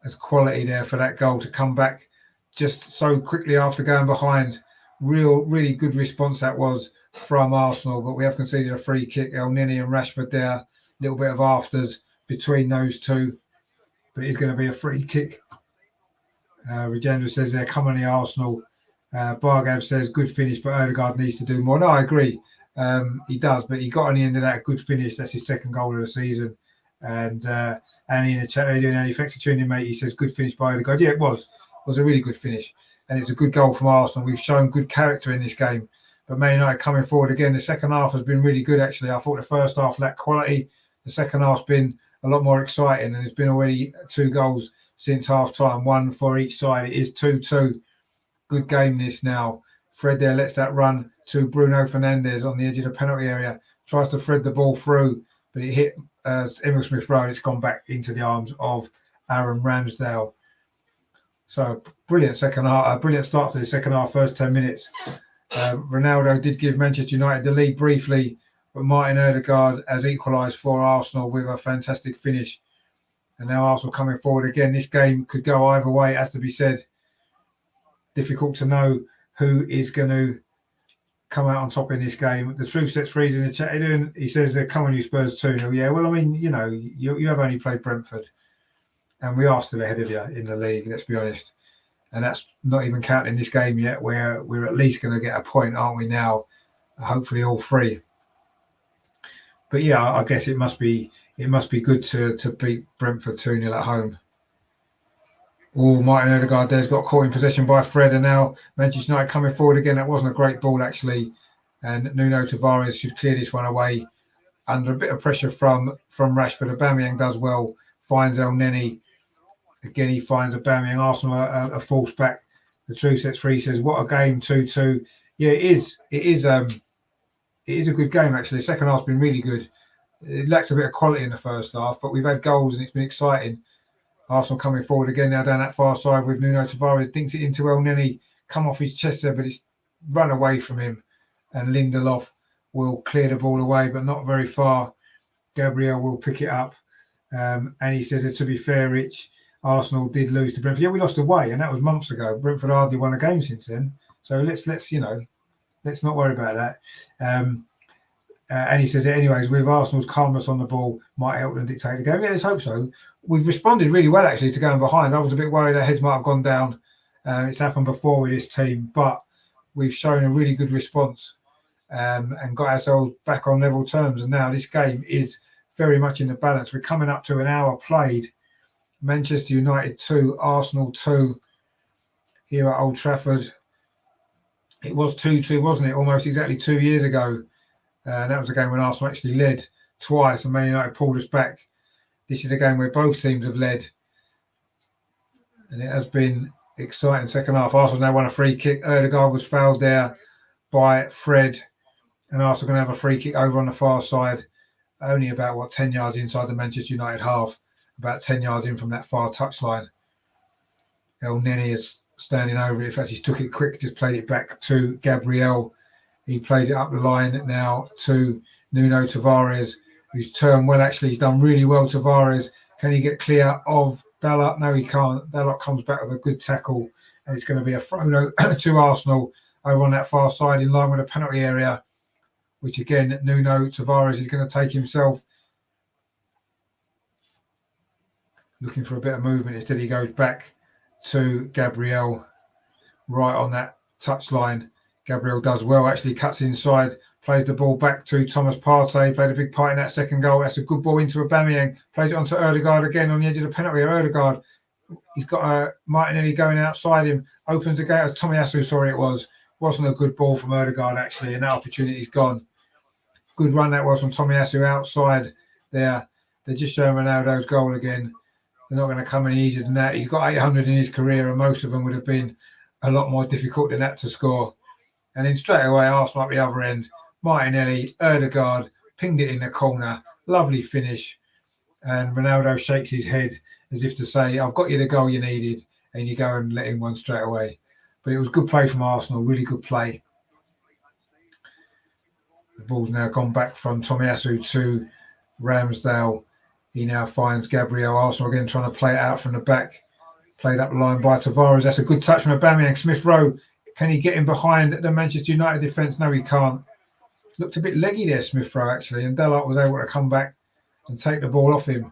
as quality there for that goal to come back just so quickly after going behind. Really good response that was from Arsenal, but we have conceded a free kick. El Neni and Rashford there, a little bit of afters between those two, but it's going to be a free kick. Regenda says there, come on the Arsenal. Bargav says good finish, but Ødegaard needs to do more. No, I agree. He does, but he got on the end of that good finish. That's his second goal of the season. And Annie in the chat, Annie, thanks for tuning in, mate. He says good finish by Ødegaard. Yeah, it was a really good finish, and it's a good goal from Arsenal. We've shown good character in this game, but Man United coming forward again. The second half has been really good, actually. I thought the first half lacked quality. The second half's been a lot more exciting, and there's been already 2 goals since half time, 1 for each side. It is 2-2. Good game this now. Fred there lets that run to Bruno Fernandes on the edge of the penalty area. Tries to thread the ball through, but it hit Emil Smith-Rowe and it's gone back into the arms of Aaron Ramsdale. So brilliant second half, brilliant start to the second half, first 10 minutes. Ronaldo did give Manchester United the lead briefly, but Martin Ødegaard has equalised for Arsenal with a fantastic finish. And now Arsenal coming forward again. This game could go either way, it has to be said. Difficult to know who is going to come out on top in this game. The Truth Sets Freeze in the chat. He says, come on, you Spurs 2-0. Yeah, well, I mean, you know, you have only played Brentford. And we are still ahead of you in the league, let's be honest. And that's not even counting this game yet, where we're at least going to get a point, aren't we now? Hopefully all three. But yeah, I guess it must be good to beat Brentford 2-0 at home. Oh, Martin Odegaard there's got caught in possession by Fred, and now Manchester United coming forward again. That wasn't a great ball, actually. And Nuno Tavares should clear this one away under a bit of pressure from Rashford. Aubameyang does well, finds El Neni. Again, he finds Aubameyang. Arsenal a false back. The Truth Sets Free says, what a game, 2-2. Yeah, it is. It is a good game, actually. The second half's been really good. It lacks a bit of quality in the first half, but we've had goals and it's been exciting. Arsenal coming forward again now down that far side with Nuno Tavares. Dinks it into El Neni. Come off his chest there, but it's run away from him. And Lindelof will clear the ball away, but not very far. Gabriel will pick it up. And he says that, to be fair, Rich, Arsenal did lose to Brentford. Yeah, we lost away, and that was months ago. Brentford hardly won a game since then. So let's not worry about that. And he says, anyways, with Arsenal's calmness on the ball, might help them dictate the game. Yeah, let's hope so. We've responded really well, actually, to going behind. I was a bit worried our heads might have gone down. It's happened before with this team, but we've shown a really good response and got ourselves back on level terms. And now this game is very much in the balance. We're coming up to an hour played. Manchester United 2, Arsenal 2 here at Old Trafford. It was 2-2, wasn't it? Almost exactly 2 years ago. That was a game when Arsenal actually led twice and Man United pulled us back. This is a game where both teams have led. And it has been exciting second half. Arsenal now won a free kick. Odegaard was fouled there by Fred. And Arsenal going to have a free kick over on the far side. Only about, 10 yards inside the Manchester United half. About 10 yards in from that far touchline. El Neni is standing over it. In fact, he's took it quick, just played it back to Gabriel. He plays it up the line now to Nuno Tavares, who's turned well, actually. He's done really well, Tavares. Can he get clear of Dalot? No, he can't. Dalot comes back with a good tackle, and it's going to be a throw to Arsenal over on that far side in line with the penalty area, which, again, Nuno Tavares is going to take himself. Looking for a bit of movement. Instead, he goes back to Gabriel right on that touchline. Gabriel does well, actually cuts inside, plays the ball back to Thomas Partey, played a big part in that second goal. That's a good ball into Aubameyang, plays it onto Odegaard again on the edge of the penalty. Odegaard, he's got Martinelli going outside him, opens the gate. Tomiyasu, sorry, it wasn't a good ball from Odegaard, actually, and that opportunity's gone. Good run that was from Tomiyasu outside there. They're just showing Ronaldo's goal again. They're not going to come any easier than that. He's got 800 in his career, and most of them would have been a lot more difficult than that to score. And then straight away, Arsenal at the other end, Martinelli, Odegaard, pinged it in the corner. Lovely finish. And Ronaldo shakes his head as if to say, I've got you the goal you needed. And you go and let in one straight away. But it was good play from Arsenal, really good play. The ball's now gone back from Tomiyasu to Ramsdale. He now finds Gabriel. Arsenal again trying to play it out from the back. Played up the line by Tavares. That's a good touch from Aubameyang. Smith Rowe. Can he get in behind the Manchester United defence? No, he can't. Looked a bit leggy there, Smith Rowe, actually, and Dalot was able to come back and take the ball off him.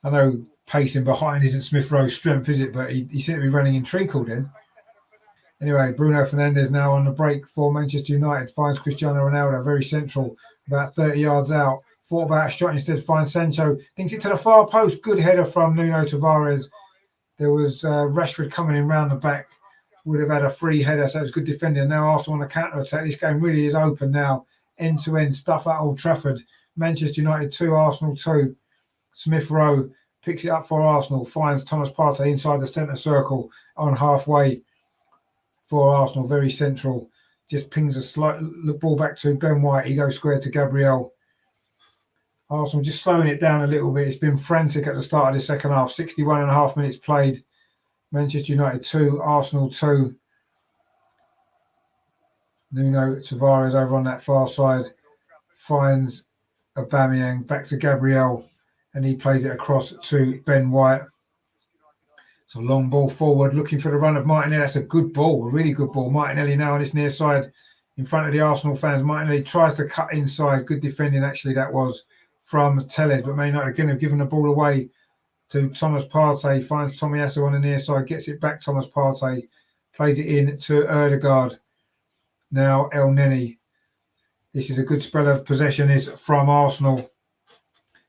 I know pacing behind isn't Smith Rowe's strength, is it? But he seemed to be running in treacle then. Anyway, Bruno Fernandes now on the break for Manchester United. Finds Cristiano Ronaldo, very central, about 30 yards out. Thought about a shot instead, finds Sancho. Thinks it to the far post. Good header from Nuno Tavares. There was Rashford coming in round the back. Would have had a free header, so it's good defending. Now Arsenal on the counter-attack. This game really is open now. End-to-end stuff at Old Trafford. Manchester United 2, Arsenal 2. Smith Rowe picks it up for Arsenal, finds Thomas Partey inside the centre circle on halfway for Arsenal, very central. Just pings a slight ball back to Ben White. He goes square to Gabriel. Arsenal just slowing it down a little bit. It's been frantic at the start of the second half. 61 and a half minutes played. Manchester United 2, Arsenal 2. Nuno Tavares over on that far side finds Aubameyang back to Gabriel, and he plays it across to Ben White. It's a long ball forward, looking for the run of Martinelli. That's a good ball, a really good ball. Martinelli now on his near side. in front of the Arsenal fans. Martinelli tries to cut inside. Good defending, actually, that was from Telles. But Man United again have given the ball away to Thomas Partey. Finds Tomiyasu on the near side. Gets it back, Thomas Partey. Plays it in to Ødegaard. Now El Neni. This is a good spell of possession is from Arsenal.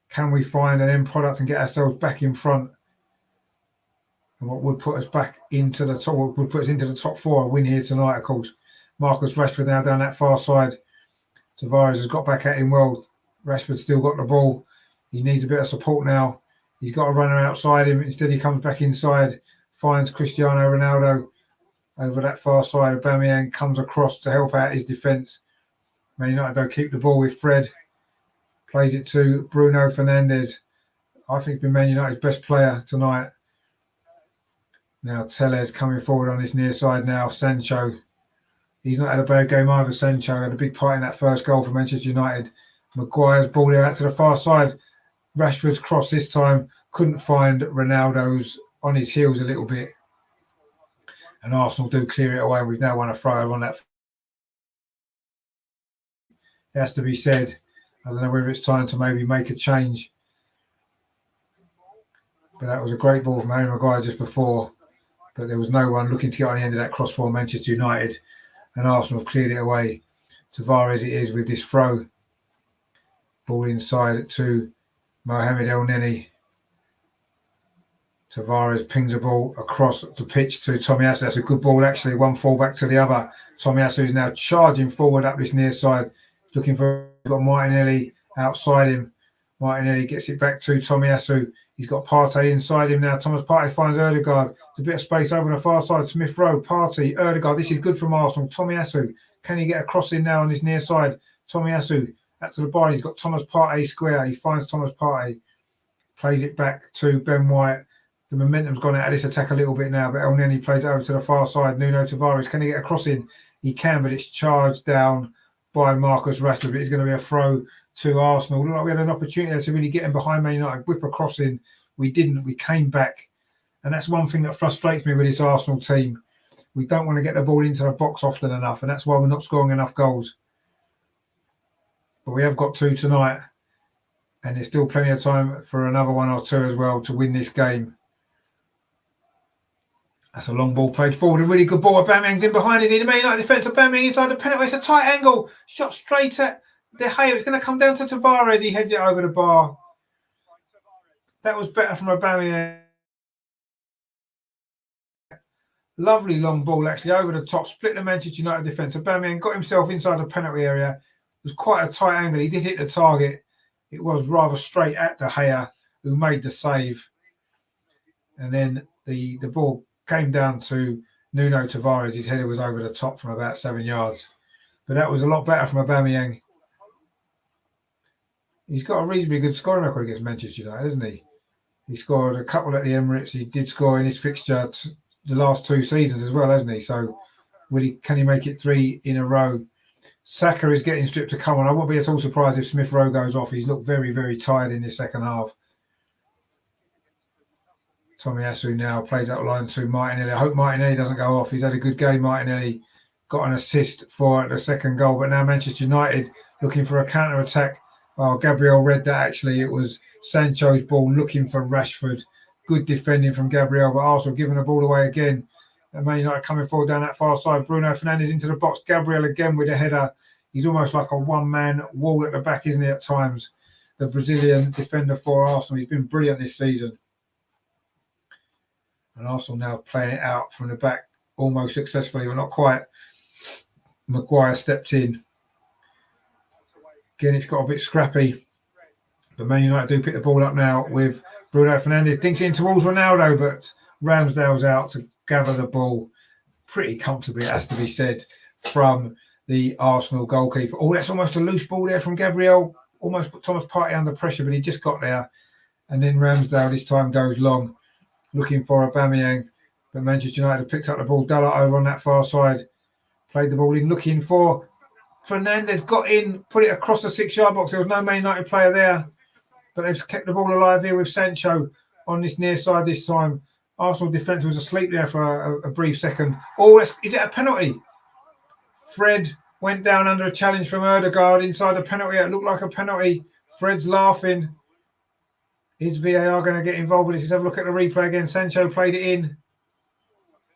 Can we find an end product and get ourselves back in front? And what would put us back into the top, what would put us into the top four, a win here tonight, of course. Marcus Rashford now down that far side. Tavares has got back at him well. Rashford's still got the ball. He needs a bit of support now. He's got a runner outside him. Instead, he comes back inside, finds Cristiano Ronaldo over that far side. Aubameyang comes across to help out his defence. Man United don't keep the ball with Fred. Plays it to Bruno Fernandes. I think he's been Man United's best player tonight. Now Telles coming forward on his near side now. Sancho. He's not had a bad game either, Sancho. Had a big part in that first goal for Manchester United. Maguire's ball there out to the far side. Rashford's cross this time. Couldn't find Ronaldo's on his heels a little bit. And Arsenal do clear it away. We've now won a throw on that. It has to be said. I don't know whether it's time to maybe make a change. But that was a great ball from Harry Maguire just before. But there was no one looking to get on the end of that cross for Manchester United. And Arsenal have cleared it away. Tavares it is with this throw. Ball inside to Mohamed El Neni. Tavares pings a ball across the pitch to Tomiyasu. That's a good ball, actually. One fall back to the other. Tomiyasu is now charging forward up this near side. Looking for, got Martinelli outside him. Martinelli gets it back to Tomiyasu. He's got Partey inside him now. Thomas Partey finds Ødegaard. There's a bit of space over the far side. Smith Rowe, Partey, Ødegaard. This is good from Arsenal. Tomiyasu. Can he get a cross in now on this near side? Tomiyasu out to the bar. He's got Thomas Partey square. He finds Thomas Partey. Plays it back to Ben White. The momentum's gone out of this attack a little bit now, but El Neni plays it over to the far side. Nuno Tavares. Can he get a cross in? He can, but it's charged down by Marcus Rashford. But it's going to be a throw to Arsenal. Looked like we had an opportunity to really get in behind Man United, whip a cross in. We didn't. We came back. And that's one thing that frustrates me with this Arsenal team. We don't want to get the ball into the box often enough, and that's why we're not scoring enough goals. But we have got two tonight, and there's still plenty of time for another one or two as well to win this game. That's a long ball played forward. A really good ball. Aubameyang's in behind. Is he the Man United defence? Aubameyang inside the penalty. It's a tight angle. Shot straight at De Gea. It's going to come down to Tavares. He heads it over the bar. That was better from Aubameyang. Lovely long ball, actually, over the top. Split the Manchester United defence. Aubameyang got himself inside the penalty area. It was quite a tight angle. He did hit the target. It was rather straight at De Gea, who made the save. And then the ball came down to Nuno Tavares. His header was over the top from about 7 yards. But that was a lot better from Aubameyang. He's got a reasonably good scoring record against Manchester United, hasn't he? He scored a couple at the Emirates. He did score in his fixture the last 2 seasons as well, hasn't he? So can he make it 3 in a row? Saka is getting stripped to come on. I won't be at all surprised if Smith Rowe goes off. He's looked very, very tired in this second half. Tomiyasu now plays out line to Martinelli. I hope Martinelli doesn't go off. He's had a good game, Martinelli. Got an assist for the second goal. But now Manchester United looking for a counter-attack. Oh, Gabriel read that, actually. It was Sancho's ball looking for Rashford. Good defending from Gabriel, but Arsenal giving the ball away again. And Man United coming forward down that far side. Bruno Fernandes into the box. Gabriel again with a header. He's almost like a one-man wall at the back, isn't he, at times? The Brazilian defender for Arsenal. He's been brilliant this season. And Arsenal now playing it out from the back almost successfully, but not quite. Maguire stepped in. Again, it's got a bit scrappy. But Man United do pick the ball up now with Bruno Fernandes. Dinks it in towards Ronaldo, but Ramsdale's out to gather the ball pretty comfortably, it has to be said, from the Arsenal goalkeeper. Oh, that's almost a loose ball there from Gabriel. Almost put Thomas Partey under pressure, but he just got there. And then Ramsdale this time goes long, looking for Aubameyang. But Manchester United picked up the ball. Dalla over on that far side. Played the ball in, looking for Fernandes. Got in, put it across the 6-yard box. There was no Man United player there. But they've kept the ball alive here with Sancho on this near side this time. Arsenal defence was asleep there for a brief second. Oh, is it a penalty? Fred Went down under a challenge from Erdegaard inside the penalty. It looked like a penalty. Fred's laughing. Is VAR going to get involved with this? Let's have a look at the replay again. Sancho played it in.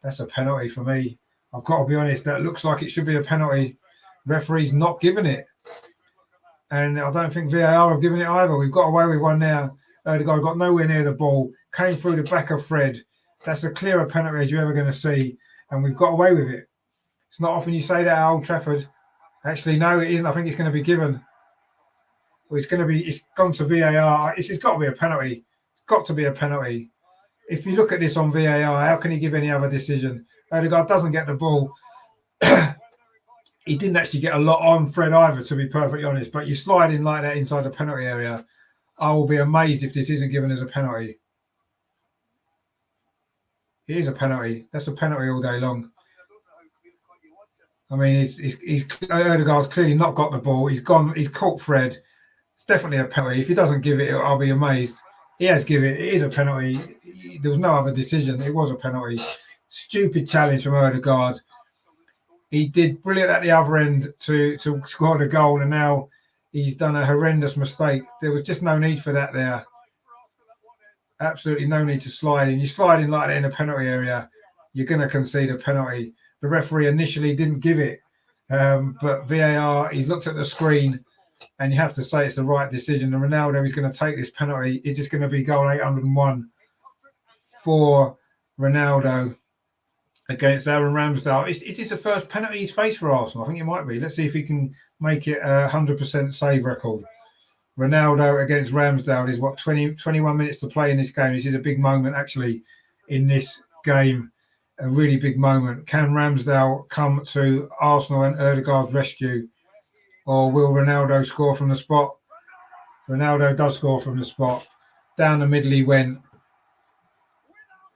That's a penalty for me. I've got to be honest. That looks like it should be a penalty. Referee's not giving it. And I don't think VAR have given it either. We've got away with one now. Erdegaard got nowhere near the ball. Came through the back of Fred. That's a clearer penalty as you're ever going to see. And we've got away with it. It's not often you say that at Old Trafford. Actually, no, it isn't. I think it's going to be given. It's gone to VAR. It's got to be a penalty. It's got to be a penalty. If you look at this on VAR, how can he give any other decision? Erdegaard doesn't get the ball. He didn't actually get a lot on Fred either, to be perfectly honest. But you slide in like that inside the penalty area. I will be amazed if this isn't given as a penalty. It is a penalty. That's a penalty all day long. I mean, Erdegaard's clearly not got the ball. He's gone. He's caught Fred. It's definitely a penalty. If he doesn't give it, I'll be amazed. He has given it. It is a penalty. There was no other decision. It was a penalty. Stupid challenge from Erdegaard. He did brilliant at the other end to score the goal, and now he's done a horrendous mistake. There was just no need for that there. Absolutely no need to slide in. You slide in like that in a penalty area, you're going to concede a penalty. The referee initially didn't give it, but VAR, he's looked at the screen, and you have to say it's the right decision. And Ronaldo is going to take this penalty. It's just going to be goal 801 for Ronaldo against Aaron Ramsdale. Is this the first penalty he's faced for Arsenal? I think it might be. Let's see if he can make it a 100% save record. Ronaldo against Ramsdale is 21 minutes to play in this game. This is a big moment actually in this game. A really big moment. Can Ramsdale come to Arsenal and Erdegaard's rescue? Or will Ronaldo score from the spot? Ronaldo does score from the spot. Down the middle he went.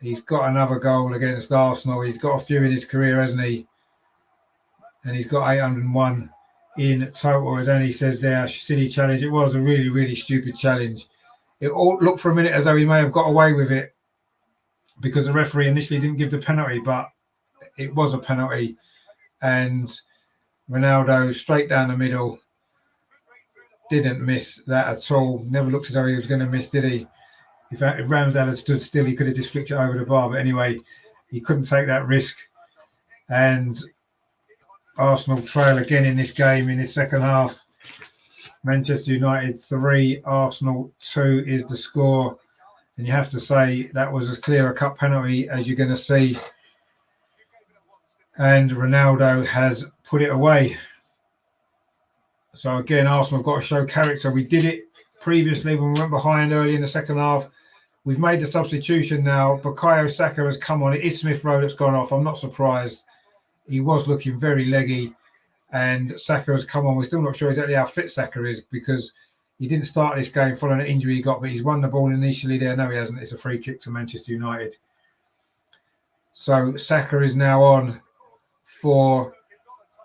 He's got another goal against Arsenal. He's got a few in his career, hasn't he? And he's got 801 in total, as Annie says there. Silly challenge. It was a really, really stupid challenge. It all looked for a minute as though he may have got away with it because the referee initially didn't give the penalty, but it was a penalty. And Ronaldo straight down the middle. Didn't miss that at all. Never looked as though he was going to miss, did he? If Ramsdale had stood still, he could have just flicked it over the bar. But anyway, he couldn't take that risk. And Arsenal trail again in this game in the second half. Manchester United 3, Arsenal 2 is the score. And you have to say that was as clear a cut penalty as you're going to see. And Ronaldo has put it away. So again, Arsenal have got to show character. We did it previously when we went behind early in the second half. We've made the substitution now. Bukayo Saka has come on. It is Smith Rowe that's gone off. I'm not surprised. He was looking very leggy. And Saka has come on. We're still not sure exactly how fit Saka is because he didn't start this game following an injury he got, but he's won the ball initially there. No, he hasn't. It's a free kick to Manchester United. So Saka is now on for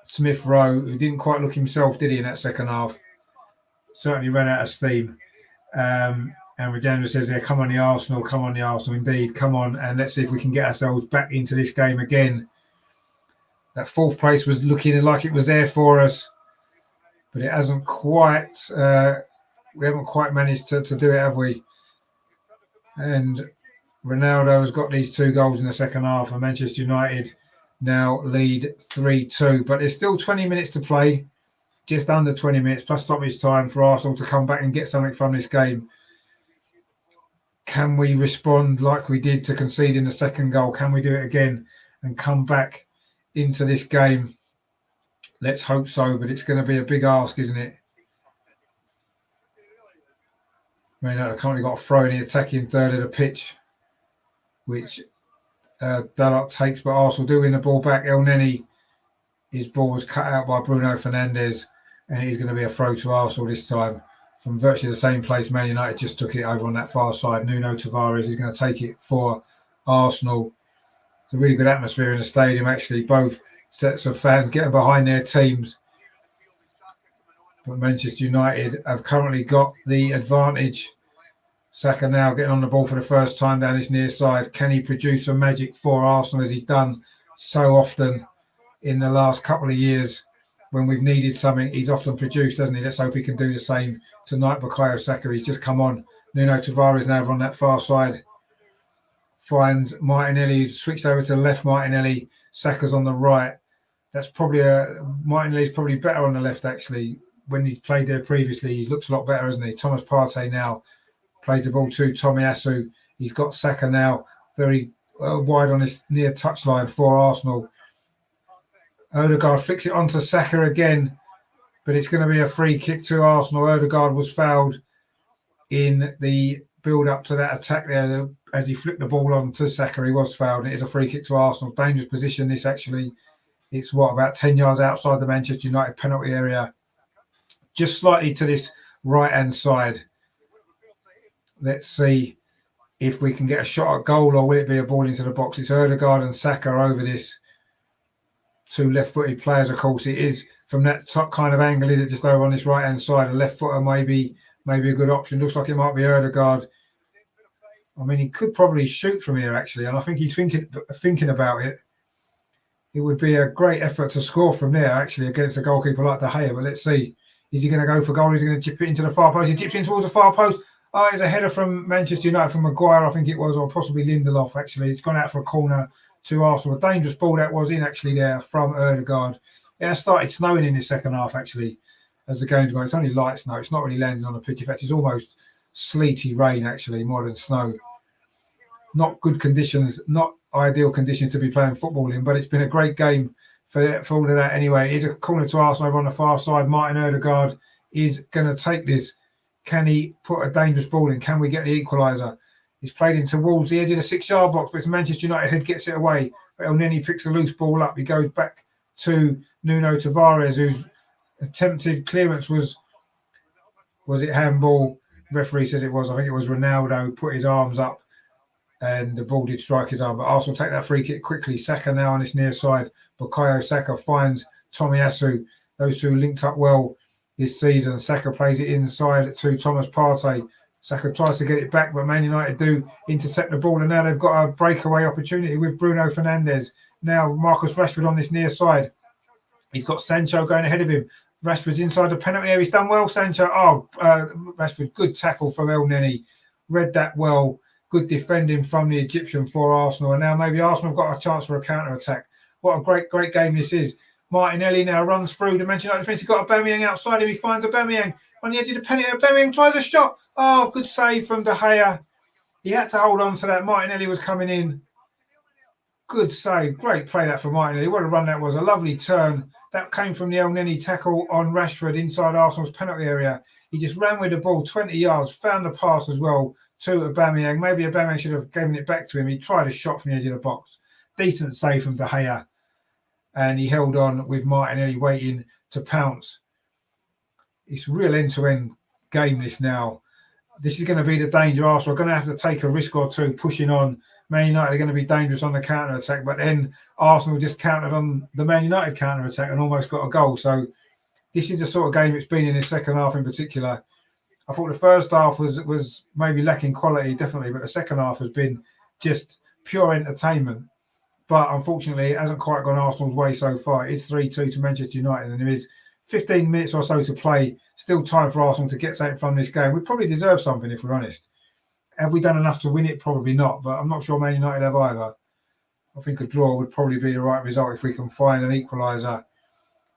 Smith Rowe, who didn't quite look himself, did he, in that second half? Certainly ran out of steam. And Regina says there, come on the Arsenal, indeed, come on, and let's see if we can get ourselves back into this game again. That fourth place was looking like it was there for us, but it hasn't quite, we haven't quite managed to do it, have we? And Ronaldo has got these 2 goals in the second half, and Manchester United now lead 3-2. But there's still 20 minutes to play, just under 20 minutes, plus stoppage time for Arsenal to come back and get something from this game. Can we respond like we did to conceding the second goal? Can we do it again and come back into this game? Let's hope so, but it's going to be a big ask, isn't it? I mean, they've currently got a throw in the attacking third of the pitch, which Dalot takes, but Arsenal do win the ball back. El Neni, his ball was cut out by Bruno Fernandes, and it is going to be a throw to Arsenal this time from virtually the same place Man United just took it over on that far side. Nuno Tavares is going to take it for Arsenal. It's a really good atmosphere in the stadium, actually. Both sets of fans getting behind their teams. But Manchester United have currently got the advantage. Saka now getting on the ball for the first time down his near side. Can he produce some magic for Arsenal as he's done so often in the last couple of years? when we've needed something, he's often produced, doesn't he? Let's hope he can do the same tonight. Bukayo Saka, he's just come on. Nuno Tavares now on that far side. Finds Martinelli, who's switched over to the left. Martinelli, Saka's on the right. That's probably Martinelli's probably better on the left, actually. When he's played there previously, he looks a lot better, hasn't he? Thomas Partey now plays the ball to Tomiyasu. He's got Saka now very wide on his near touchline for Arsenal. Odegaard flicks it onto Saka again, but it's going to be a free kick to Arsenal. Odegaard was fouled in the build-up to that attack there. As he flipped the ball on to Saka, he was fouled. It is a free kick to Arsenal. Dangerous position, this actually. It's, about 10 yards outside the Manchester United penalty area. Just slightly to this right-hand side. Let's see if we can get a shot at goal, or will it be a ball into the box? It's Odegaard and Saka over this. Two left-footed players, of course. It is from that top kind of angle, is it just over on this right-hand side? A left footer maybe a good option. Looks like it might be Odegaard. I mean, he could probably shoot from here, actually, and I think he's thinking about it. It would be a great effort to score from there, actually, against a goalkeeper like De Gea. But let's see. Is he going to go for goal? Is he going to chip it into the far post? He tips in towards the far post. Oh, it's a header from Manchester United, from Maguire, I think it was, or possibly Lindelof, actually. It's gone out for a corner to Arsenal. A dangerous ball that was in, actually, there from Odegaard. It has started snowing in the second half, actually, as the game's going. It's only light snow. It's not really landing on the pitch. In fact, it's almost sleety rain, actually, more than snow. Not good conditions, not ideal conditions to be playing football in, but it's been a great game for all of that anyway. It's a corner to Arsenal over on the far side. Martin Odegaard is going to take this. Can he put a dangerous ball in? Can we get the equaliser? He's played in towards the edge of the 6-yard box, but it's Manchester United who gets it away. But Elneny picks a loose ball up. He goes back to Nuno Tavares, whose attempted clearance was it handball? Referee says it was. I think it was Ronaldo put his arms up and the ball did strike his arm. But Arsenal take that free kick quickly. Saka now on this near side. Bukayo Saka finds Tomiyasu. Those two linked up well this season. Saka plays it inside to Thomas Partey. Saka tries to get it back, but Man United do intercept the ball, and now they've got a breakaway opportunity with Bruno Fernandes. Now Marcus Rashford on this near side. He's got Sancho going ahead of him. Rashford's inside the penalty area. He's done well, Sancho. Rashford, good tackle from Elneny. Read that well. Good defending from the Egyptian for Arsenal. And now maybe Arsenal have got a chance for a counter-attack. What a great game this is. Martinelli now runs through the Manchester United defence. He's got Aubameyang outside him. He finds Aubameyang on the edge of the penalty. Aubameyang tries a shot. Oh, good save from De Gea. He had to hold on to that. Martinelli was coming in. Good save. Great play that from Martinelli. What a run that was. A lovely turn. That came from the Elneny tackle on Rashford inside Arsenal's penalty area. He just ran with the ball 20 yards, found the pass as well to Aubameyang. Maybe Aubameyang should have given it back to him. He tried a shot from the edge of the box. Decent save from De Gea. And he held on with Martinelli waiting to pounce. It's a real end-to-end game this now. This is going to be the danger. Arsenal are going to have to take a risk or two pushing on. Man United are going to be dangerous on the counter-attack, but then Arsenal just countered on the Man United counter-attack and almost got a goal. So this is the sort of game it's been in the second half in particular. I thought the first half was maybe lacking quality, definitely, but the second half has been just pure entertainment. But unfortunately, it hasn't quite gone Arsenal's way so far. It's 3-2 to Manchester United, and there is 15 minutes or so to play. Still time for Arsenal to get something from this game. We probably deserve something, if we're honest. Have we done enough to win it? Probably not, but I'm not sure Man United have either. I think a draw would probably be the right result if we can find an equaliser.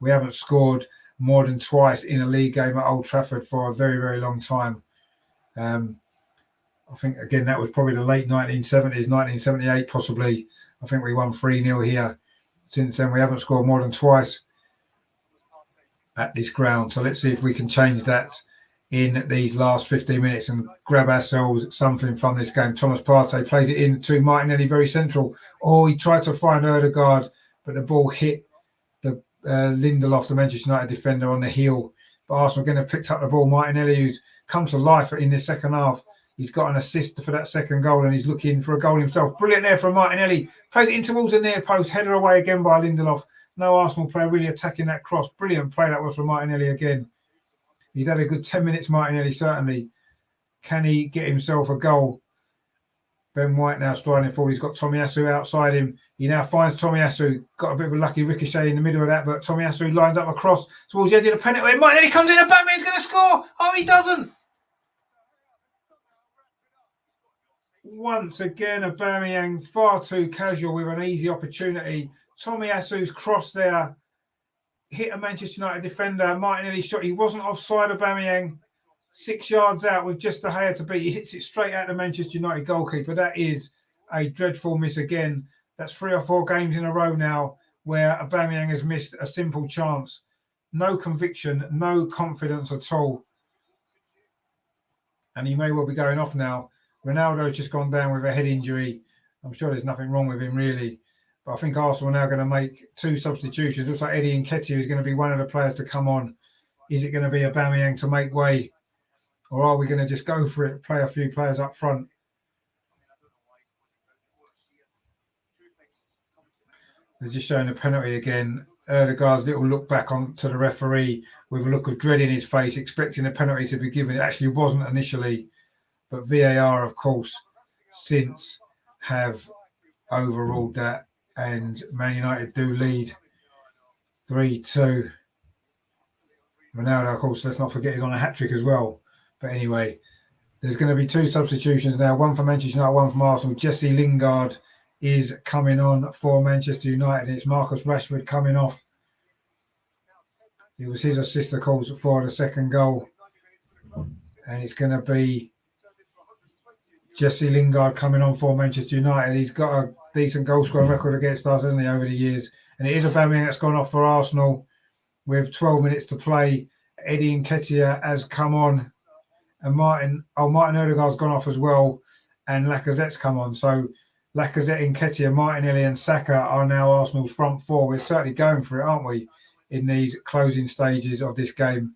We haven't scored more than twice in a league game at Old Trafford for a very, very long time. I think, again, that was probably the late 1970s, 1978 possibly. I think we won 3-0 here. Since then, we haven't scored more than twice at this ground. So let's see if we can change that in these last 15 minutes and grab ourselves something from this game. Thomas Partey plays it in to Martinelli, very central. Oh, he tried to find Odegaard, but the ball hit the Lindelof, the Manchester United defender, on the heel. But Arsenal again have picked up the ball. Martinelli, who's come to life in the second half. He's got an assist for that second goal and he's looking for a goal himself. Brilliant there from Martinelli. Plays it in towards the near post. Header away again by Lindelof. No Arsenal player really attacking that cross. Brilliant play that was from Martinelli again. He's had a good 10 minutes, Martinelli, certainly. Can he get himself a goal? Ben White now striding forward. He's got Tomiyasu outside him. He now finds Tomiyasu. Got a bit of a lucky ricochet in the middle of that, but Tomiyasu lines up across towards the edge of the penalty. Then he comes in and Batman's going to score. Oh, he doesn't. Once again, Aubameyang far too casual with an easy opportunity. Tomiyasu's cross there hit a Manchester United defender. Martinelli shot. He wasn't offside, Aubameyang. 6 yards out with just the hair to beat. He hits it straight at the Manchester United goalkeeper. That is a dreadful miss again. That's 3 or 4 games in a row now where Aubameyang has missed a simple chance. No conviction, no confidence at all. And he may well be going off now. Ronaldo's just gone down with a head injury. I'm sure there's nothing wrong with him, really. But I think Arsenal are now going to make 2 substitutions. Looks like Eddie Nketiah is going to be one of the players to come on. Is it going to be Aubameyang to make way? Or are we going to just go for it, play a few players up front? They're just showing the penalty again. Erdegaard's little look back on to the referee with a look of dread in his face, expecting a penalty to be given. It actually wasn't initially. But VAR, of course, since have overruled that. And Man United do lead 3-2. Ronaldo, of course, let's not forget, he's on a hat-trick as well. But anyway, there's going to be 2 substitutions now, one for Manchester United, one from Arsenal. Jesse Lingard is coming on for Manchester United. It's Marcus Rashford coming off. It was his assist, of course, for the second goal. And it's going to be Jesse Lingard coming on for Manchester United. He's got a decent goal scoring record against us, hasn't he, over the years? And it is Aubameyang that's gone off for Arsenal with 12 minutes to play. Eddie Nketiah has come on. And Martin Odegaard's gone off as well, and Lacazette's come on. So Lacazette, Nketiah, Martinelli and Saka are now Arsenal's front 4. We're certainly going for it, aren't we, in these closing stages of this game?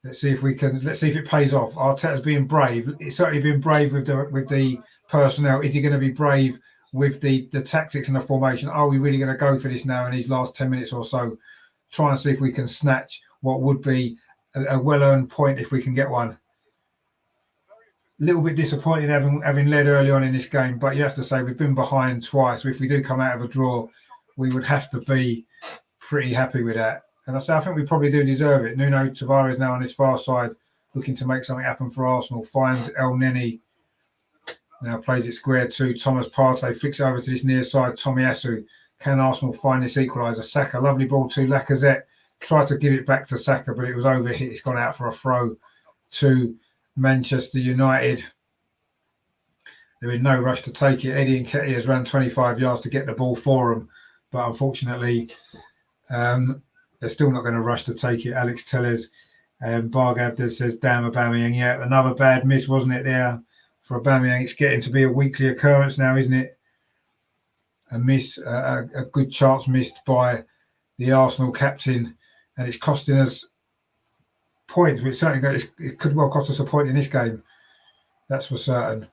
Let's see if it pays off. Arteta's being brave. It's certainly been brave with the personnel. Is he going to be brave with the tactics and the formation? Are we really going to go for this now in these last 10 minutes or so? Try and see if we can snatch what would be a well-earned point if we can get one. A little bit disappointed having led early on in this game, but you have to say we've been behind twice. So if we do come out of a draw, we would have to be pretty happy with that. And I think we probably do deserve it. Nuno Tavares now on his far side, looking to make something happen for Arsenal. Finds El Neni. Now plays it square to Thomas Partey. Flicks over to this near side. Tomiyasu. Can Arsenal find this equaliser? Saka, lovely ball to Lacazette. Tried to give it back to Saka, but it was overhit. It's gone out for a throw to Manchester United. They're in no rush to take it. Eddie Nketiah has run 25 yards to get the ball for them, but unfortunately, they're still not going to rush to take it. Alex Telles and Bargav says, damn Aubameyang. Yeah, another bad miss, wasn't it, there for Aubameyang? It's getting to be a weekly occurrence now, isn't it? A miss, a good chance missed by the Arsenal captain, and it's costing us points. It could well cost us a point in this game. That's for certain.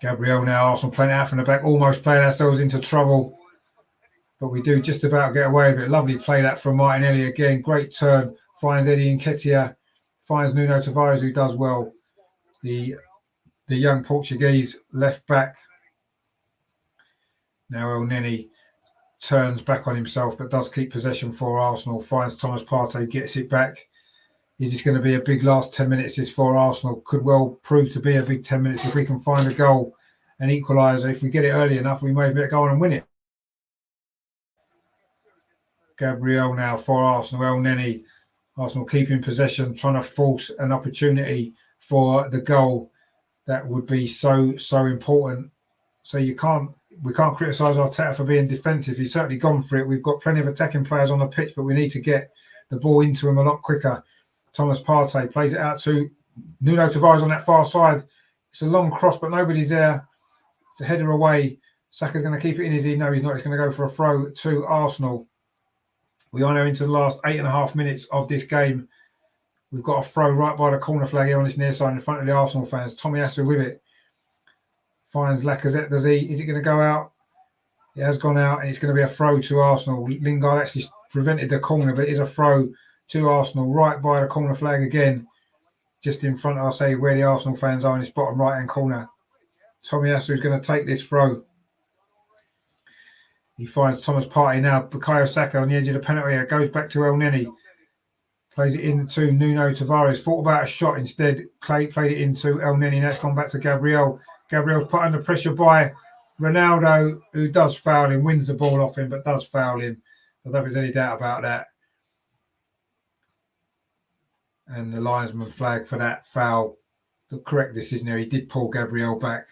Gabriel now, Arsenal playing out from the back, almost playing ourselves into trouble. But we do just about get away with it. Lovely play that from Martinelli again. Great turn. Finds Eddie Nketiah. Finds Nuno Tavares, who does well. The young Portuguese left back. Now El Neni turns back on himself, but does keep possession for Arsenal. Finds Thomas Partey, gets it back. Is this going to be a big last 10 minutes? This for Arsenal could well prove to be a big 10 minutes if we can find a goal, an equaliser. If we get it early enough, we may go on and win it. Gabriel now for Arsenal. El Neni. Arsenal keeping possession, trying to force an opportunity for the goal that would be so important. So we can't criticise Arteta for being defensive. He's certainly gone for it. We've got plenty of attacking players on the pitch, but we need to get the ball into him a lot quicker. Thomas Partey plays it out to Nuno Tavares on that far side. It's a long cross, but nobody's there. It's a header away. Saka's going to keep it in, is he? No, he's not. He's going to go for a throw to Arsenal. We are now into the last 8.5 minutes of this game. We've got a throw right by the corner flag here on this near side in front of the Arsenal fans. Tomiyasu with it. Finds Lacazette, does he? Is it going to go out? It has gone out, and it's going to be a throw to Arsenal. Lingard actually prevented the corner, but it is a throw to Arsenal right by the corner flag again. just in front of, I'll say, where the Arsenal fans are in this bottom right-hand corner. Tomiyasu is going to take this throw. He finds Thomas Partey now. Bukayo Saka on the edge of the penalty area. Goes back to El Neni. Plays it into Nuno Tavares. Thought about a shot instead. Played it into El Neni. Now it's gone back to Gabriel. Gabriel's put under pressure by Ronaldo, who does foul him, wins the ball off him, but does foul him. I don't think there's any doubt about that. And the linesman flag for that foul. The correct decision there. He did pull Gabriel back.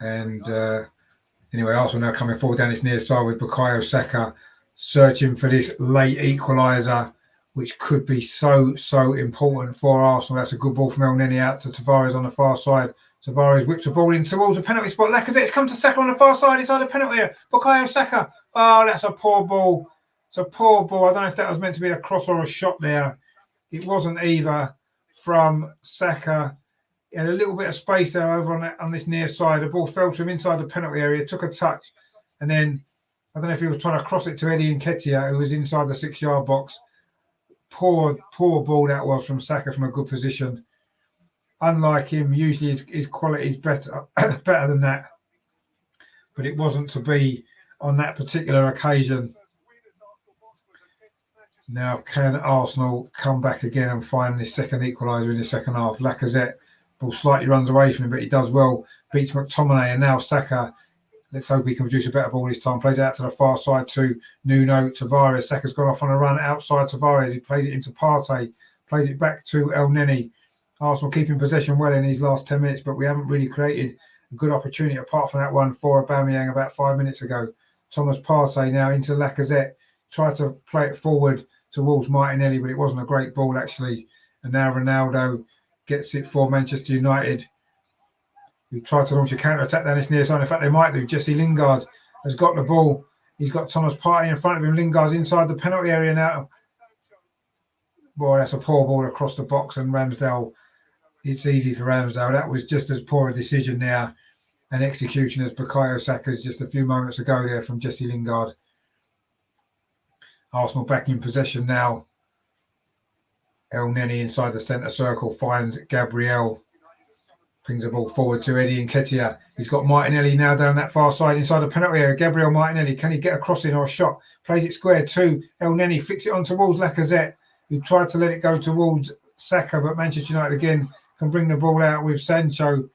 And anyway, Arsenal now coming forward down this near side with Bukayo Saka searching for this late equaliser, which could be so important for Arsenal. That's a good ball from El Neni out to Tavares on the far side. Tavares whips the ball in towards the penalty spot. Lacazette's come to Saka on the far side inside the penalty area. Bukayo Saka. Oh, that's a poor ball. It's a poor ball. I don't know if that was meant to be a cross or a shot there. It wasn't either from Saka. He had a little bit of space there over on this near side. The ball fell to him inside the penalty area, took a touch, and then I don't know if he was trying to cross it to Eddie Nketiah, who was inside the 6-yard box. Poor ball that was from Saka from a good position. Unlike him, usually his quality is better than that. But it wasn't to be on that particular occasion. Now, can Arsenal come back again and find this second equaliser in the second half? Lacazette, ball slightly runs away from him, but he does well. Beats McTominay, and now Saka. Let's hope he can produce a better ball this time. Plays it out to the far side to Nuno Tavares. Saka's gone off on a run outside Tavares. He plays it into Partey. Plays it back to El Neni. Arsenal keeping possession well in these last 10 minutes, but we haven't really created a good opportunity apart from that one for Aubameyang about 5 minutes ago. Thomas Partey now into Lacazette. Tried to play it forward towards Martinelli, but it wasn't a great ball actually. And now Ronaldo gets it for Manchester United. We tried to launch a counter-attack down this near side. In fact, they might do. Jesse Lingard has got the ball. He's got Thomas Partey in front of him. Lingard's inside the penalty area now. Boy, that's a poor ball across the box, and Ramsdale, it's easy for Ramsdale. That was just as poor a decision there and execution as Bukayo Saka's just a few moments ago there from Jesse Lingard. Arsenal back in possession now. El Neni inside the centre circle finds Gabriel. Brings the ball forward to Eddie Nketiah. He's got Martinelli now down that far side inside the penalty area. Gabriel Martinelli, can he get a crossing or a shot? Plays it square to El Neni, flicks it on towards Lacazette, who tried to let it go towards Saka, but Manchester United again can bring the ball out with Sancho.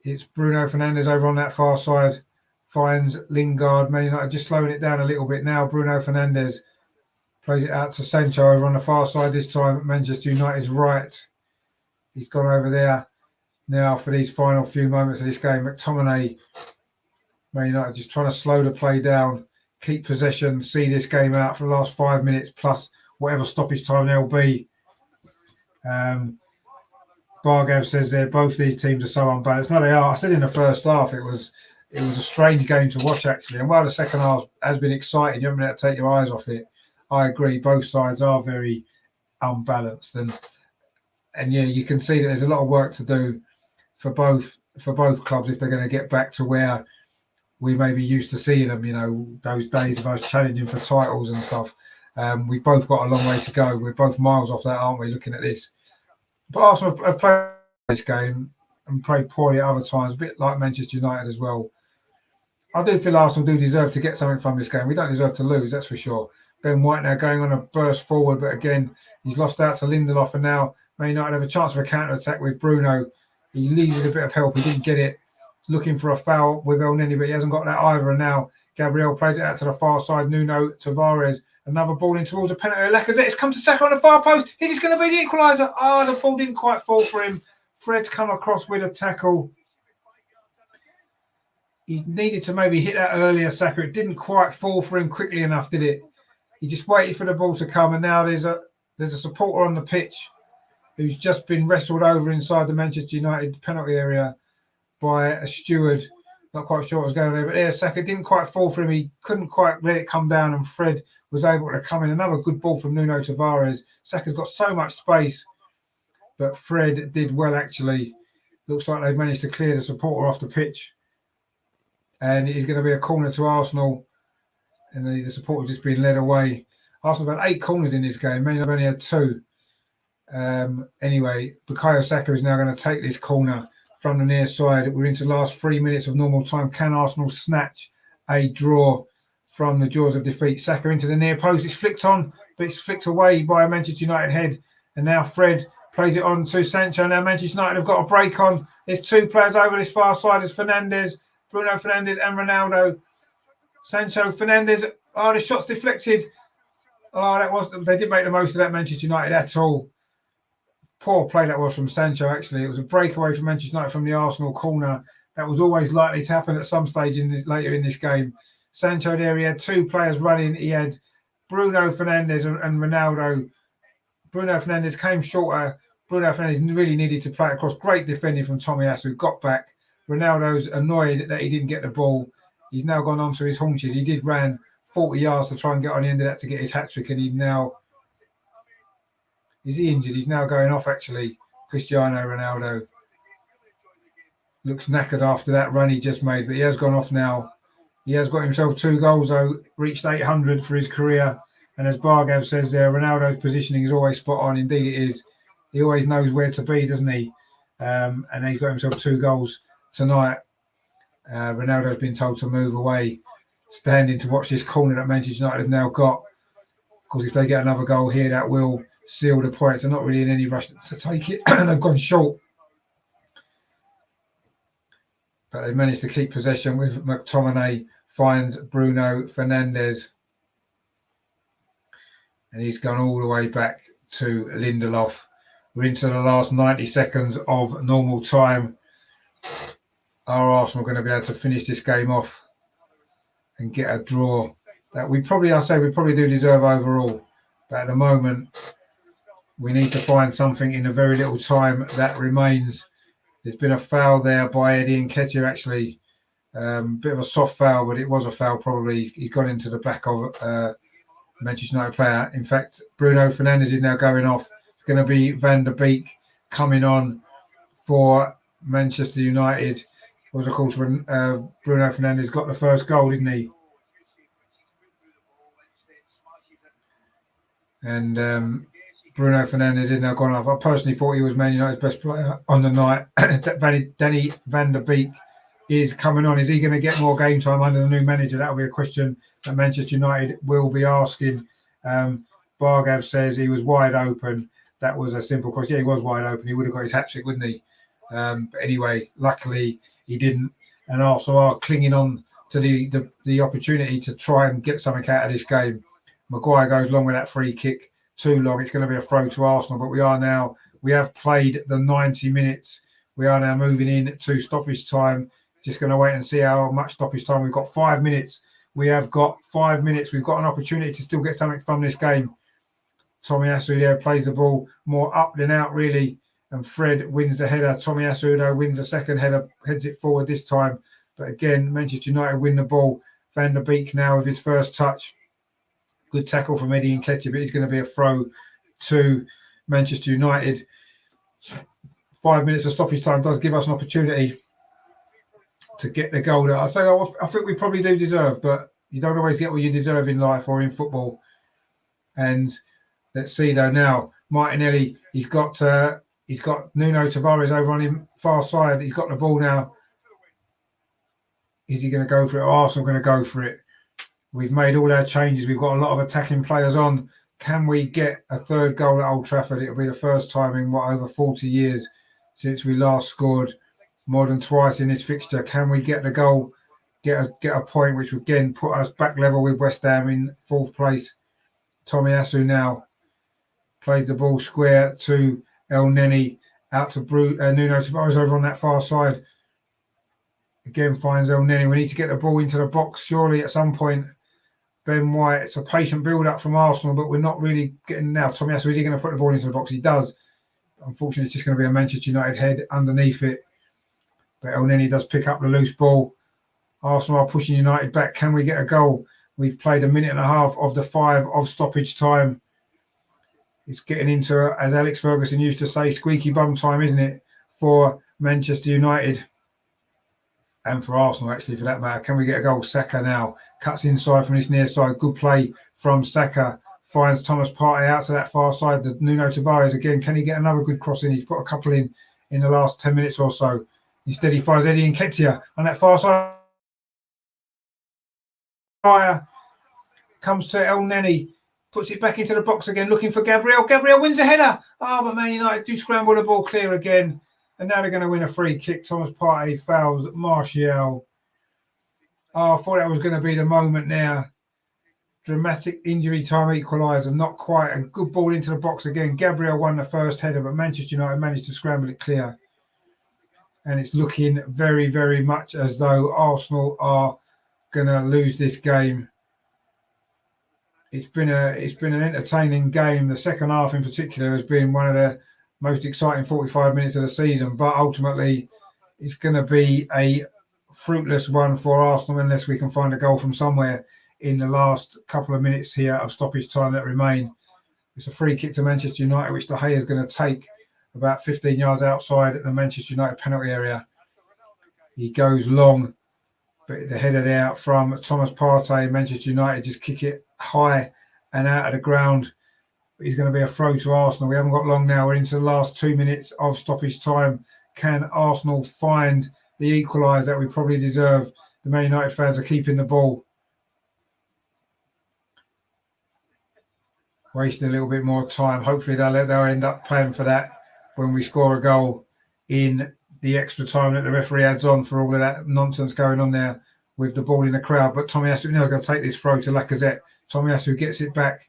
It's Bruno Fernandes over on that far side. Finds Lingard. Man United just slowing it down a little bit now. Bruno Fernandes plays it out to Sancho over on the far side this time. Manchester United's right. He's gone over there now for these final few moments of this game. McTominay, Man United just trying to slow the play down, keep possession, see this game out for the last 5 minutes plus whatever stoppage time there'll be. Bargav says there both these teams are so unbalanced. No, they are. I said in the first half it was a strange game to watch actually. And while the second half has been exciting, you haven't been able to take your eyes off it. I agree. Both sides are very unbalanced, and yeah, you can see that there's a lot of work to do for both clubs if they're going to get back to where we may be used to seeing them. You know, those days of us challenging for titles and stuff. We've both got a long way to go. We're both miles off that, aren't we? Looking at this, but Arsenal have played this game and played poorly at other times, a bit like Manchester United as well. I do feel Arsenal do deserve to get something from this game. We don't deserve to lose, that's for sure. Ben White now going on a burst forward, but again, he's lost out to Lindelof, and now Man United have a chance of a counter-attack with Bruno. He needed a bit of help. He didn't get it. Looking for a foul with El Neni, but he hasn't got that either. And now Gabriel plays it out to the far side. Nuno Tavares. Another ball in towards the penalty. Lacazette has come to Saka on the far post. Is this going to be the equaliser? Oh, the ball didn't quite fall for him. Fred's come across with a tackle. He needed to maybe hit that earlier, Saka. It didn't quite fall for him quickly enough, did it? He just waited for the ball to come, and now there's a supporter on the pitch who's just been wrestled over inside the Manchester United penalty area by a steward. Not quite sure what was going on there, but there, Saka didn't quite fall for him. He couldn't quite let it come down, and Fred was able to come in. Another good ball from Nuno Tavares. Saka's got so much space, but Fred did well, actually. Looks like they've managed to clear the supporter off the pitch. And it is going to be a corner to Arsenal. And the supporter's just been led away. Arsenal have had 8 corners in this game. Man, they've only had 2. Anyway, Bukayo Saka is now going to take this corner from the near side. We're into the last 3 minutes of normal time. Can Arsenal snatch a draw from the jaws of defeat? Saka into the near post. It's flicked on, but it's flicked away by a Manchester United head. And now Fred plays it on to Sancho. Now Manchester United have got a break on. There's 2 players over this far side. There's Fernandes, Bruno Fernandes and Ronaldo. Sancho, Fernandes. Oh, the shot's deflected. Oh, they didn't make the most of that, Manchester United, at all. Poor play that was from Sancho, actually. It was a breakaway from Manchester United from the Arsenal corner. That was always likely to happen at some stage later in this game. Sancho there, he had 2 players running. He had Bruno Fernandes and Ronaldo. Bruno Fernandes came shorter. Bruno Fernandes really needed to play it across. Great defending from Tomiyasu, got back. Ronaldo's annoyed that he didn't get the ball. He's now gone on to his haunches. He did ran 40 yards to try and get on the end of that to get his hat-trick, and he's now... Is he injured? He's now going off, actually. Cristiano Ronaldo looks knackered after that run he just made, but he has gone off now. He has got himself 2 goals, though, reached 800 for his career. And as Bargav says there, Ronaldo's positioning is always spot on. Indeed, it is. He always knows where to be, doesn't he? And he's got himself 2 goals tonight. Ronaldo's been told to move away, standing to watch this corner that Manchester United have now got. Because if they get another goal here, that will seal the points. They're not really in any rush to take it. And they've gone short. But they managed to keep possession with McTominay. Finds Bruno Fernandes. And he's gone all the way back to Lindelof. We're into the last 90 seconds of normal time. Are Arsenal going to be able to finish this game off and get a draw that we probably do deserve overall? But at the moment, we need to find something in the very little time that remains. There's been a foul there by Eddie Nketiah, actually. Bit of a soft foul, but it was a foul probably. He got into the back of Manchester United player. In fact, Bruno Fernandes is now going off. It's going to be Van der Beek coming on for Manchester United. Was, of course, when Bruno Fernandes got the first goal, didn't he? And Bruno Fernandes is now gone off. I personally thought he was Man United's best player on the night. Danny Van der Beek is coming on. Is he going to get more game time under the new manager? That will be a question that Manchester United will be asking. Bargav says he was wide open. That was a simple question. Yeah, he was wide open. He would have got his hat-trick, wouldn't he? But anyway, luckily he didn't. And also are clinging on to the opportunity to try and get something out of this game. Maguire goes long with that free kick. Too long. It's going to be a throw to Arsenal. But we have played the 90 minutes. We are now moving in to stoppage time. Just going to wait and see how much stoppage time. We've got 5 minutes. We have got 5 minutes. We've got an opportunity to still get something from this game. Tomiyasu there plays the ball more up than out, really. And Fred wins the header. Tomiyasu, though, wins the second header, heads it forward this time. But again, Manchester United win the ball. Van der Beek now with his first touch. Good tackle from Eddie Nketiah, but it's going to be a throw to Manchester United. 5 minutes of stoppage time does give us an opportunity to get the goal that I think we probably do deserve, but you don't always get what you deserve in life or in football. And let's see though now, Martinelli, he's got Nuno Tavares over on him far side. He's got the ball now. Is he going to go for it? Or Arsenal going to go for it? We've made all our changes. We've got a lot of attacking players on. Can we get a third goal at Old Trafford? It'll be the first time in over 40 years since we last scored more than twice in this fixture. Can we get the goal, get a point, which would again put us back level with West Ham in 4th place? Tomiyasu now plays the ball square to El Neni, out to Nuno Tavares over on that far side. Again finds El Neni. We need to get the ball into the box surely at some point. Ben White, it's a patient build-up from Arsenal, but we're not really getting now. Tomiyasu, is he going to put the ball into the box? He does. Unfortunately, it's just going to be a Manchester United head underneath it. But El Neni does pick up the loose ball. Arsenal are pushing United back. Can we get a goal? We've played a minute and a half of the 5 of stoppage time. It's getting into, as Alex Ferguson used to say, squeaky bum time, isn't it, for Manchester United? And for Arsenal, actually, for that matter. Can we get a goal? Saka now cuts inside from this near side. Good play from Saka. finds Thomas Partey out to that far side. The Nuno Tavares again. Can he get another good cross in? He's put a couple in the last 10 minutes or so. Instead, he finds Eddie Nketiah on that far side. Comes to El Neni, puts it back into the box again, looking for Gabriel. Gabriel wins a header. Oh, but Man United do scramble the ball clear again. And now they're going to win a free kick. Thomas Partey fouls Martial. Oh, I thought that was going to be the moment now. Dramatic injury time equaliser. Not quite. A good ball into the box again. Gabriel won the first header, but Manchester United managed to scramble it clear. And it's looking very, very much as though Arsenal are going to lose this game. It's been an entertaining game. The second half in particular has been one of the most exciting 45 minutes of the season, but ultimately it's going to be a fruitless one for Arsenal unless we can find a goal from somewhere in the last couple of minutes here of stoppage time that remain. It's a free kick to Manchester United, which De Gea is going to take about 15 yards outside the Manchester United penalty area. He goes long, but the header out from Thomas Partey. Manchester United just kick it high and out of the ground. He's going to be a throw to Arsenal. We haven't got long now. We're into the last 2 minutes of stoppage time. Can Arsenal find the equaliser that we probably deserve? The Man United fans are keeping the ball. Wasting a little bit more time. Hopefully they'll end up playing for that when we score a goal in the extra time that the referee adds on for all of that nonsense going on there with the ball in the crowd. But Tomiyasu now is going to take this throw to Lacazette. Tomiyasu gets it back.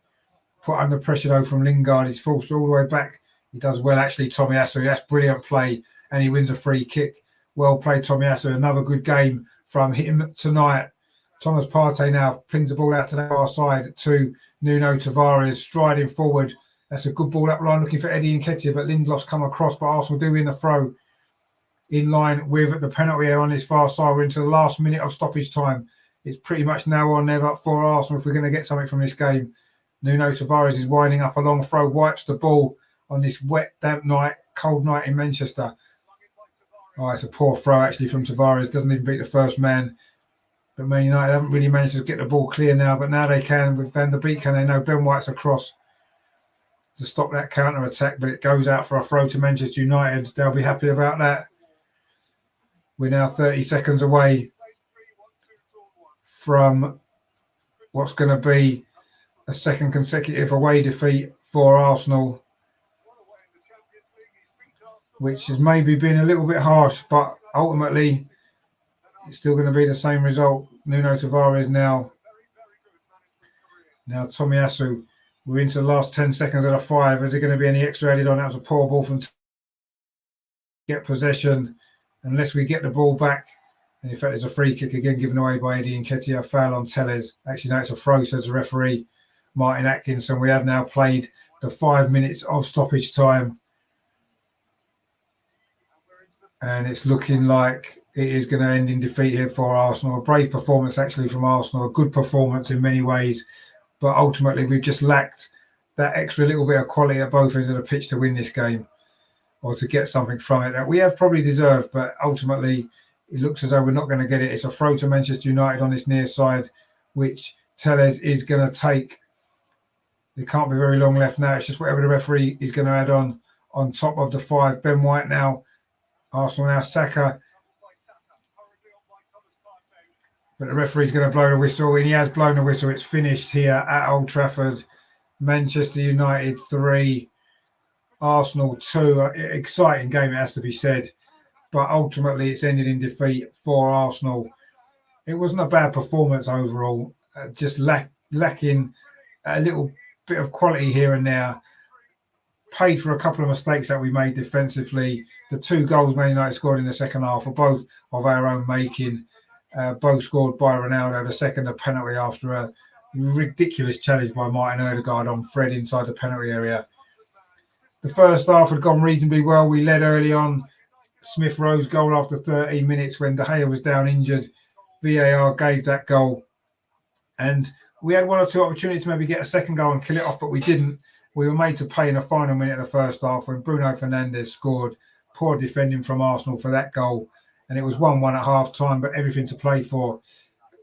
Put under pressure though from Lingard. He's forced all the way back. He does well actually, Tomiyasu. That's brilliant play. And he wins a free kick. Well played, Tomiyasu. Another good game from him tonight. Thomas Partey now flings the ball out to the far side to Nuno Tavares, striding forward. That's a good ball up line, looking for Eddie Nketiah, but Lindelof's come across, but Arsenal do win the throw in line with the penalty area on this far side. We're into the last minute of stoppage time. It's pretty much now or never for Arsenal if we're going to get something from this game. Nuno Tavares is winding up a long throw, wipes the ball on this wet, damp night, cold night in Manchester. Oh, it's a poor throw actually from Tavares. Doesn't even beat the first man. But Man United haven't really managed to get the ball clear now, but now they can with Van der Beek, can they know Ben White's across to stop that counter-attack, but it goes out for a throw to Manchester United. They'll be happy about that. We're now 30 seconds away from what's going to be a second consecutive away defeat for Arsenal, which has maybe been a little bit harsh, but ultimately it's still going to be the same result. Nuno Tavares now Tomiyasu. We're into the last 10 seconds of the 5. Is there going to be any extra added on? That was a poor ball from get possession. Unless we get the ball back. And in fact, there's a free kick again given away by Eddie Nketiah. Foul on Telles. Actually, no, it's a throw, says the referee, Martin Atkinson. We have now played the 5 minutes of stoppage time. And it's looking like it is going to end in defeat here for Arsenal. A brave performance actually from Arsenal. A good performance in many ways. But ultimately, we've just lacked that extra little bit of quality at both ends of the pitch to win this game or to get something from it that we have probably deserved. But ultimately, it looks as though we're not going to get it. It's a throw to Manchester United on this near side, which Telles is going to take. There can't be very long left now. It's just whatever the referee is going to add on top of the 5. Ben White now. Arsenal now. Saka. But the referee's going to blow the whistle, and he has blown the whistle. It's finished here at Old Trafford. Manchester United 3, Arsenal 2. Exciting game, it has to be said. But ultimately, it's ended in defeat for Arsenal. It wasn't a bad performance overall. Just lacking a little bit of quality here and there. Paid for a couple of mistakes that we made defensively. The 2 goals Man United scored in the second half were both of our own making. Both scored by Ronaldo. The second, a penalty after a ridiculous challenge by Martin Odegaard on Fred inside the penalty area. The first half had gone reasonably well. We led early on. Smith Rowe's goal after 13 minutes when De Gea was down injured. VAR gave that goal. And we had 1 or 2 opportunities to maybe get a second goal and kill it off, but we didn't. We were made to pay in the final minute of the first half when Bruno Fernandes scored. Poor defending from Arsenal for that goal. And it was 1-1 at half time, but everything to play for.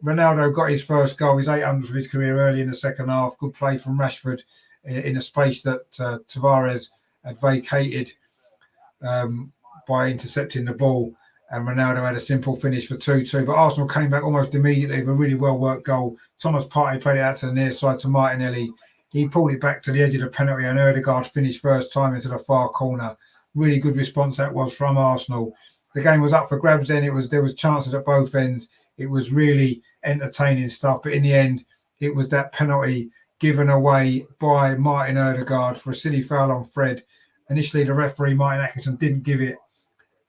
Ronaldo got his first goal, his 800th of his career early in the second half. Good play from Rashford in a space that Tavares had vacated by intercepting the ball. And Ronaldo had a simple finish for 2-2. But Arsenal came back almost immediately with a really well-worked goal. Thomas Partey played it out to the near side to Martinelli. He pulled it back to the edge of the penalty, and Ødegaard finished first time into the far corner. Really good response that was from Arsenal. The game was up for grabs then. There was chances at both ends. It was really entertaining stuff. But in the end, it was that penalty given away by Martin Ødegaard for a silly foul on Fred. Initially, the referee, Martin Atkinson, didn't give it.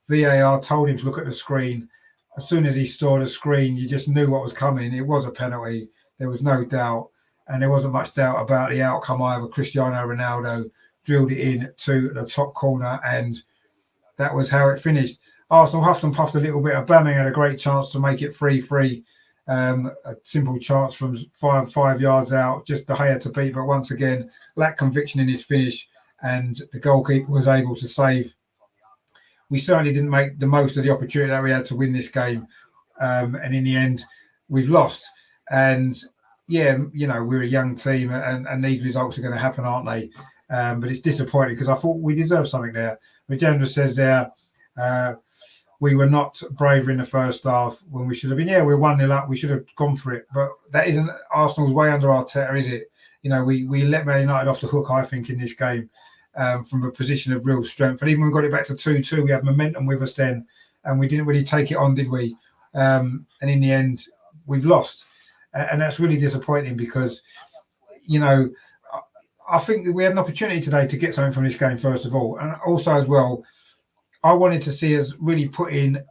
VAR told him to look at the screen. As soon as he saw the screen, you just knew what was coming. It was a penalty. There was no doubt. And there wasn't much doubt about the outcome either. Cristiano Ronaldo drilled it in to the top corner, and that was how it finished. Arsenal huffed and puffed a little bit. Aubameyang had a great chance to make it 3-3. A simple chance from five yards out, just De Gea to beat. But once again, lacked conviction in his finish, and the goalkeeper was able to save. We certainly didn't make the most of the opportunity that we had to win this game. And in the end, we've lost. And yeah, we're a young team, and these results are going to happen, aren't they? But it's disappointing because I thought we deserved something there. Rajendra says there, we were not braver in the first half when we should have been. Yeah, we're 1-0 up. We should have gone for it. But that isn't Arsenal's way under Arteta, is it? We let Man United off the hook, I think, in this game from a position of real strength. And even when we got it back to 2-2, we had momentum with us then, and we didn't really take it on, did we? And in the end, we've lost. And that's really disappointing because, I think we had an opportunity today to get something from this game, first of all. And also as well, I wanted to see us really put in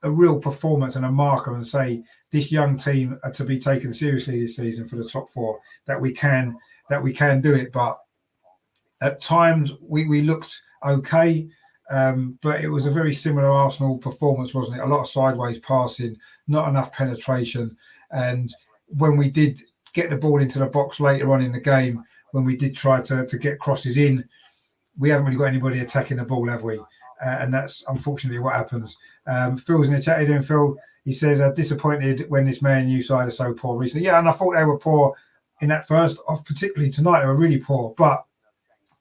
a real performance and a marker and say this young team are to be taken seriously this season for the top four, that we can do it. But at times we looked okay, but it was a very similar Arsenal performance, wasn't it? A lot of sideways passing, not enough penetration. And when we did get the ball into the box later on in the game, when we did try to get crosses in, we haven't really got anybody attacking the ball, have we? And that's unfortunately what happens. Phil's in the chat here, Phil. He says, disappointed when this Man U side are so poor recently. Yeah, and I thought they were poor in that first half, particularly tonight. They were really poor, but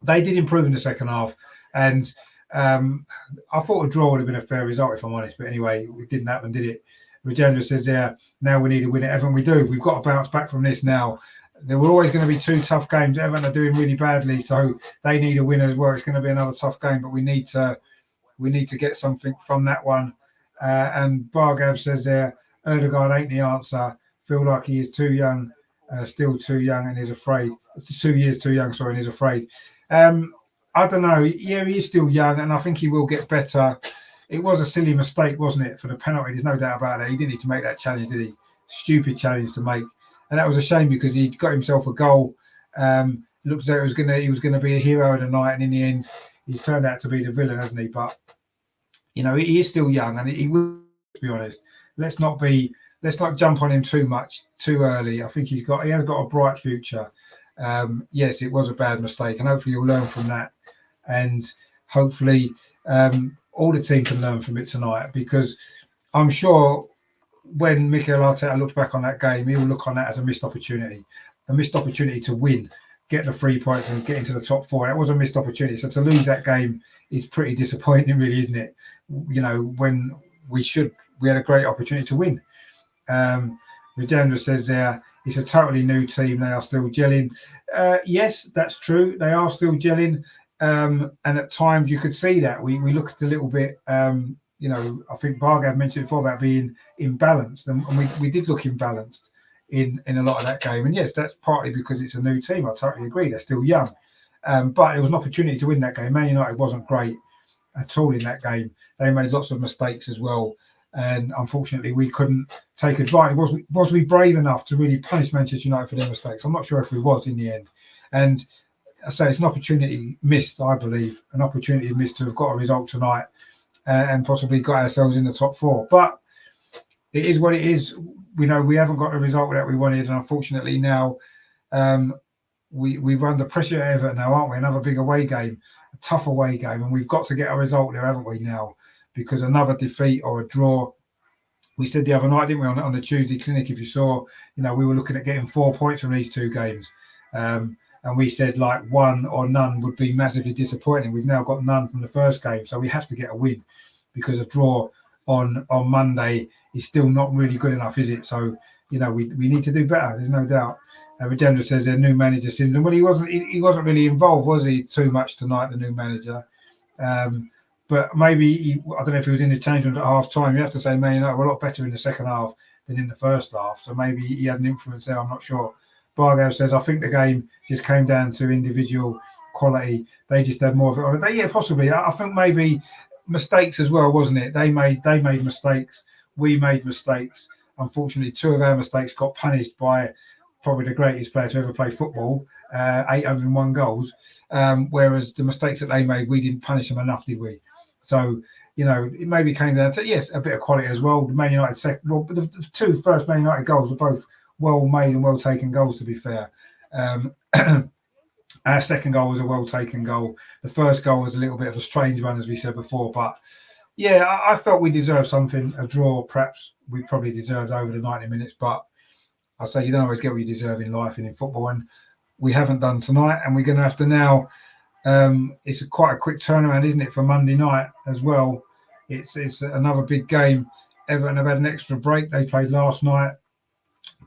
they did improve in the second half. And I thought a draw would have been a fair result, if I'm honest. But anyway, it didn't happen, did it? Rajendra says, yeah, now we need to win it. Everton, we do. We've got to bounce back from this now. There were always going to be two tough games. Everton are doing really badly, so they need a win as well. It's going to be another tough game, but we need to get something from that one. And Bargav says there, Ødegaard ain't the answer. Feel like he is too young, still too young, and is afraid. 2 years too young, sorry, and is afraid. I don't know. Yeah, he is still young, and I think he will get better. It was a silly mistake, wasn't it, for the penalty? There's no doubt about that. He didn't need to make that challenge, did he? Stupid challenge to make. And that was a shame because he got himself a goal. Looks like he was gonna be a hero of the night, and in the end, he's turned out to be the villain, hasn't he? But he is still young, and he will. To be honest, let's not jump on him too much too early. I think he has got a bright future. Yes, it was a bad mistake, and hopefully he'll learn from that, and hopefully all the team can learn from it tonight, because I'm sure when Mikel Arteta looks back on that game, he'll look on that as a missed opportunity to win, get the 3 points and get into the top four. That was a missed opportunity. So to lose that game is pretty disappointing, really, isn't it? When we had a great opportunity to win. Rajendra says there, it's a totally new team. They are still gelling. Yes, that's true. They are still gelling. And at times you could see that. We looked a little bit, I think Bargav mentioned before about being imbalanced, and we did look imbalanced in a lot of that game. And yes, that's partly because it's a new team. I totally agree. They're still young. But it was an opportunity to win that game. Man United wasn't great at all in that game. They made lots of mistakes as well. And unfortunately, we couldn't take advantage. Was we brave enough to really punish Manchester United for their mistakes? I'm not sure if we was in the end. And I say it's an opportunity missed, I believe. An opportunity missed to have got a result tonight and possibly got ourselves in the top four. But it is what it is. We know we haven't got the result that we wanted. And unfortunately now we're under pressure at Everton now, aren't we? Another big away game, a tough away game. And we've got to get a result there, haven't we, now? Because another defeat or a draw we said the other night, didn't we, on the Tuesday clinic, if you saw, we were looking at getting 4 points from these two games. And we said like one or none would be massively disappointing. We've now got none from the first game, so we have to get a win, because a draw on Monday is still not really good enough, is it? So, we need to do better. There's no doubt. Regenda says their new manager syndrome. Well, he wasn't really involved, was he, too much tonight, the new manager? But maybe, I don't know if he was in the change rooms at half time. You have to say, Man United were a lot better in the second half than in the first half. So maybe he had an influence there. I'm not sure. Bargo says, I think the game just came down to individual quality. They just had more of it. Yeah, possibly. I think maybe mistakes as well, wasn't it? They made mistakes. We made mistakes. Unfortunately, two of our mistakes got punished by probably the greatest player to ever play football, 801 goals. Whereas the mistakes that they made, we didn't punish them enough, did we? So, it maybe came down to, yes, a bit of quality as well. The Man United the two first Man United goals were both well made and well taken goals, to be fair. Our second goal was a well taken goal. The first goal was a little bit of a strange one, as we said before. But yeah, I felt we deserved something. A draw, perhaps we probably deserved over the 90 minutes. But I say you don't always get what you deserve in life and in football, and we haven't done tonight. And we're going to have to now. It's quite a quick turnaround, isn't it, for Monday night as well? It's another big game. Everton have had an extra break. They played last night.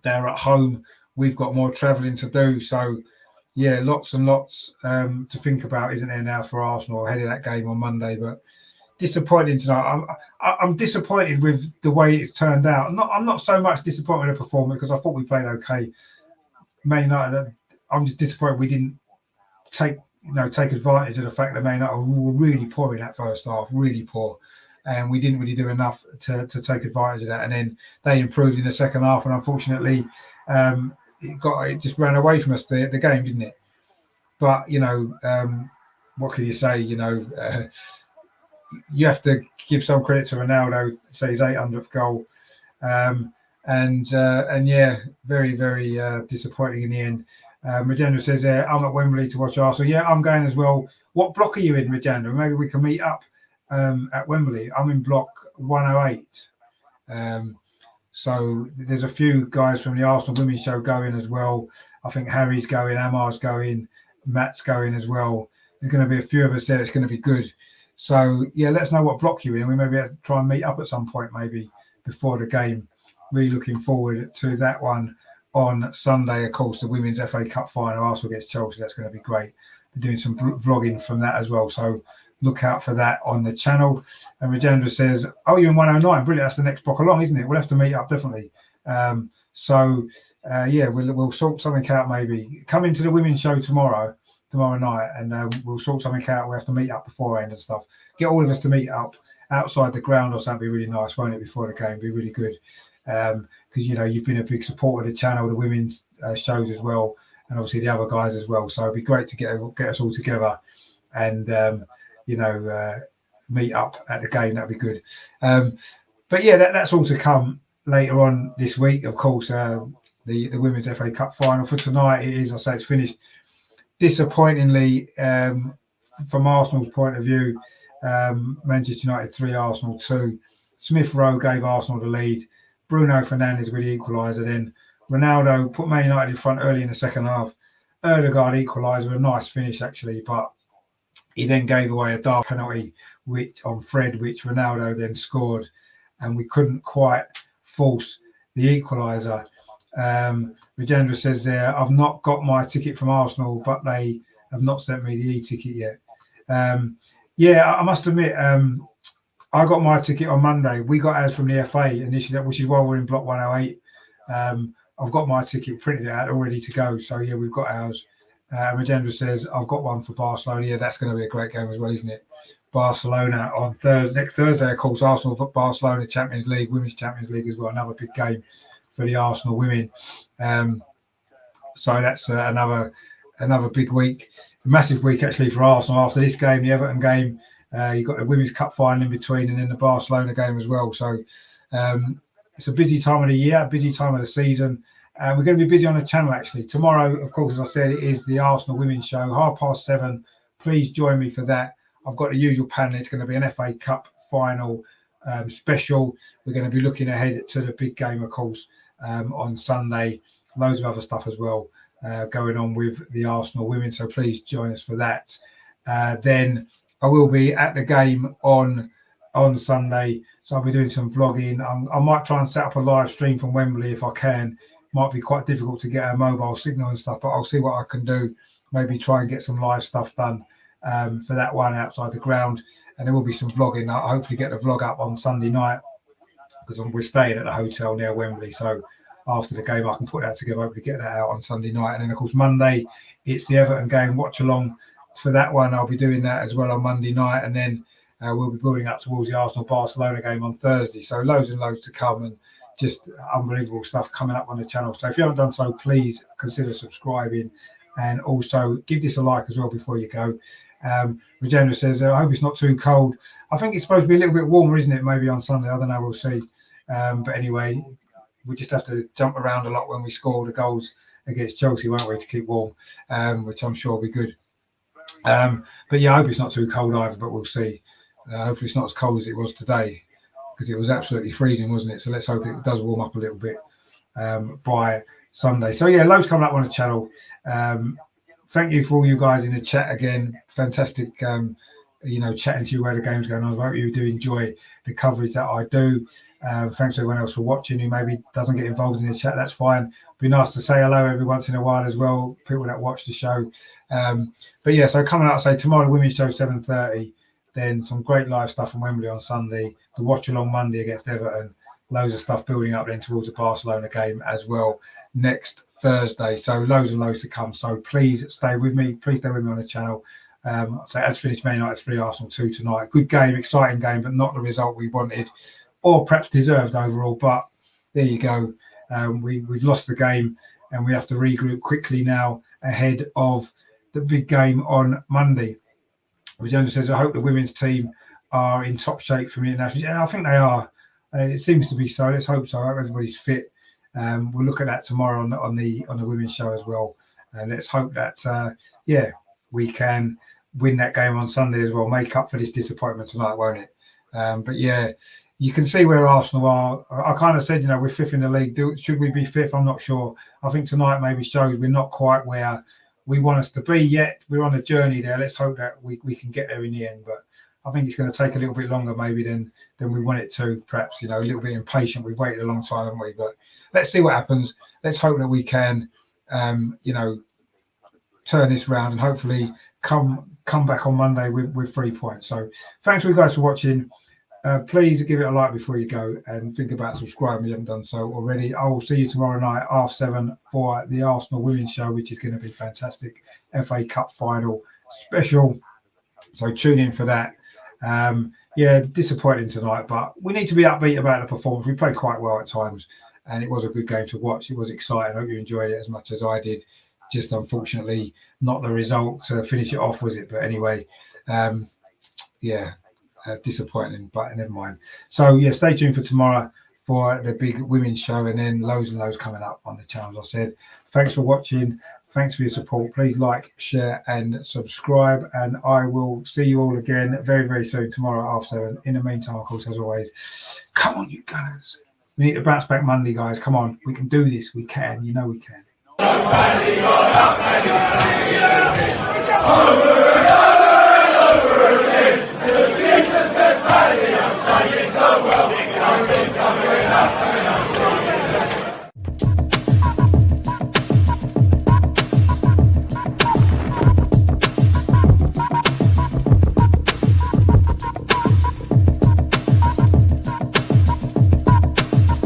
They're at home. We've got more travelling to do. So, yeah, lots and lots to think about, isn't there, now for Arsenal ahead of that game on Monday? But disappointing tonight. I'm disappointed with the way it's turned out. I'm not so much disappointed with the performance, because I thought we played okay. Man United, I'm just disappointed we didn't take advantage of the fact that Man United were really poor in that first half, really poor. And we didn't really do enough to take advantage of that. And then they improved in the second half, and unfortunately, it just ran away from us, the game, didn't it? But, what can you say? You have to give some credit to Ronaldo, say his 800th goal. And yeah, very, very disappointing in the end. Regenda says, I'm at Wembley to watch Arsenal. Yeah, I'm going as well. What block are you in, Regenda? Maybe we can meet up at Wembley. I'm in block 108. So there's a few guys from the Arsenal Women's Show going as well. I think Harry's going, Amar's going, Matt's going as well. There's going to be a few of us there. It's going to be good. So, yeah, let us know what block you're in. We maybe have to try and meet up at some point, maybe before the game. Really looking forward to that one on Sunday. Of course, the Women's FA Cup final, Arsenal against Chelsea. That's going to be great. We're doing some vlogging from that as well. So look out for that on the channel. And Regenda says, oh, you're in 109. Brilliant. That's the next block along, isn't it? We'll have to meet up, definitely. Yeah, we'll sort something out maybe. Come into the Women's Show tomorrow night, and we'll sort something out. We'll have to meet up beforehand and stuff. Get all of us to meet up outside the ground or something. Be really nice, won't it, before the game? Be really good. Because, you've been a big supporter of the channel, the women's shows as well, and obviously the other guys as well. So it'd be great to get us all together and, meet up at the game. That'd be good. But yeah, that's all to come later on this week. Of course, the Women's FA Cup final for tonight. It is, I say, it's finished disappointingly from Arsenal's point of view. Manchester United 3, Arsenal 2. Smith Rowe gave Arsenal the lead. Bruno Fernandes with the equaliser. Then Ronaldo put Man United in front early in the second half. Ødegaard equaliser, a nice finish actually, but he then gave away a dark penalty on Fred, which Ronaldo then scored, and we couldn't quite force the equaliser. Regenda says there, I've not got my ticket from Arsenal, but they have not sent me the e-ticket yet. Yeah, I must admit, I got my ticket on Monday. We got ours from the FA initially, which is why we're in block 108. I've got my ticket printed out, all ready to go. So, yeah, we've got ours. Regenda says, I've got one for Barcelona. Yeah, that's going to be a great game as well, isn't it? Barcelona on next Thursday, of course, Arsenal for Barcelona Champions League, Women's Champions League as well. Another big game for the Arsenal women. So that's another big week. A massive week, actually, for Arsenal. After this game, the Everton game, you've got the Women's Cup final in between, and then the Barcelona game as well. So it's a busy time of the year, busy time of the season. We're going to be busy on the channel, actually. Tomorrow, of course, as I said, it is the Arsenal Women's Show, 7:30. Please join me for that. I've got the usual panel. It's going to be an FA Cup final special. We're going to be looking ahead to the big game, of course, on Sunday. Loads of other stuff as well going on with the Arsenal women, so please join us for that. Then I will be at the game on Sunday, so I'll be doing some vlogging. I might try and set up a live stream from Wembley if I can. Might be quite difficult to get a mobile signal and stuff, but I'll see what I can do. Maybe try and get some live stuff done for that one outside the ground, and there will be some vlogging. I'll hopefully get the vlog up on Sunday night because we're staying at the hotel near Wembley, so after the game I can put that together, hopefully get that out on Sunday night. And then of course Monday it's the Everton game, watch along for that one. I'll be doing that as well on Monday night, and then we'll be building up towards the Arsenal-Barcelona game on Thursday. So loads and loads to come, and just unbelievable stuff coming up on the channel. So if you haven't done so, please consider subscribing, and also give this a like as well before you go. Regina says, I hope it's not too cold. I think it's supposed to be a little bit warmer, isn't it? Maybe on Sunday. I don't know. We'll see. But anyway, we just have to jump around a lot when we score the goals against Chelsea, won't we, to keep warm, which I'm sure will be good. But yeah, I hope it's not too cold either, but we'll see. Hopefully it's not as cold as it was today, because it was absolutely freezing, wasn't it? So let's hope it does warm up a little bit by Sunday. So yeah, loads coming up on the channel. Thank you for all you guys in the chat again. Fantastic, chatting to you where the game's going on. I hope you do enjoy the coverage that I do. Thanks to everyone else for watching who maybe doesn't get involved in the chat. That's fine. Be nice to say hello every once in a while as well, people that watch the show. But yeah, so coming up, say tomorrow, the women's show 7:30. Then some great live stuff from Wembley on Sunday. The watch along Monday against Everton. Loads of stuff building up then towards the Barcelona game as well next Thursday. So loads and loads to come. So please stay with me. Please stay with me on the channel. So as finished Man United's 3 Arsenal 2 tonight. Good game, exciting game, but not the result we wanted, or perhaps deserved overall. But there you go. We've lost the game, and we have to regroup quickly now ahead of the big game on Monday. Regina says, I hope the women's team are in top shape for the international. Yeah, I think they are. It seems to be so. Let's hope so. I hope everybody's fit. We'll look at that tomorrow on the women's show as well. And let's hope that we can win that game on Sunday as well. Make up for this disappointment tonight, won't it? But yeah, you can see where Arsenal are. I kind of said, we're fifth in the league. Should we be fifth? I'm not sure. I think tonight maybe shows we're not quite where we want us to be yet. We're on a journey there. Let's hope that we can get there in the end. But I think it's going to take a little bit longer maybe than we want it to. Perhaps, a little bit impatient. We've waited a long time, haven't we? But let's see what happens. Let's hope that we can, turn this round and hopefully come back on Monday with 3 points. So thanks you guys for watching. Please give it a like before you go, and think about subscribing if you haven't done so already. I will see you tomorrow night, 7:30, for the Arsenal women's show, which is going to be fantastic. FA Cup final special. So tune in for that. Disappointing tonight, but we need to be upbeat about the performance. We played quite well at times, and it was a good game to watch. It was exciting. I hope you enjoyed it as much as I did. Just unfortunately not the result to finish it off, was it? But anyway, disappointing, but never mind. So yeah, stay tuned for tomorrow for the big women's show, and then loads and loads coming up on the channel, as I said. Thanks for watching. Thanks for your support. Please like, share, and subscribe. And I will see you all again very, very soon tomorrow at 7:30. In the meantime, of course, as always, come on, you Gunners. We need to bounce back Monday, guys. Come on. We can do this. We can. You know we can. Over and over and over again.